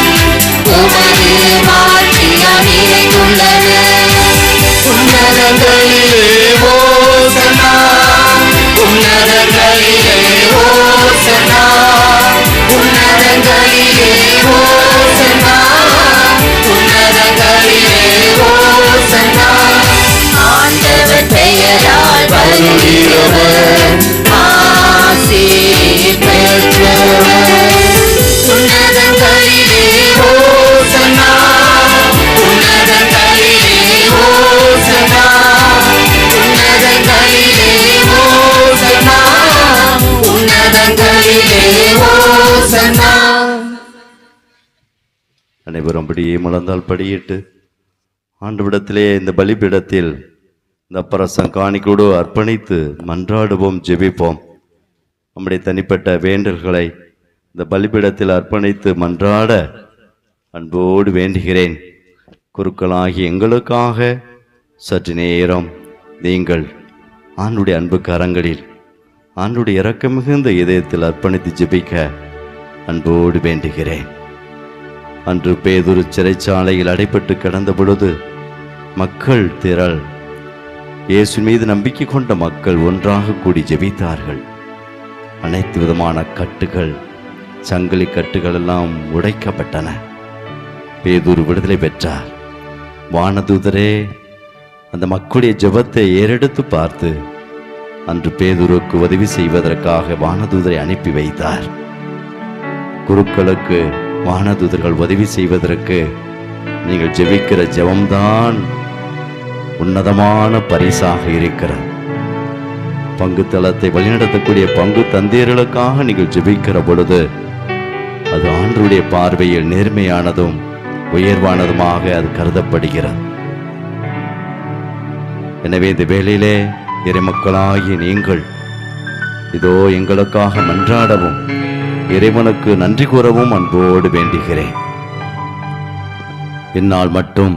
உயர்ந்தவர் ஆசி பெற்றவர் உன்னதங்களிலே ஓசன்னா உன்னதங்களிலே ஓசன்னா உன்னதங்களிலே ஓசன்னா உன்னதங்களிலே ஓசன்னா. அனைவரும் அப்படியே முழந்தால் படியிட்டு ஆண்டவிடத்திலே இந்த பலிபீடத்தில் இந்த அப்பரசம் காணிக்கோடு அர்ப்பணித்து மன்றாடுவோம், ஜெபிப்போம். நம்முடைய தனிப்பட்ட வேண்டல்களை இந்த பலிபீடத்தில் அர்ப்பணித்து மன்றாட அன்போடு வேண்டுகிறேன். குருக்களாகி எங்களுக்காக சற்று நேரம் நீங்கள் ஆண்டுடைய அன்பு கரங்களில் ஆண்டுடைய இரக்கம் மிகுந்த இதயத்தில் அர்ப்பணித்து ஜெபிக்க அன்போடு வேண்டுகிறேன். அன்று பேதுரு சிறைச்சாலையில் அடைபட்டு கிடந்த பொழுது மக்கள் திரள் இயேசு மீது நம்பிக்கை கொண்ட மக்கள் ஒன்றாக கூடி ஜெபித்தார்கள். அனைத்து விதமான கட்டுகள், சங்கிலி கட்டுகள் எல்லாம் உடைக்கப்பட்டன. பேதுரு விடுதலை பெற்றார். வானதூதரே அந்த மக்களுடைய ஜெபத்தை ஏறெடுத்து பார்த்து அன்று பேதுருக்கு உதவி செய்வதற்காக வானதூதரை அனுப்பி வைத்தார். குருக்களுக்கு வானதூதர்கள் உதவி செய்வதற்கு நீங்கள் ஜெபிக்கிற ஜெபம்தான் உன்னதமான பரிசாக இருக்கிறது. பங்கு தளத்தை வழிநடத்தக்கூடிய பங்கு தந்தையர்களுக்காக நீங்கள் ஜெபிக்கிற பொழுது அது ஆண்டவருடைய பார்வையில் நேர்மையானதும் உயர்வானதுமாக அது கருதப்படுகிறது. எனவே இந்த வேளையிலே இறைமக்களாகிய நீங்கள் இதோ எங்களுக்காக மன்றாடவும் இறைவனுக்கு நன்றி கூறவும் அன்போடு வேண்டுகிறேன். என்னால் மட்டும்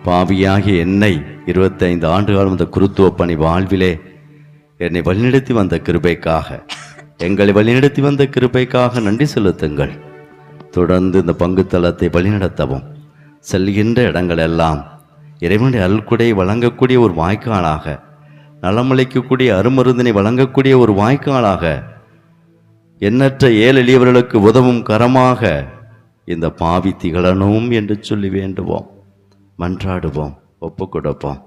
பாவியாகிய என்னை 25 ஆண்டுகாலம் இந்த குருத்துவ பணி வாழ்விலே என்னை வழிநடத்தி வந்த கிருபைக்காக, எங்களை வழிநடத்தி வந்த கிருபைக்காக நன்றி செலுத்துங்கள். தொடர்ந்து இந்த பங்கு தளத்தை வழிநடத்தவும் செல்கின்ற இடங்களெல்லாம் இறைவனுடைய அல்குடை வழங்கக்கூடிய ஒரு வாய்க்காலாக, நலமளிக்கக்கூடிய அருமருந்தினை வழங்கக்கூடிய ஒரு வாய்க்காலாக, எண்ணற்ற ஏழை எளியவர்களுக்கு உதவும் கரமாக இந்த பாவி திகழணும் என்று சொல்லி வேண்டுவோம், மன்றாடுவோம், ஒப்பு கொடுப்போம்.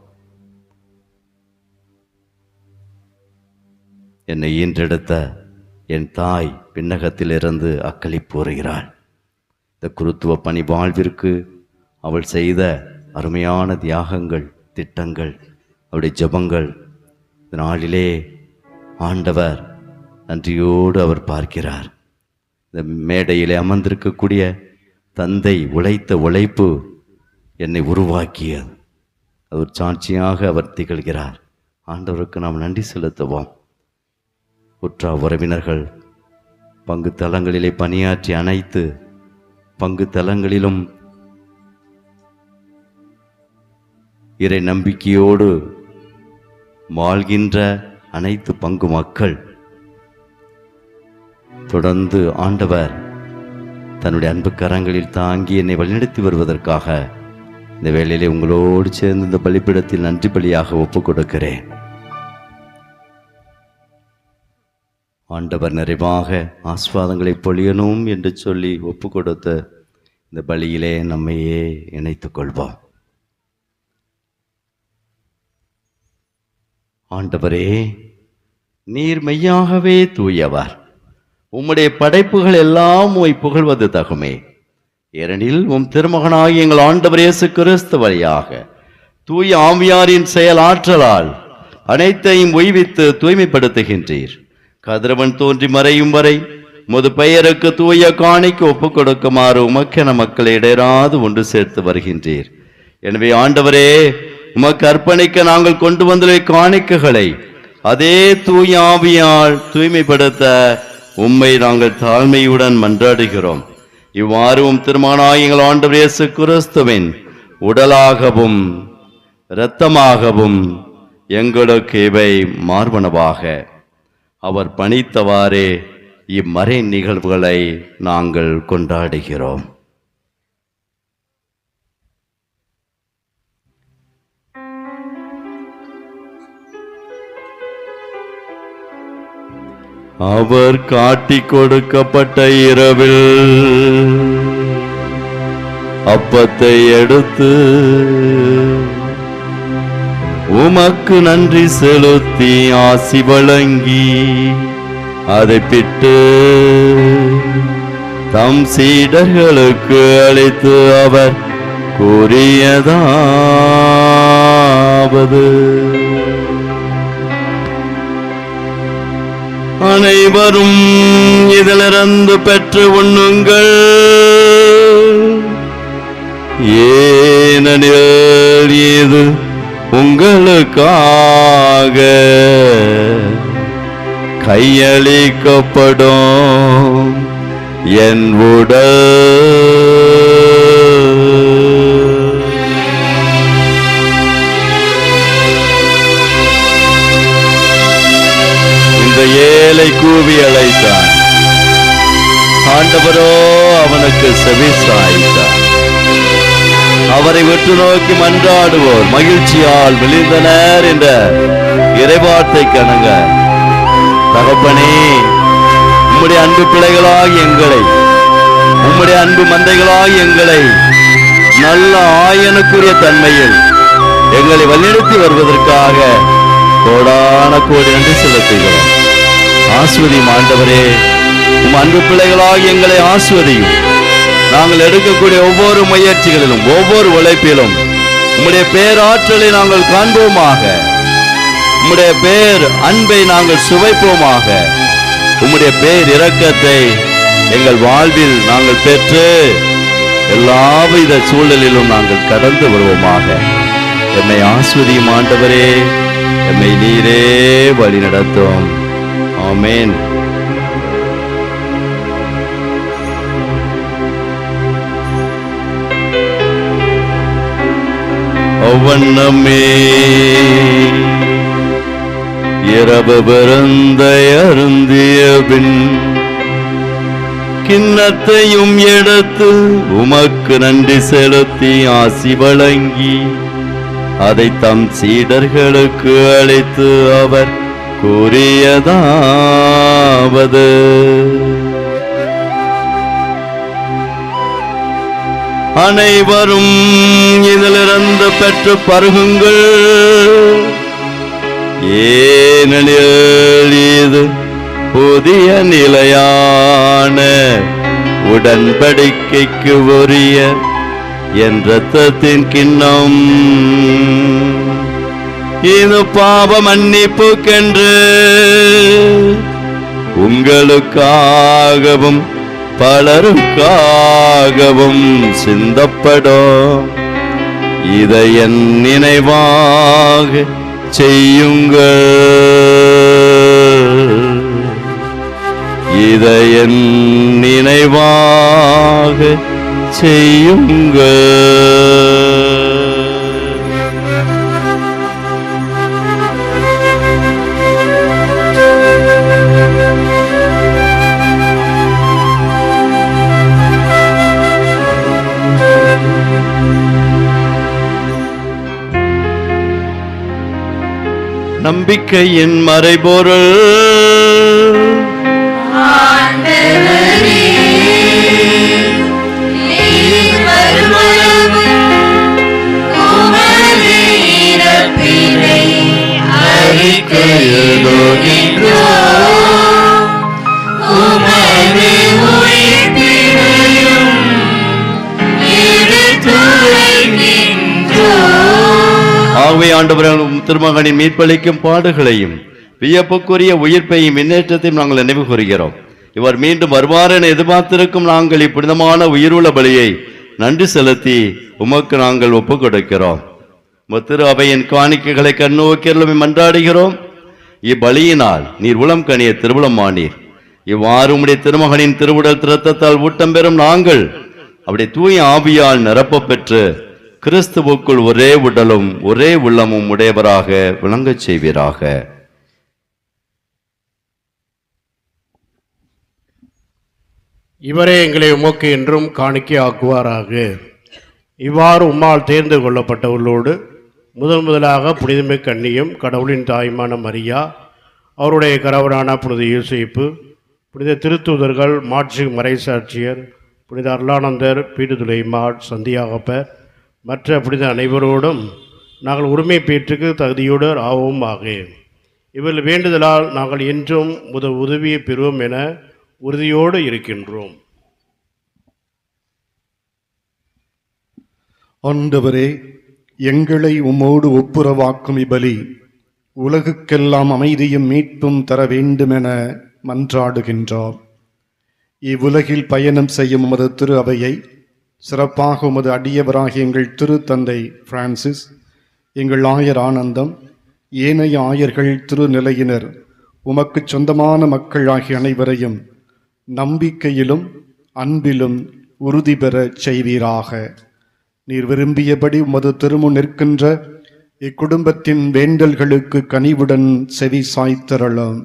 என்னை ஈன்றெடுத்த என் தாய் பின்னகத்திலிருந்து அக்களிப்பு வருகிறாள். இந்த குருத்துவ பணி வாழ்விற்கு அவள் செய்த அருமையான தியாகங்கள், திட்டங்கள், அவருடைய ஜெபங்கள் இந்த நாளிலே ஆண்டவர் நன்றியோடு அவர் பார்க்கிறார். இந்த மேடையிலே அமர்ந்திருக்கக்கூடிய தந்தை உழைத்த உழைப்பு என்னை உருவாக்கியது. அது ஒரு சாட்சியாக அவர் திகழ்கிறார். ஆண்டவருக்கு நாம் நன்றி செலுத்துவோம். உற்றா உறவினர்கள் பங்கு தலங்களிலே பணியாற்றி அனைத்து பங்கு தலங்களிலும் இறை நம்பிக்கையோடு வாழ்கின்ற அனைத்து பங்கு மக்கள் தொடர்ந்து ஆண்டவர் தன்னுடைய அன்பு கரங்களில் தாங்கி என்னை வழிநடத்தி வருவதற்காக இந்த வேளையிலே உங்களோடு சேர்ந்து இந்த பலிபீடத்தில் நன்றி பலியாக ஒப்புக் கொடுக்கிறேன். ஆண்டவர் நிறைவாக ஆசீர்வாதங்களை பொழியணும் என்று சொல்லி ஒப்பு கொடுத்த இந்த பலியிலே நம்மையே இணைத்துக் கொள்வோம். ஆண்டவரே, நீர் மெய்யாகவே தூயவர். உம்முடைய படைப்புகள் எல்லாம் உம்மை புகழ்வது தகுமே. ஏனெனில் உம் திருமகனாகிய எங்கள் ஆண்டவர் இயேசு கிறிஸ்து வழியாக தூய ஆவியாரின் செயல் ஆற்றலால் அனைத்தையும் உய்வித்து தூய்மைப்படுத்துகின்றீர். கதிரவன் தோன்றி மறையும் வரை முது பெயருக்கு தூய காணிக்கு ஒப்புக் கொடுக்குமாறு உமக்கென மக்களை இடையராது ஒன்று சேர்த்து வருகின்றீர். எனவே ஆண்டவரே, உமக்கு அர்ப்பணிக்க நாங்கள் கொண்டு வந்துள்ள காணிக்கைகளை அதே தூய ஆவியால் தூய்மைப்படுத்த உம்மை நாங்கள் தாழ்மையுடன் மன்றாடுகிறோம். இவ்வாறு உம் திருமகனாகிய எங்கள் ஆண்டவர் இயேசு கிறிஸ்துவின் உடலாகவும் இரத்தமாகவும் எங்களுக்கு இவை மார்பனவாக அவர் பணித்தவாறே இம்மறை நிகழ்வுகளை நாங்கள் கொண்டாடுகிறோம். அவர் காட்டிக் கொடுக்கப்பட்ட இரவில் அப்பத்தை எடுத்து உமக்கு நன்றி செலுத்தி ஆசி வழங்கி அதை பிட்டு தம் சீடர்களுக்கு அளித்து அவர் கூறியதாவது: அனைவரும் இதிலிருந்து பெற்று உண்ணுங்கள், ஏனெனில் இது உங்களுக்காக கையளிக்கப்படும் என் உடல். இந்த ஏழை கூவி அழைத்தான், ஆண்டவரோ அவனுக்கு செவி சாய்த்தார். அவரை விட்டு நோக்கி மன்றாடுவோர் மகிழ்ச்சியால் விழுந்தனர் என்ற இறைவார்த்தை கணங்க, தகப்பனே, உம்முடைய அன்பு பிள்ளைகளாக எங்களை, உம்முடைய அன்பு மந்தைகளாக எங்களை நல்ல ஆயனுக்குரிய தன்மையில் எங்களை வழிநடத்தி வருவதற்காக கோடான கோடி நன்றி செலுத்துகிறோம். ஆஸ்வதியும் ஆண்டவரே, உம் அன்பு பிள்ளைகளாக எங்களை ஆஸ்வதியும். நாங்கள் எடுக்கக்கூடிய ஒவ்வொரு முயற்சிகளிலும் ஒவ்வொரு உழைப்பிலும் உம்முடைய பேராற்றலை நாங்கள் காண்போமாக, உம்முடைய பேர் அன்பை நாங்கள் சுவைப்போமாக, உம்முடைய பேர் இரக்கத்தை எங்கள் வாழ்வில் நாங்கள் பெற்று எல்லாவித சூழலிலும் நாங்கள் கடந்து வருவோமாக. எம்மை ஆஸ்வதியும் ஆண்டவரே, எம்மை நீரே வழி நடத்தும். ஆமென். ஒவ்வொன்னமே இரவு பிறந்தை அருந்திய பின் கிண்ணத்தையும் எடுத்து உமக்கு நன்றி செலுத்தி ஆசி வழங்கி அதை தம் சீடர்களுக்கு அளித்து அவர் கூறியதாவது: அனைவரும் இதிலிருந்து பெற்று பருகுங்கள், ஏனெனில் இது புதிய நிலையான உடன்படிக்கைக்கு உரிய என் இரத்தத்தின் கிண்ணம். இது பாவ மன்னிப்புக்கென்று உங்களுக்காகவும் பலருக்காகவும் சிந்தப்படும். இதை என் நினைவாக செய்யுங்கள், இதை என் நினைவாக செய்யுங்கள். நம்பிக்கையின் மறைபொருள் ஆகவே ஆண்டவர்கள் திருமகனின் மீட்பளிக்கும் பாடுகளையும் வியப்புக்குரிய உயிர்ப்பையும் முன்னேற்றத்தையும் நாங்கள் நினைவு கூறுகிறோம். இவர் மீண்டும் வருவார் என எதிர்பார்த்திருக்கும் நாங்கள் இப்புனிதமான உயிருள்ள பலியை நன்றி செலுத்தி உமக்கு நாங்கள் ஒப்புக் கொடுக்கிறோம். திரு அவையின் காணிக்கைகளை கண்ணோக்கி மன்றாடுகிறோம். இப்பலியினால் நீர் உளம் கனிய திருவுளமானீர். இவ்வாறு உம்முடைய திருமகனின் திருவுடல் திருத்தத்தால் ஊட்டம் பெறும் நாங்கள் அவருடைய தூய ஆவியால் நிரப்ப பெற்று கிறிஸ்துவுக்குள் ஒரே உடலும் ஒரே உள்ளமும் உடையவராக விளங்கச் செய்வீராக. இவரே எங்களை உமக்கு என்றும் காணிக்கை ஆக்குவாராக. இவ்வாறு உம்மால் தேர்ந்து கொள்ளப்பட்டவர்களோடு முதலாக புனிதமிகு கன்னியும் கடவுளின் தாயுமான மரியா, அவருடைய கணவரான புனித யோசேப்பு, புனித திருத்தூதர்கள், மாட்சி மறைசாட்சியர், புனித அருளானந்தர், பீடுதுலைமாட், சந்தியாகப்பர், மற்ற புனித அனைவரோடும் நாங்கள் உரிமை பேற்றுக்கு தகுதியோடு ஆவோம் ஆக. இவர்கள் வேண்டுதலால் நாங்கள் என்றும் உதவியை பெறுவோம் என உறுதியோடு இருக்கின்றோம். ஆண்டவரே, எங்களை உம்மோடு ஒப்புரவாக்கும் இப்பலி உலகுக்கெல்லாம் அமைதியும் மீட்பும் தர வேண்டுமென மன்றாடுகின்றோம். இவ்வுலகில் பயணம் செய்யும் உமது திரு அவையை சிறப்பாக உமது அடியவராகிய எங்கள் திருத்தந்தை பிரான்சிஸ், எங்கள் ஆயர் ஆனந்தம், ஏனைய ஆயர்கள் திருநிலையினர், உமக்கு சொந்தமான மக்கள் ஆகிய அனைவரையும் நம்பிக்கையிலும் அன்பிலும் உறுதி பெறச் செய்வீராக. நீர் விரும்பியபடி உமது திருமுன் நிற்கின்ற இக்குடும்பத்தின் வேண்டல்களுக்கு கனிவுடன் செவி சாய்த்தரலாம்.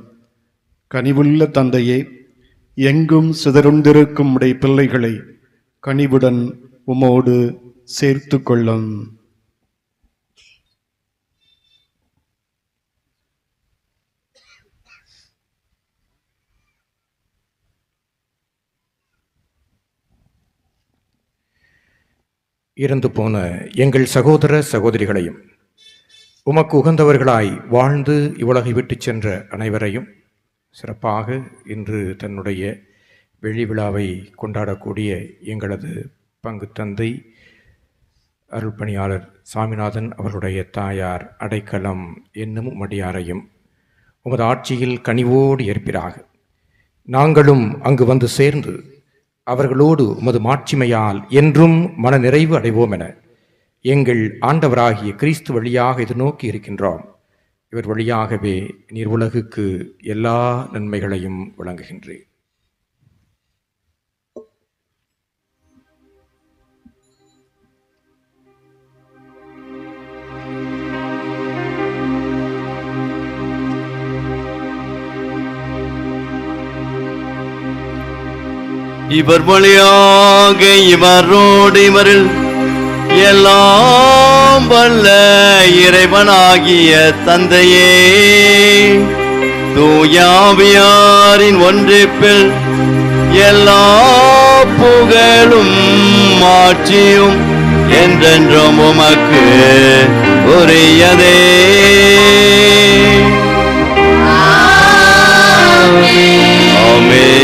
கனிவுள்ள தந்தையே, எங்கும் சிதறுண்டிருக்கும் உடைய பிள்ளைகளை கனிவுடன் உமோடு சேர்த்து கொள்ளும். இறந்து போன எங்கள் சகோதர சகோதரிகளையும் உமக்கு உகந்தவர்களாய் வாழ்ந்து இவ்வுலகை விட்டு சென்ற அனைவரையும், சிறப்பாக இன்று தன்னுடைய வெள்ளி விழாவை கொண்டாடக்கூடிய எங்களது பங்கு தந்தை அருள்பணியாளர் சாமிநாதன் அவர்களுடைய தாயார் அடைக்கலம் என்னும் உமடியாரையும் உமது ஆட்சியில் கனிவோடு ஏற்பிறாக. நாங்களும் அங்கு வந்து சேர்ந்து அவர்களோடு உமது மாட்சிமையால் என்றும் மன நிறைவு அடைவோம் என எங்கள் ஆண்டவராகிய கிறிஸ்து வழியாக எதிர்நோக்கி இருக்கின்றோம். இவர் வழியாகவே நீர் உலகுக்கு எல்லா நன்மைகளையும் வழங்குகின்றேன். இவர் வழியாக இவரோடு இவரில் எல்லாம் வல்ல இறைவனாகிய தந்தையே, தூயாவியாரின் ஒன்றிப்பில் எல்லா புகழும் மாட்சியும் என்றென்றும் உமக்கு உரியதே. ஆமென்.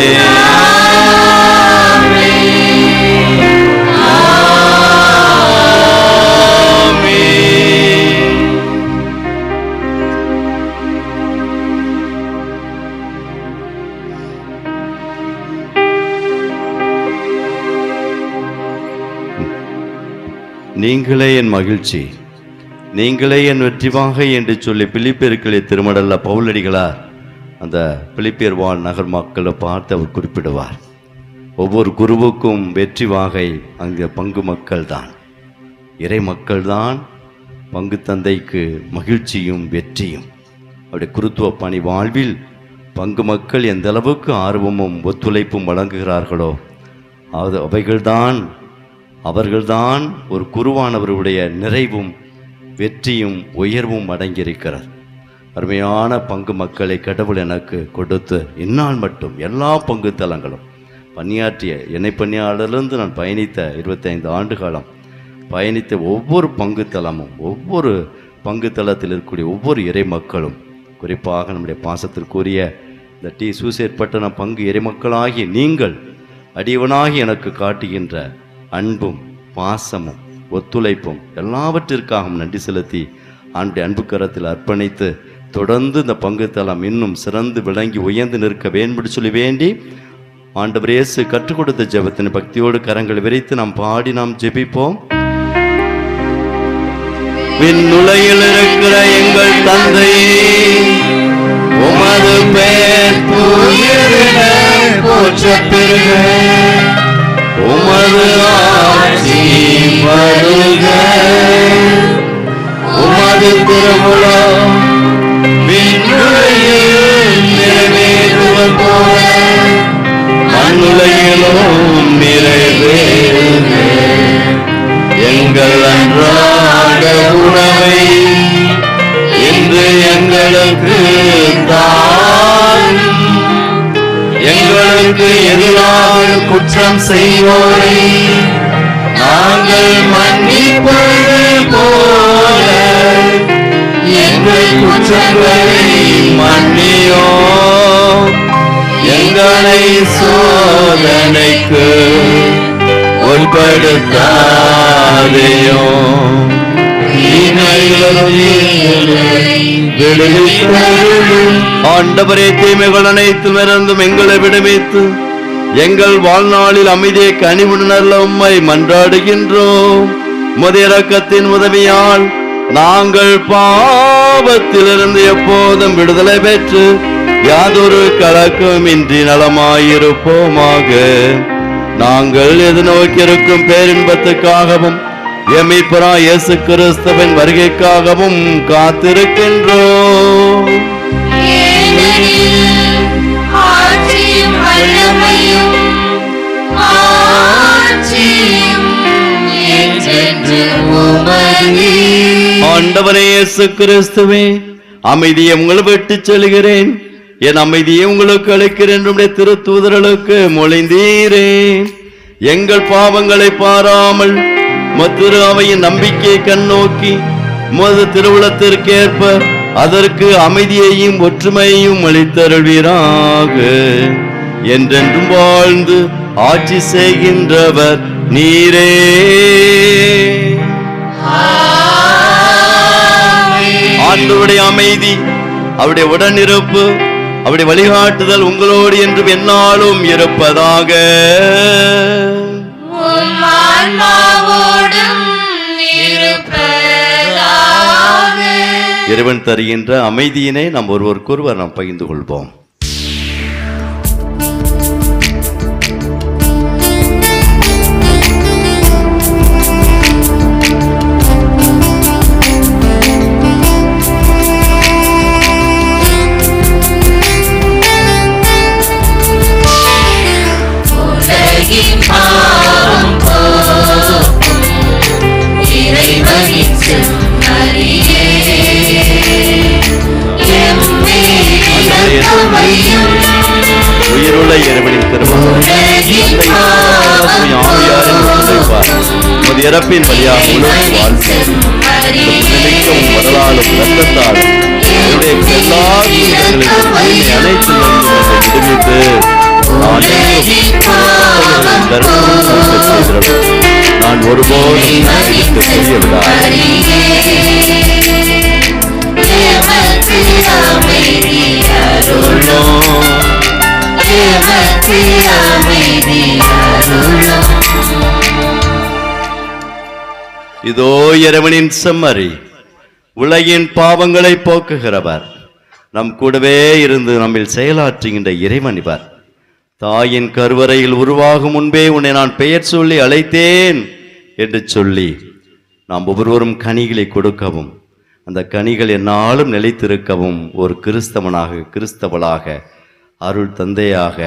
நீங்களே என் மகிழ்ச்சி, நீங்களே என் வெற்றிவாகை என்று சொல்லி பிலிப்பியர்களை திருமடல்ல பவுலடிகளார் அந்த பிலிப்பியர் வாழ் நகர் மக்களை பார்த்து அவர் குறிப்பிடுவார். ஒவ்வொரு குருவுக்கும் வெற்றி வாகை அங்கே பங்கு மக்கள் தான், இறை மக்கள் தான் பங்கு தந்தைக்கு மகிழ்ச்சியும் வெற்றியும். அவருடைய குருத்துவ பணி வாழ்வில் பங்கு மக்கள் எந்த அளவுக்கு ஆர்வமும் ஒத்துழைப்பும் வழங்குகிறார்களோ அவர்கள்தான் ஒரு குருவானவருடைய நிறைவும் வெற்றியும் உயர்வும் அடங்கியிருக்கிறது. அருமையான பங்கு மக்களை கடவுள் எனக்கு கொடுத்து இந்நாள் மட்டும் எல்லா பங்கு தலங்களும் பணியாற்றிய இணை பணியாளரிலிருந்து நான் பயணித்த 25 ஆண்டு காலம் பயணித்த ஒவ்வொரு பங்கு தலமும், ஒவ்வொரு பங்கு தளத்தில் இருக்கக்கூடிய ஒவ்வொரு இறை மக்களும், குறிப்பாக நம்முடைய பாசத்திற்குரிய இந்த டி சூசேட்பட்டணம் பங்கு இறை மக்களாகி நீங்கள் அடியவனாகி எனக்கு காட்டுகின்ற அன்பும் பாசமும் ஒத்துழைப்பும் எல்லாவற்றிற்காகவும் நன்றி செலுத்தி ஆண்டுடைய அன்பு கரத்தில் அர்ப்பணித்து தொடர்ந்து இந்த பங்கு தளம் இன்னும் சிறந்து விளங்கி உயர்ந்து நிற்க வேண்டும் சொல்லி வேண்டி ஆண்டவர் இயேசு கற்றுக் கொடுத்த ஜெபத்தின் பக்தியோடு கரங்கள் விரித்து நாம் பாடி நாம் ஜெபிப்போம். விண்ணுலகில் இருக்கிற எங்கள் தந்தையே, உமது பெயர் தூயதென போற்றப் பெறுக. உமது ஆட்சி வருக. உமது திருவுளம் விண்ணுலகில் நிறைவேறுவது போல மண்ணுலகிலும் நிறைவேறுக. எங்கள் அன்றாட உணவை இன்று எங்களுக்கு தாரும். எங்களுக்கு எதிராக குற்றம் செய்வோரை நாங்கள் மன்னிப்பது போல எங்கள் குற்றங்களை மன்னியும், எங்களை சோதனைக்கு உட்படுத்தாதேயும், ஆண்டவரே, தீமைகள் அனைத்தும் இருந்தும் எங்களை விடுவித்து எங்கள் வாழ்நாளில் அமைதியை கனிவுணர்ல உம்மை மன்றாடுகின்றோம். உமது இரக்கத்தின் உதவியால் நாங்கள் பாவத்திலிருந்து எப்போதும் விடுதலை பெற்று யாதொரு கலக்கமின்றி நலமாயிருப்போமாக. நாங்கள் எதிர்நோக்கியிருக்கும் பேரின்பத்துக்காகவும் எம்மிப்பரா இயேசு கிறிஸ்துவின் வருகைக்காகவும் காத்திருக்கின்றோம். ஆண்டவரே இயேசு கிறிஸ்துவே, அமைதியை உங்களை விட்டு செல்கிறேன், என் அமைதியை உங்களுக்கு அளிக்கிறேன் என்று திருத்தூதர்களுக்கு மொழிந்தீரே. எங்கள் பாவங்களை பாராமல் மத்திரு அவையின் நம்பிக்கையை கண்ணோக்கி உமது திருவுளத்திற்கேற்ப அதற்கு அமைதியையும் ஒற்றுமையையும் அளித்தருள்வீராக. என்றென்றும் வாழ்ந்து ஆட்சி செய்கின்றவர் நீரே. ஆண்டவருடைய அமைதி, அவருடைய உடனிருப்பு, அவருடைய வழிகாட்டுதல் உங்களோடு என்றும் எந்நாளும் இருப்பதாக. இறைவன் தருகின்ற அமைதியினை நாம் ஒருவருக்கொருவர் நாம் பகிர்ந்து கொள்வோம். உயிருள்ள இறைவனின் திருமணம் இறப்பின் வழியாக வாழ்க்கையும் வரலாறும் ரத்தத்தாலும் எல்லா அனைத்து விடுவித்து நான் ஒருபோதும் இதோ இறைவனின் செம்மறி, உலகின் பாவங்களை போக்குகிறவர், நம் கூடவே இருந்து நம்மில் செயலாற்றுகின்ற இறைவன் இவர். தாயின் கருவறையில் உருவாகும் முன்பே உன்னை நான் பெயர் சொல்லி அழைத்தேன் என்று சொல்லி நாம் ஒவ்வொருவரும் கனிகளை கொடுக்கவும் அந்த கனிகள் என்னாலும் நிலைத்திருக்கவும் ஒரு கிறிஸ்தவனாக கிறிஸ்தவளாக அருள் தந்தையாக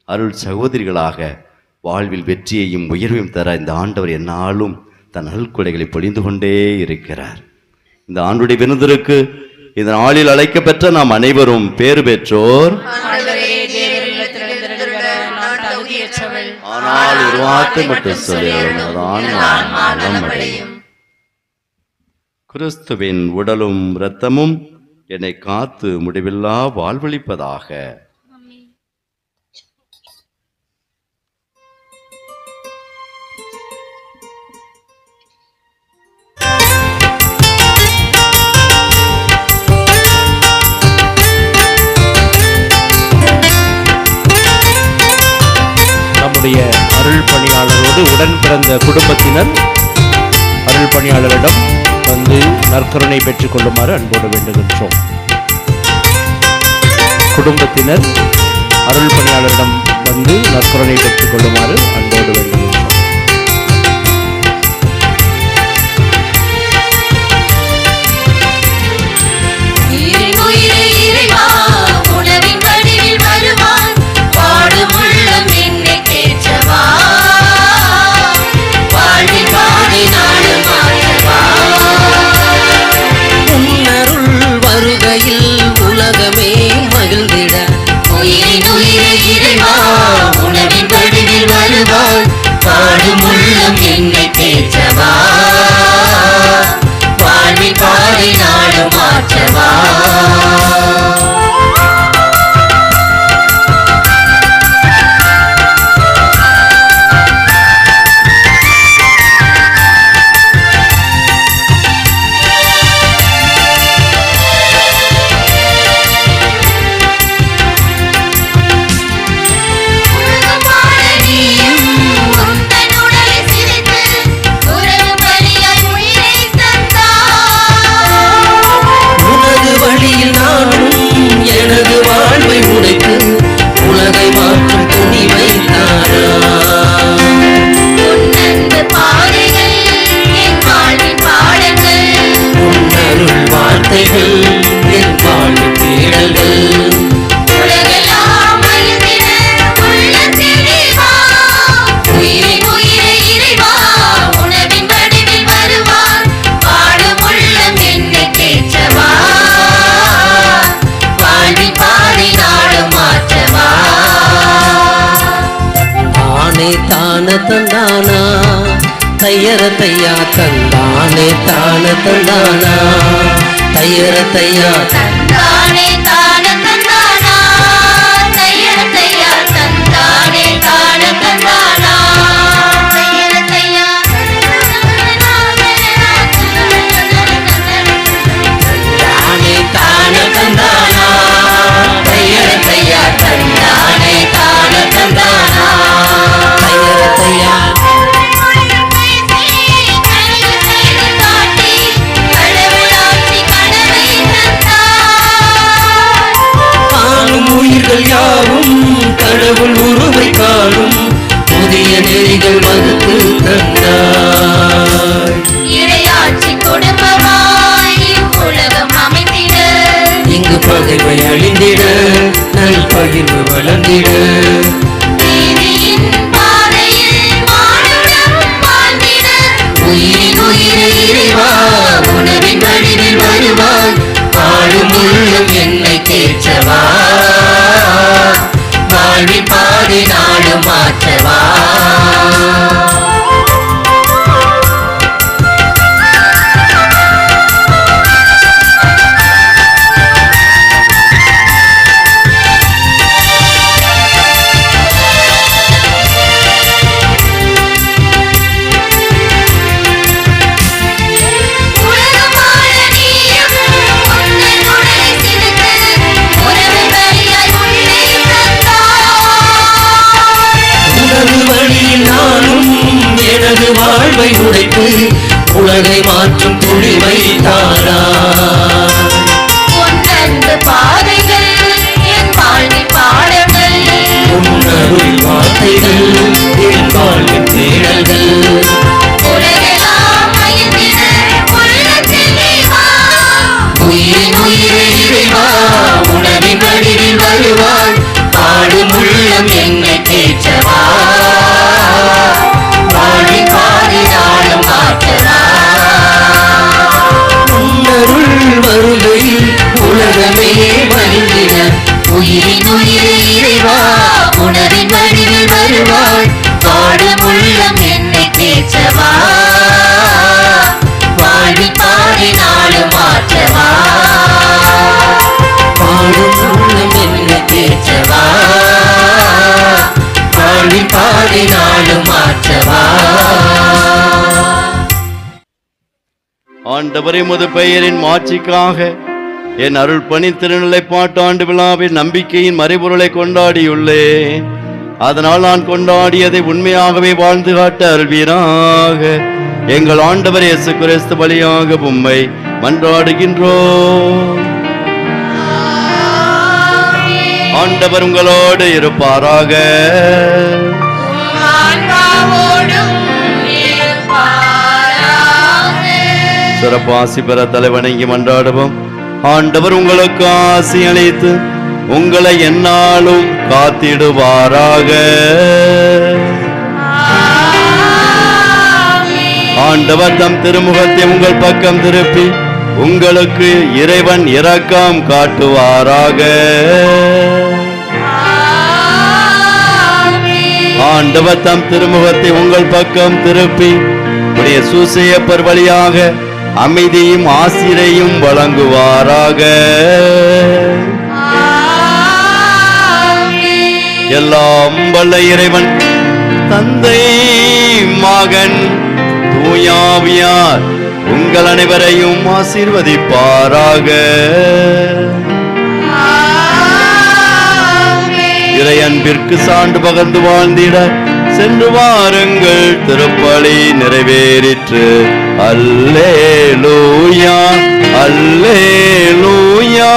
அருள் சகோதரிகளாக வாழ்வில் வெற்றியையும் உயர்வையும் தர இந்த ஆண்டவர் என்னாலும் தன் நல்கொடைகளை பொழிந்து கொண்டே இருக்கிறார். இந்த ஆண்டுடைய விருந்திற்கு இந்த நாளில் அழைக்கப்பெற்ற நாம் அனைவரும் பேறு பெற்றோர். ஆனால் ஒரு வார்த்தை மட்டும் சொல்லி கிறிஸ்துவின் உடலும் இரத்தமும் என்னை காத்து முடிவில்லா வாழ்வளிப்பதாக. நம்முடைய அருள் பணியாளரோடு உடன் பிறந்த குடும்பத்தினர் அருள் பணியாளரிடம் வந்து நற்கருணை பெற்றுக் கொள்ளுமாறு அன்போடு வேண்டுகின்றோம். குடும்பத்தினர் அருள் பணியாளரிடம் வந்து நற்கருணை பெற்றுக் கொள்ளுமாறு அன்போடு வேண்டுகின்றோம். என்னை தேற்றவா வாழ்வின் மாற்றவா. உனது வழியில் நானும் எனது வாழ்வை உடைத்து உலகை மாற்றும் துணிவை தாரா. உன்னருள் வார்த்தைகள் என் வாழ்வின் தேடல்கள். தானே தான தந்தானா தையர தையா தந்தானே தான தந்தானா தையர தையா தந்தானே தான தந்தானா தையர தையா தந்தானே தான தந்தானா தையர தையா தானே தான தந்தானா தையர தையா தந்தானே தான தந்தானா தையர தையா. காணும் உயிர்கள் யாவும் கடவுள் உருவை காணும் புதிய நெறிகள் வகுத்து தந்தாய். இறையாட்சி குடும்பமாய் உலகம் அமைத்திட இங்கு பகைமை அழிந்திட நல் பகிர்வு வளர்ந்திட நீதியின் பாதையில் மானுடம் வாழ்ந்திட உயிரின் உயிரை இறைவா உணவின் வழிவில் வருவாய். பாடும் உள்ளம் என்னை தேற்றவா வாழ்வின் பாடி நாடு மாற்றவா. உலகம் வாழ நீயும் உன்னன் உடலை சிலுக்கு உறவின் வழியாய் உள்ளே தந்தாய். உனது வழியில் நானும் எனது வாழ்வை உடைத்து உலகை மாற்றும் துணிவை தாரா. உன்னன்பு பாதைகள் என் வாழ்வின் பாடங்கள் உன்னருள் வார்த்தைகள் என் வாழ்வின் தேடல்கள். உலகெல்லாம் மகிழ்ந்திட உள்ளத்தில் நீ வா. உயிரின் உயிரை இறைவா உணவின் வடிவில் வருவாய். பாடும் உள்ளம் என்னை தேற்றவா வாழ்வின் பாதி நாளும் மாற்றவா. உன்னருள் வருகையில் உலகமே மகிழ்ந்திட உயிரின் உயிரை இறைவா உணவின் வடிவில் வருவாய். பாடும் உள்ளம் என்னை தேற்றவா வாழ்வின் பாதி நாளும் மாற்றவா. பாடும் உள்ளம் என்னை தேற்றவா வாழ்வின் பாதி நாளும் மாற்றவா. ஆண்டவரே, உமது பெயரின் மாட்சிக்காக என் அருள் பணி திருநிலைப்பாட்டு ஆண்டு விழாவில் நம்பிக்கையின் மறைபொருளை கொண்டாடியுள்ளேன். அதனால் நான் கொண்டாடியதை உண்மையாகவே வாழ்ந்து காட்ட அருள்வீராக. எங்கள் ஆண்டவர் இயேசு கிறிஸ்து வழியாக உம்மை மன்றாடுகின்றோம். ஆண்டவர் உங்களோடு இருப்பாராக. சிறப்பாசி பெற தலைவணங்கி மன்றாடுவோம். ஆண்டவர் உங்களுக்கு ஆசி அளித்து உங்களை எந்நாளும் காத்திடுவாராக. ஆண்டவர் தம் திருமுகத்தை உங்கள் பக்கம் திருப்பி உங்களுக்கு இறைவன் இரக்கம் காட்டுவாராக. ஆண்டவர் தம் திருமுகத்தை உங்கள் பக்கம் திருப்பி உடைய சூசையப்பர் வழியாக அமைதியும் ஆசிரையும் வழங்குவாராக. எல்லாம் வல்ல இறைவன் தந்தை மகன் தூயாவியார் உங்கள் அனைவரையும் ஆசீர்வதிப்பாராக. இறை அன்பிற்கு சான்று பகர்ந்து வாழ்ந்திட சென்று வாருங்கள், திருப்பலி நிறைவேறிற்று. அல்லேலூயா அல்லேலூயா.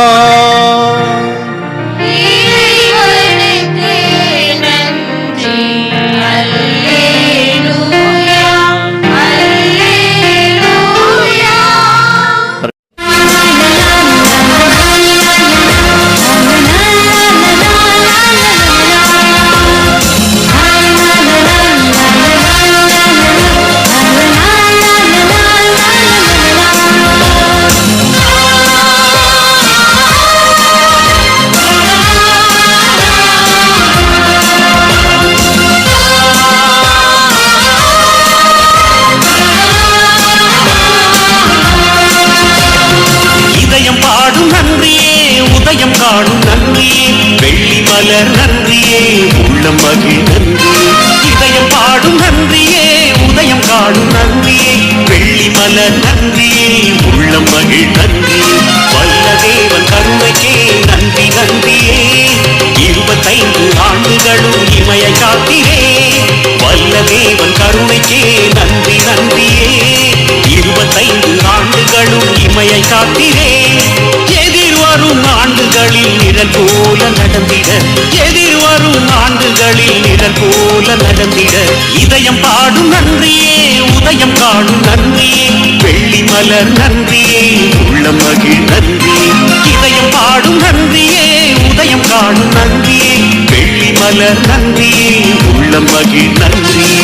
காணும் நன்றியே, வெள்ளி மலர் நன்றியே, உள்ளம் மகிழ் நன்றியே. இதயம் பாடும் நன்றியே, உதயம் காணும் நன்றியே, வெள்ளி மலர் நன்றியே, உள்ளம் மகிழ் நன்றியே. வல்ல தேவன் கருணைக்கே நன்றி நன்றியே, 25 ஆண்டுகளும் இமையை காத்திரே. வல்ல தேவன் கருணைக்கே நன்றி நன்றியே, 25 ஆண்டுகளும் இமையை காத்திரே. எதிர்வரும் ஆண்டுகளில் நிழல் போல நடந்திட, எதிர்வரும் ஆண்டுகளில் நிழல் போல நடந்திட. இதயம் பாடும் நன்றியே, உதயம் காணும் நன்றியே, வெள்ளி மலர் நன்றியே, உள்ளம் மகிழ் நன்றியே. இதயம் பாடும் நன்றியே, உதயம் காணும் நன்றியே, வெள்ளி மலர் நன்றியே, உள்ளம் மகிழ் நன்றியே.